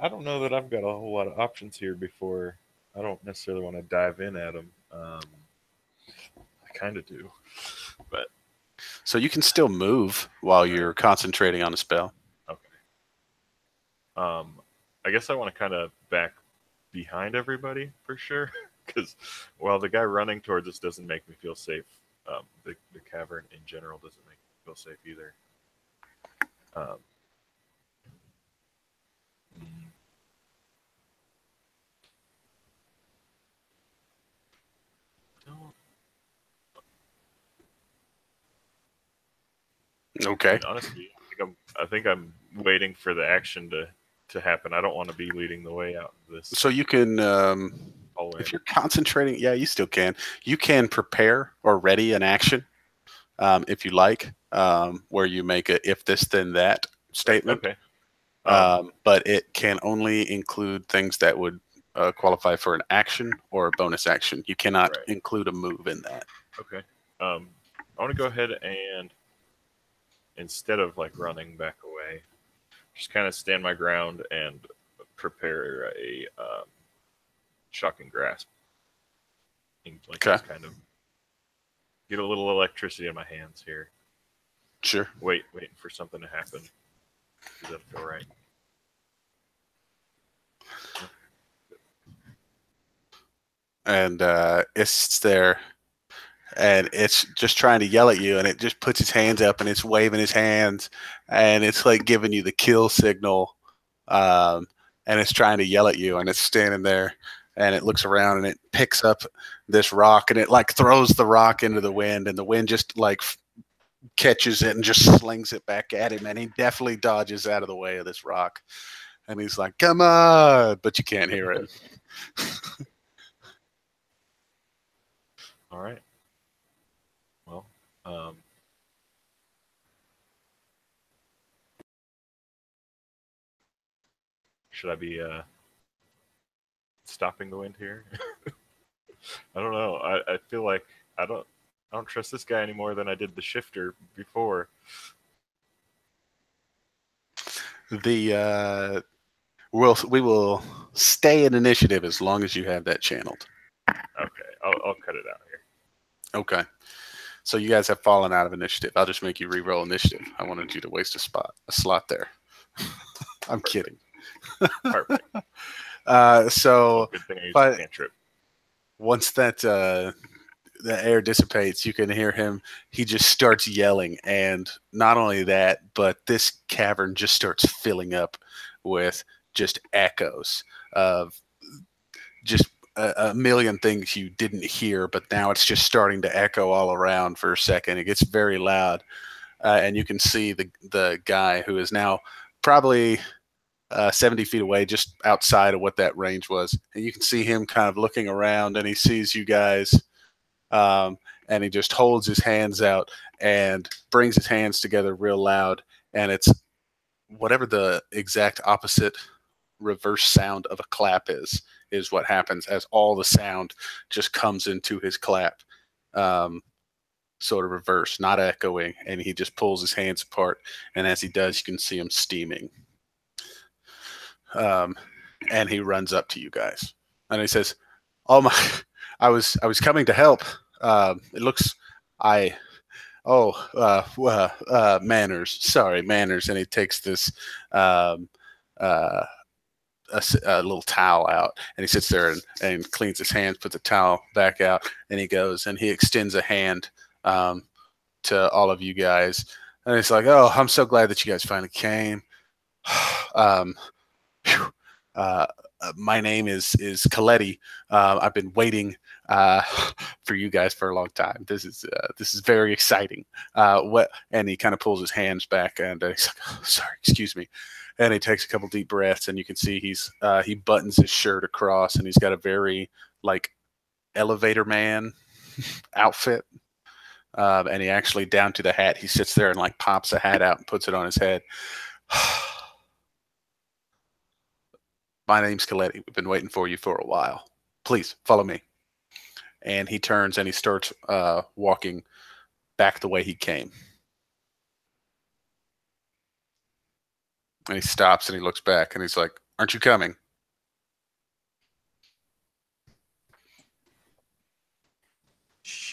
don't know that I've got a whole lot of options here before I don't necessarily want to dive in at him. I kind of do, but So you can still move while you're concentrating on a spell. okay. I guess I want to kind of back behind everybody for sure, because while the guy running towards us doesn't make me feel safe, the cavern in general doesn't make me feel safe either. Um, no, Okay. and honestly, I think I'm waiting for the action to happen. I don't want to be leading the way out of this. So you can, hallway. if you're concentrating, yeah, you still can. You can prepare or ready an action if you like, where you make a if this then that statement. Okay. But it can only include things that would qualify for an action or a bonus action. You cannot Right. include a move in that. Okay. I want to go ahead and instead of like running back away, just kind of stand my ground and prepare a shocking grasp. And, like, Okay. just kind of get a little electricity in my hands here. Sure. Waiting for something to happen. Does that feel right? And it's there, and it's just trying to yell at you, and it just puts its hands up, and it's waving its hands, and it's like giving you the kill signal, and it's trying to yell at you, and it's standing there, and it looks around, and it picks up this rock, and it like throws the rock into the wind, and the wind just like catches it and just slings it back at him, and he definitely dodges out of the way of this rock, and he's like, "Come on!" But you can't hear it. All right. Well, should I be stopping the wind here? I don't know. I feel like I don't trust this guy any more than I did the shifter before. The we will stay in initiative as long as you have that channeled. Okay, I'll cut it out here. Okay. So you guys have fallen out of initiative. I'll just make you re-roll initiative. I wanted you to waste a slot there. I'm kidding. Perfect. So Good thing I used but- a cantrip. once that the air dissipates, you can hear him. He just starts yelling, and not only that, but this cavern just starts filling up with just echoes of just a million things you didn't hear, but now it's just starting to echo all around for a second. It gets very loud, and you can see the guy who is now probably 70 feet away, just outside of what that range was. And you can see him kind of looking around, and he sees you guys, and he just holds his hands out and brings his hands together real loud. And it's whatever the exact opposite reverse sound of a clap is what happens as all the sound just comes into his clap, sort of reverse, not echoing. And he just pulls his hands apart. And as he does, you can see him steaming. And he runs up to you guys, and he says, "Oh my, I was coming to help. It looks, manners. Sorry, manners." And he takes this a little towel out, and he sits there and cleans his hands, puts the towel back out, and he goes and he extends a hand to all of you guys, and he's like, "Oh, I'm so glad that you guys finally came. My name is Coletti. I've been waiting for you guys for a long time. This is very exciting." And he kind of pulls his hands back, and he's like, "Oh, sorry, excuse me." And he takes a couple deep breaths, and you can see he buttons his shirt across, and he's got a very like elevator man outfit. And he actually, down to the hat, he sits there and like pops the hat out and puts it on his head. "My name's Coletti. We've been waiting for you for a while. Please follow me." And he turns and he starts walking back the way he came. And he stops and he looks back and he's like, "Aren't you coming?"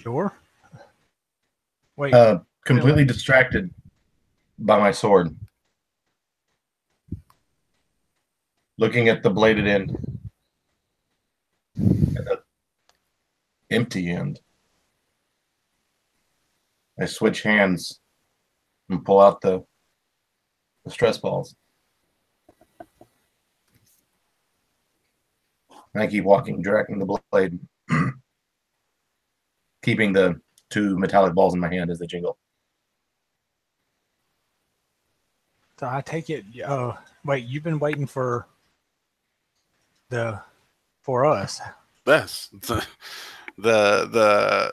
Sure. Wait. Completely distracted by my sword. Looking at the bladed end. And the empty end. I switch hands and pull out the stress balls. And I keep walking, directing the blade, keeping the 2 metallic balls in my hand as they jingle. So I take it. Wait, you've been waiting for us. Yes. The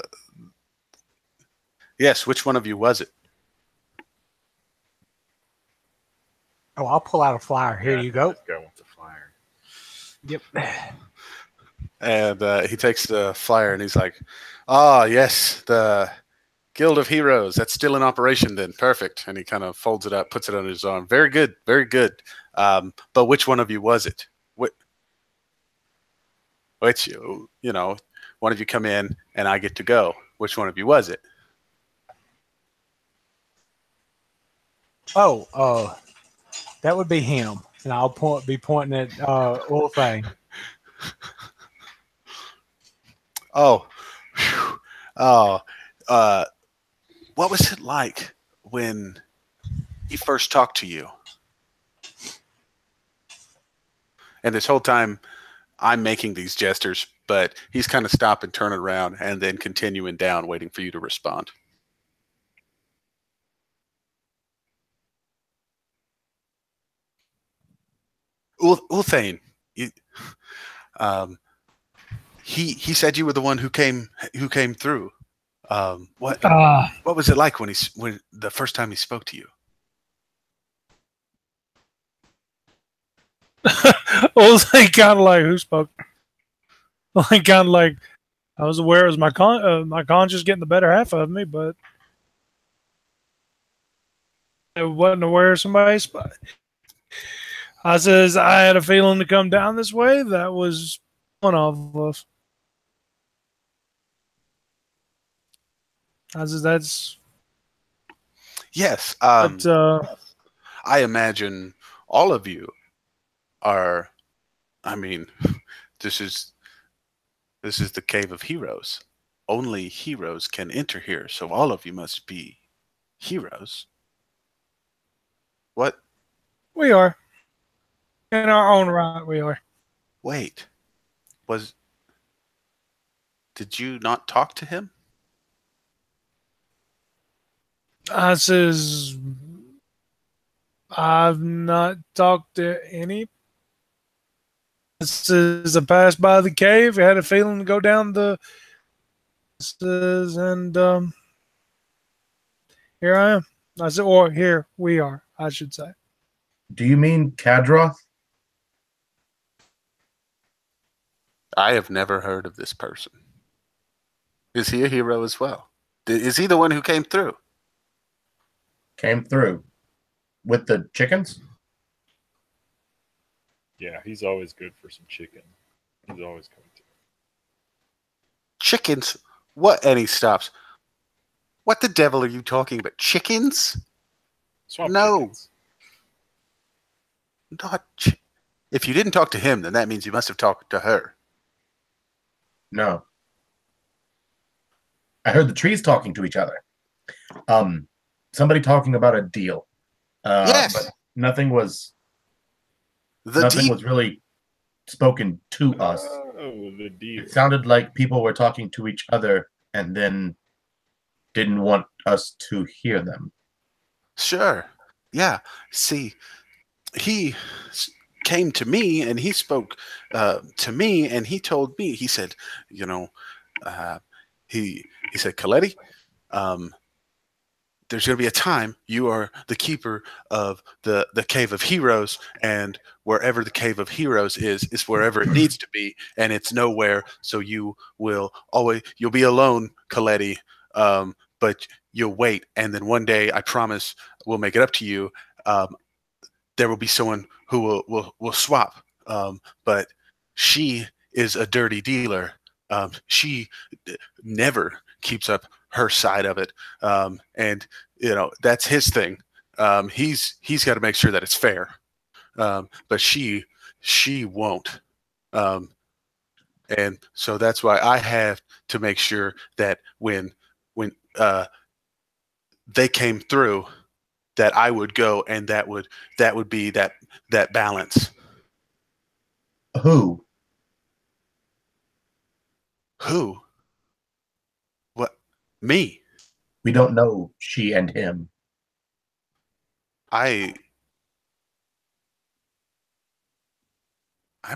yes. Which one of you was it? Oh, I'll pull out a flyer. Here you go. This guy wants a flyer. Yep. And he takes the flyer and he's like, "Ah, yes, the Guild of Heroes. That's still in operation then. Perfect." And he kind of folds it up, puts it under his arm. Very good, very good. But which one of you was it? Which, you know, one of you come in and I get to go. Which one of you was it? Oh, that would be him. And I'll be pointing at Ulthane. Oh, whew. Oh, what was it like when he first talked to you? And this whole time, I'm making these gestures, but he's kind of stopping, turning around, and then continuing down, waiting for you to respond. Ulthane, he said you were the one who came through. What was it like when the first time he spoke to you? Well, they kind of like who spoke. Like kind of like I was aware it was my conscience getting the better half of me, but I wasn't aware of somebody spoke. I says I had a feeling to come down this way. That was one of us. I says that's yes. but, I imagine all of you are. I mean, this is the Cave of Heroes. Only heroes can enter here, so all of you must be heroes. What? we are. In our own right, we are. Wait. Did you not talk to him? I says I've not talked to any. This is I passed by the cave. I had a feeling to go down the and here I am. I said, or here we are, I should say. Do you mean Kadroth? I have never heard of this person. Is he a hero as well? Is he the one who came through? Came through with the chickens? Yeah, he's always good for some chicken. He's always coming to. Chickens? What? And he stops. What the devil are you talking about? Chickens? Swamp No. chickens. If you didn't talk to him, then that means you must have talked to her. No. I heard the trees talking to each other. Somebody talking about a deal. Yes. But nothing was The was really spoken to us. Oh, the deal. It sounded like people were talking to each other and then didn't want us to hear them. Sure. Yeah. See, he came to me and he spoke to me and he told me, he said, you know, he said, Coletti, there's going to be a time you are the keeper of the Cave of Heroes, and wherever the Cave of Heroes is wherever it needs to be, and it's nowhere. So you'll be alone, Coletti, but you'll wait. And then one day, I promise we'll make it up to you. There will be someone who will swap. But she is a dirty dealer. She never keeps up her side of it, and that's his thing. He's got to make sure that it's fair, but she won't, and so that's why I have to make sure that when they came through, that I would go, and that would be that balance. Who? Who? What? Me? We don't know she and him. I'm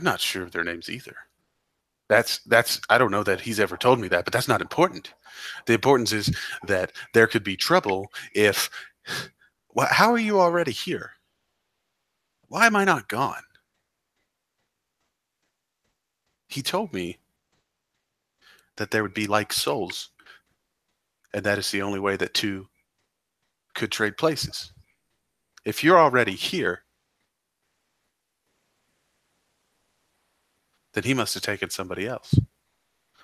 not sure of their names either. That's I don't know that he's ever told me that, but that's not important. The importance is that there could be trouble if. Well, how are you already here? Why am I not gone? He told me that there would be like souls, and that is the only way that two could trade places. If you're already here, then he must have taken somebody else.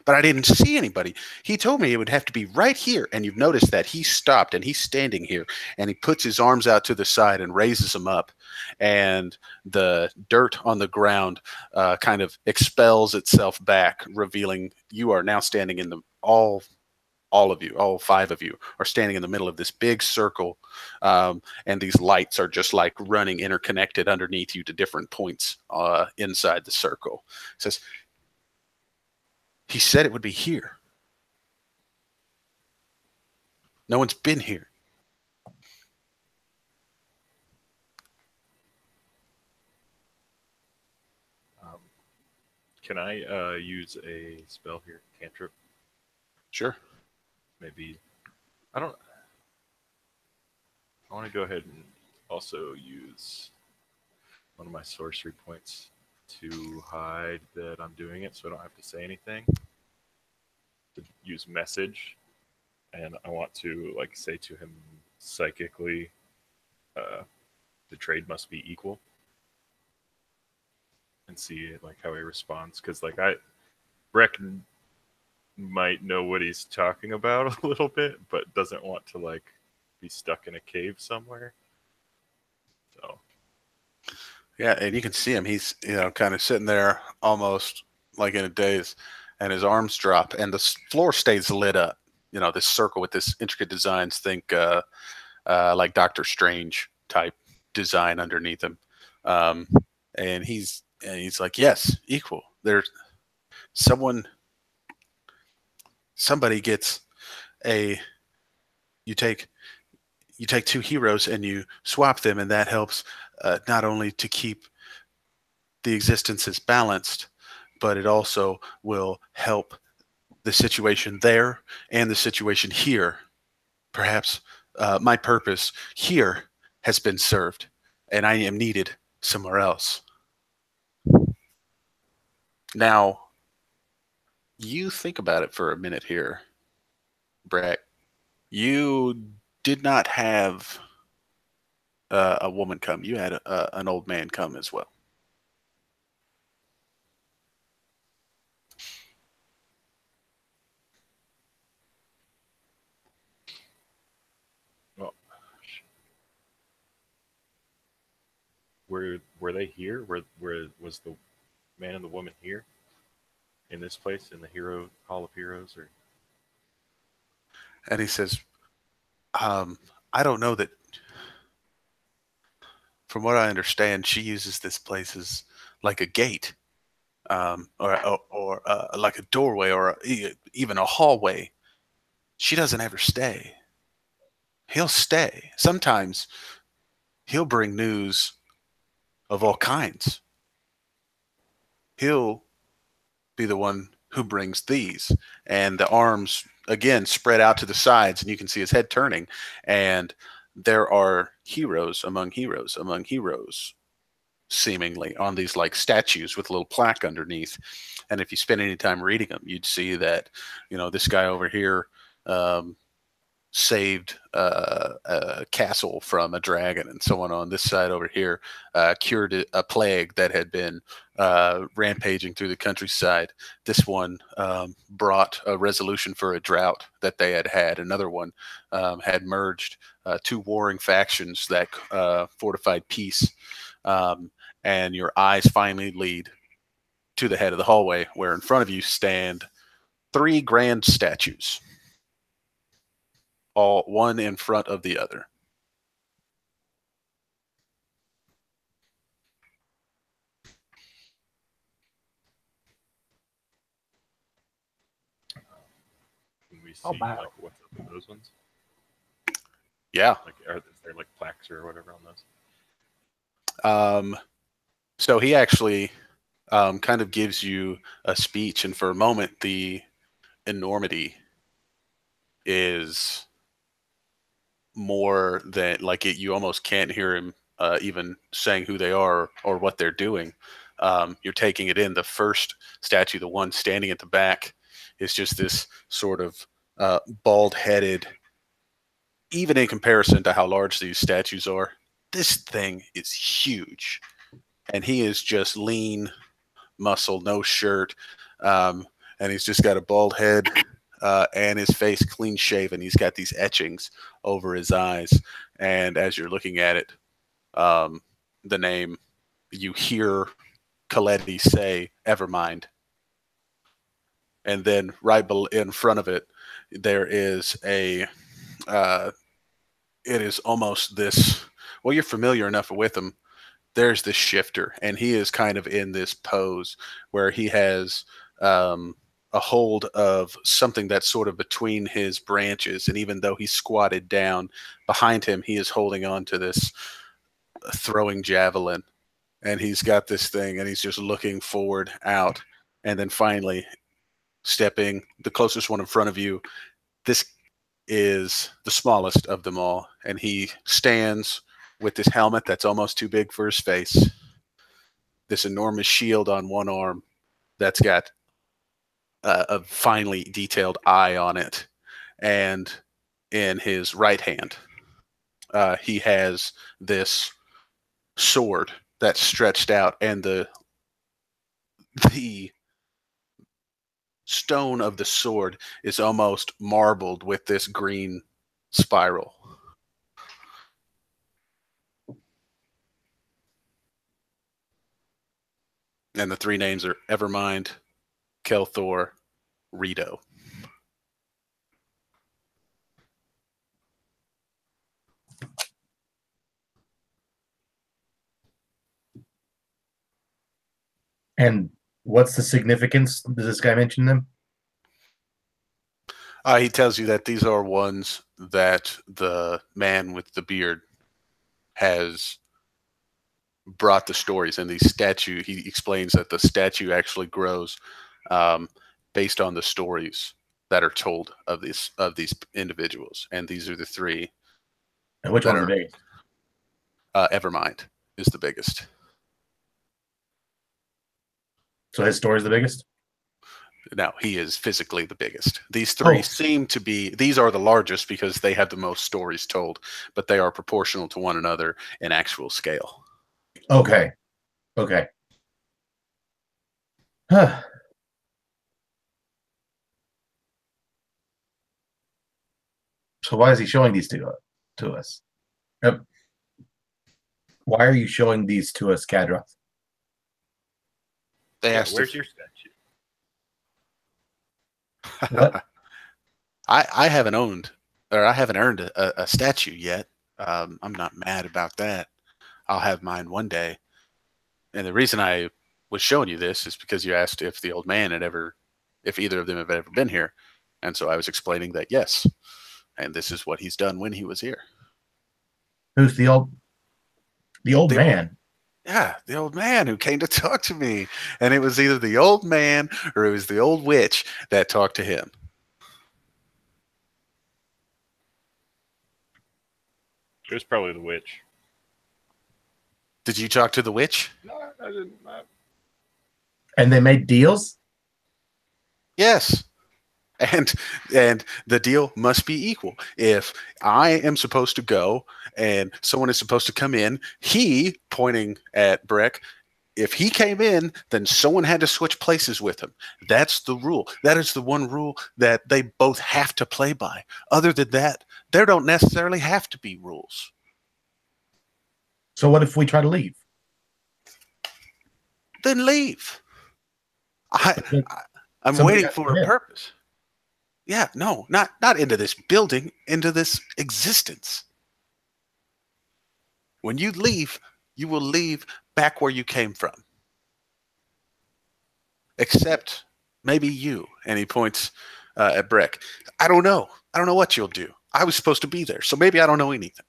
But I didn't see anybody. He told me it would have to be right here. And you've noticed that he stopped and he's standing here and he puts his arms out to the side and raises them up. And the dirt on the ground kind of expels itself back, revealing you are now standing in the all of you, all 5 of you are standing in the middle of this big circle. And these lights are just like running interconnected underneath you to different points inside the circle. It says, he said it would be here. No one's been here. Can I use a spell here? Cantrip? Sure. Maybe. I want to go ahead and also use one of my sorcery points to hide that I'm doing it so I don't have to say anything. To use message. And I want to say to him psychically, the trade must be equal. And see how he responds. Because Breck might know what he's talking about a little bit, but doesn't want to be stuck in a cave somewhere. So yeah, and you can see him. He's kind of sitting there almost like in a daze, and his arms drop, and the floor stays lit up. This circle with this intricate designs. Think like Doctor Strange type design underneath him, and he's like, yes, equal. There's somebody gets you take 2 heroes and you swap them, and that helps not only to keep the existences balanced, but it also will help the situation there and the situation here. Perhaps my purpose here has been served, and I am needed somewhere else. Now, you think about it for a minute here, Breck. You did not have a woman come. You had an old man come as well. Well, were they here? Where was the man and the woman here? In this place, in the Hall of Heroes, or? And he says, I don't know that. From what I understand, she uses this place as like a gate, or like a doorway, or even a hallway. She doesn't ever stay. He'll stay. Sometimes he'll bring news of all kinds. He'll be the one who brings these, and the arms again spread out to the sides, and you can see his head turning, and there are heroes among heroes among heroes, seemingly on these statues with a little plaque underneath. And if you spend any time reading them, you'd see that this guy over here saved a castle from a dragon, and someone on this side over here cured a plague that had been rampaging through the countryside. This one brought a resolution for a drought that they had had. Another one had merged two warring factions that fortified peace. And your eyes finally lead to the head of the hallway, where in front of you stand 3 grand statues, all one in front of the other. Can we see Oh, wow. like what's up with those ones? Yeah. Like, is there like plaques or whatever on those? So he actually kind of gives you a speech, and for a moment, the enormity is more than like it. You almost can't hear him even saying who they are or what they're doing. You're taking it in. The first statue, the one standing at the back, is just this sort of bald-headed. Even in comparison to how large these statues are, this thing is huge, and he is just lean, muscle, no shirt, and he's just got a bald head and his face clean shaven. He's got these etchings over his eyes, and as you're looking at it, the name, you hear Coletti say Evermind, and then right in front of it there is a it is almost this, well, you're familiar enough with him. There's this shifter, and he is kind of in this pose where he has a hold of something that's sort of between his branches, and even though he's squatted down, behind him he is holding on to this throwing javelin, and he's got this thing, and he's just looking forward out, and then finally stepping the closest one in front of you. This is the smallest of them all, and he stands with this helmet that's almost too big for his face, this enormous shield on one arm that's got a finely detailed eye on it, and in his right hand he has this sword that's stretched out, and the stone of the sword is almost marbled with this green spiral. And the 3 names are Evermind, Kelthor, Rito. And what's the significance? Does this guy mention them? He tells you that these are ones that the man with the beard has brought the stories, and these statue, he explains that the statue actually grows based on the stories that are told of these individuals, and these are the 3. And which one's the biggest? Evermind is the biggest. So his story's the biggest? No, he is physically the biggest. These 3 seem to be, these are the largest because they have the most stories told, but they are proportional to one another in actual scale. Okay. Okay. Huh. So why is he showing these to us? Why are you showing these to us, Kadroth? They asked, where's your statue? What? I haven't owned, or I haven't earned a statue yet. I'm not mad about that. I'll have mine one day. And the reason I was showing you this is because you asked if the old man had ever, if either of them have ever been here. And so I was explaining that yes. And this is what he's done when he was here. Who's the old man? Yeah, the old man who came to talk to me. And it was either the old man or it was the old witch that talked to him. It was probably the witch. Did you talk to the witch? No, I didn't. And they made deals? Yes. And the deal must be equal. If I am supposed to go and someone is supposed to come in, he, pointing at Breck, if he came in, then someone had to switch places with him. That's the rule. That is the one rule that they both have to play by. Other than that, there don't necessarily have to be rules. So what if we try to leave? Then leave. I'm Somebody waiting has to for come a in. purpose. Yeah, no, not into this building, into this existence. When you leave, you will leave back where you came from. Except maybe you. And he points at Breck. I don't know. I don't know what you'll do. I was supposed to be there, so maybe I don't know anything.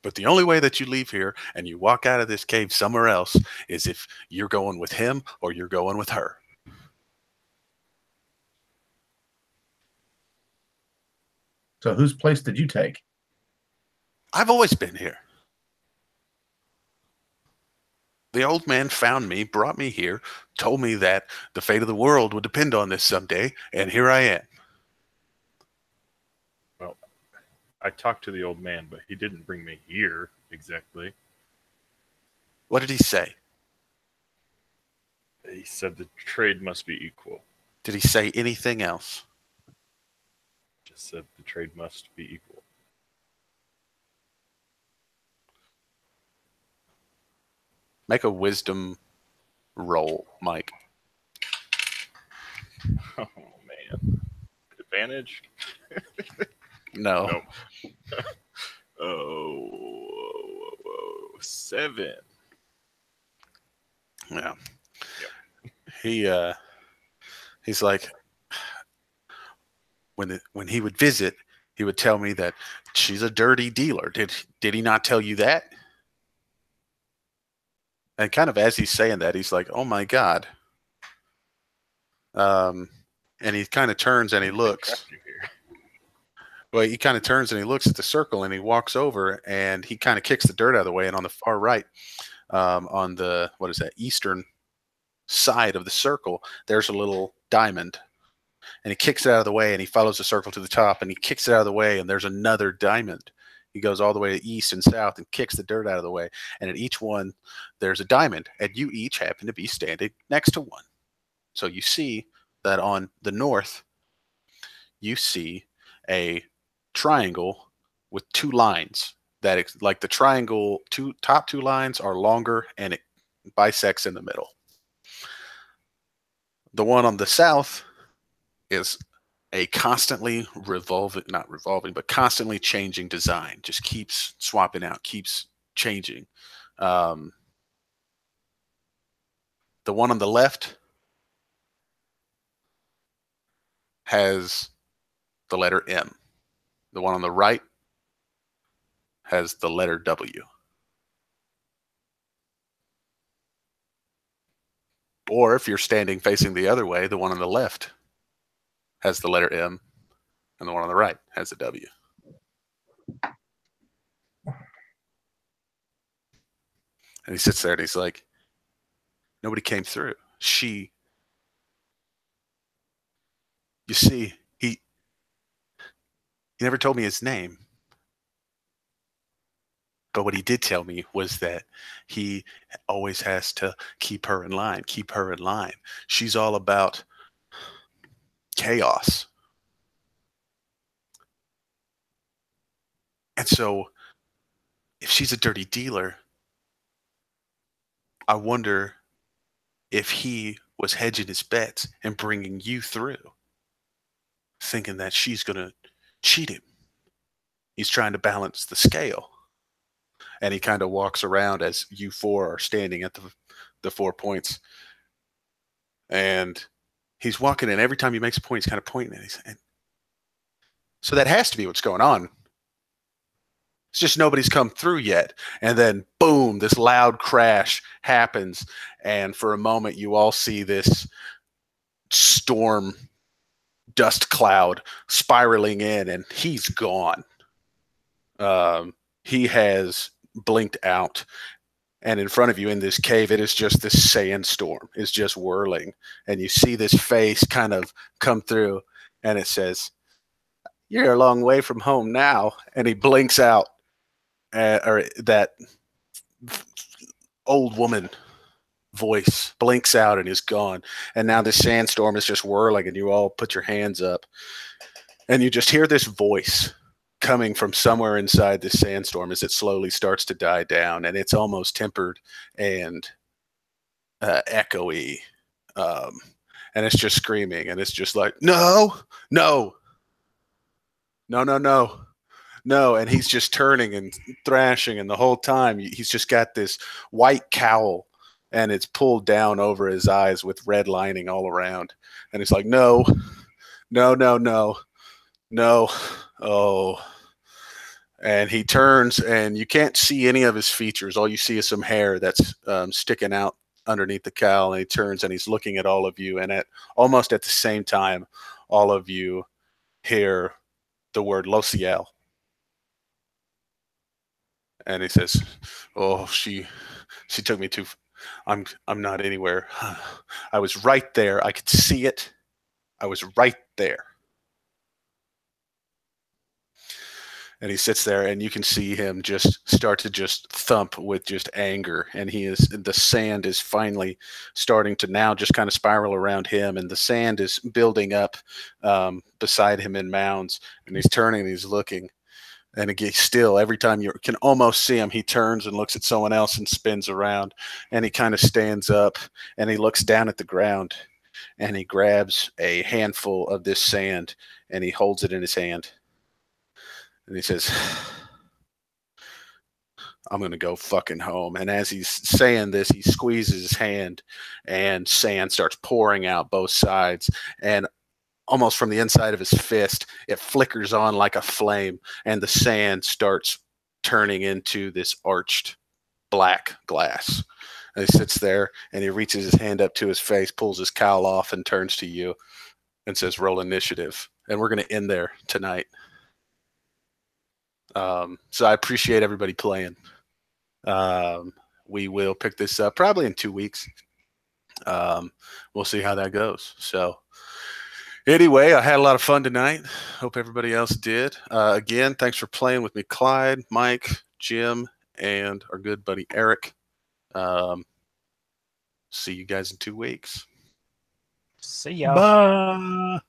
But the only way that you leave here and you walk out of this cave somewhere else is if you're going with him or you're going with her. So whose place did you take? I've always been here. The old man found me, brought me here, told me that the fate of the world would depend on this someday, and here I am. Well, I talked to the old man, but he didn't bring me here exactly. What did he say? He said the trade must be equal. Did he say anything else? Just said the trade must be equal. Make a wisdom roll, Mike. Oh, man. Advantage? No. Nope. Oh, 7. Yeah. Yep. He's like, when he would visit, he would tell me that she's a dirty dealer. Did he not tell you that? And kind of as he's saying that, he's like, "Oh my God." And he kind of turns and he looks. Well, he kind of turns and he looks at the circle and he walks over and he kind of kicks the dirt out of the way. And on the far right, on the, what is that, eastern side of the circle, there's a little diamond. And he kicks it out of the way and he follows the circle to the top and he kicks it out of the way and there's another diamond. He goes all the way to east and south and kicks the dirt out of the way. And at each one, there's a diamond. And you each happen to be standing next to one. So you see that on the north, you see a triangle with 2 lines. That like the triangle, top 2 lines are longer and it bisects in the middle. The one on the south is a constantly not revolving, but constantly changing design. Just keeps swapping out, keeps changing. The one on the left has the letter M. The one on the right has the letter W. Or if you're standing facing the other way, the one on the left has the letter M, and the one on the right has the W. And he sits there and he's like, nobody came through. You see, he never told me his name. But what he did tell me was that he always has to keep her in line, keep her in line. She's all about chaos. And so if she's a dirty dealer, I wonder if he was hedging his bets and bringing you through, thinking that she's going to cheat him. He's trying to balance the scale. And he kind of walks around as you 4 are standing at the 4 points. And he's walking in. Every time he makes a point, he's kind of pointing at it. So that has to be what's going on. It's just nobody's come through yet. And then, boom, this loud crash happens. And for a moment, you all see this storm dust cloud spiraling in, and he's gone. He has blinked out. And in front of you in this cave, it is just this sandstorm. It's just whirling. And you see this face kind of come through, and it says, "You're a long way from home now." And he blinks out, or that old woman voice blinks out and is gone. And now this sandstorm is just whirling, and you all put your hands up. And you just hear this voice coming from somewhere inside this sandstorm as it slowly starts to die down, and it's almost tempered and echoey, and it's just screaming, and it's just like, no, no, no, no, no, no. And he's just turning and thrashing, and the whole time he's just got this white cowl, and it's pulled down over his eyes with red lining all around, and it's like, no, no, no, no, no. Oh. And he turns, and you can't see any of his features. All you see is some hair that's sticking out underneath the cowl. And he turns, and he's looking at all of you. And almost at the same time, all of you hear the word Losiel. And he says, "Oh, she took me to. I'm not anywhere. I was right there. I could see it. I was right there." And he sits there, and you can see him just start to just thump with just anger. And the sand is finally starting to now just kind of spiral around him, and the sand is building up beside him in mounds. And he's turning, and he's looking, and again, still every time you can almost see him, he turns and looks at someone else and spins around, and he kind of stands up, and he looks down at the ground, and he grabs a handful of this sand, and he holds it in his hand. And he says, "I'm going to go fucking home." And as he's saying this, he squeezes his hand, and sand starts pouring out both sides. And almost from the inside of his fist, it flickers on like a flame, and the sand starts turning into this arched black glass. And he sits there, and he reaches his hand up to his face, pulls his cowl off, and turns to you and says, "Roll initiative." And we're going to end there tonight. So I appreciate everybody playing. We will pick this up probably in 2 weeks. We'll see how that goes. So anyway, I had a lot of fun tonight. Hope everybody else did. Again, thanks for playing with me, Clyde, Mike, Jim, and our good buddy Eric. See you guys in 2 weeks. See ya. Bye.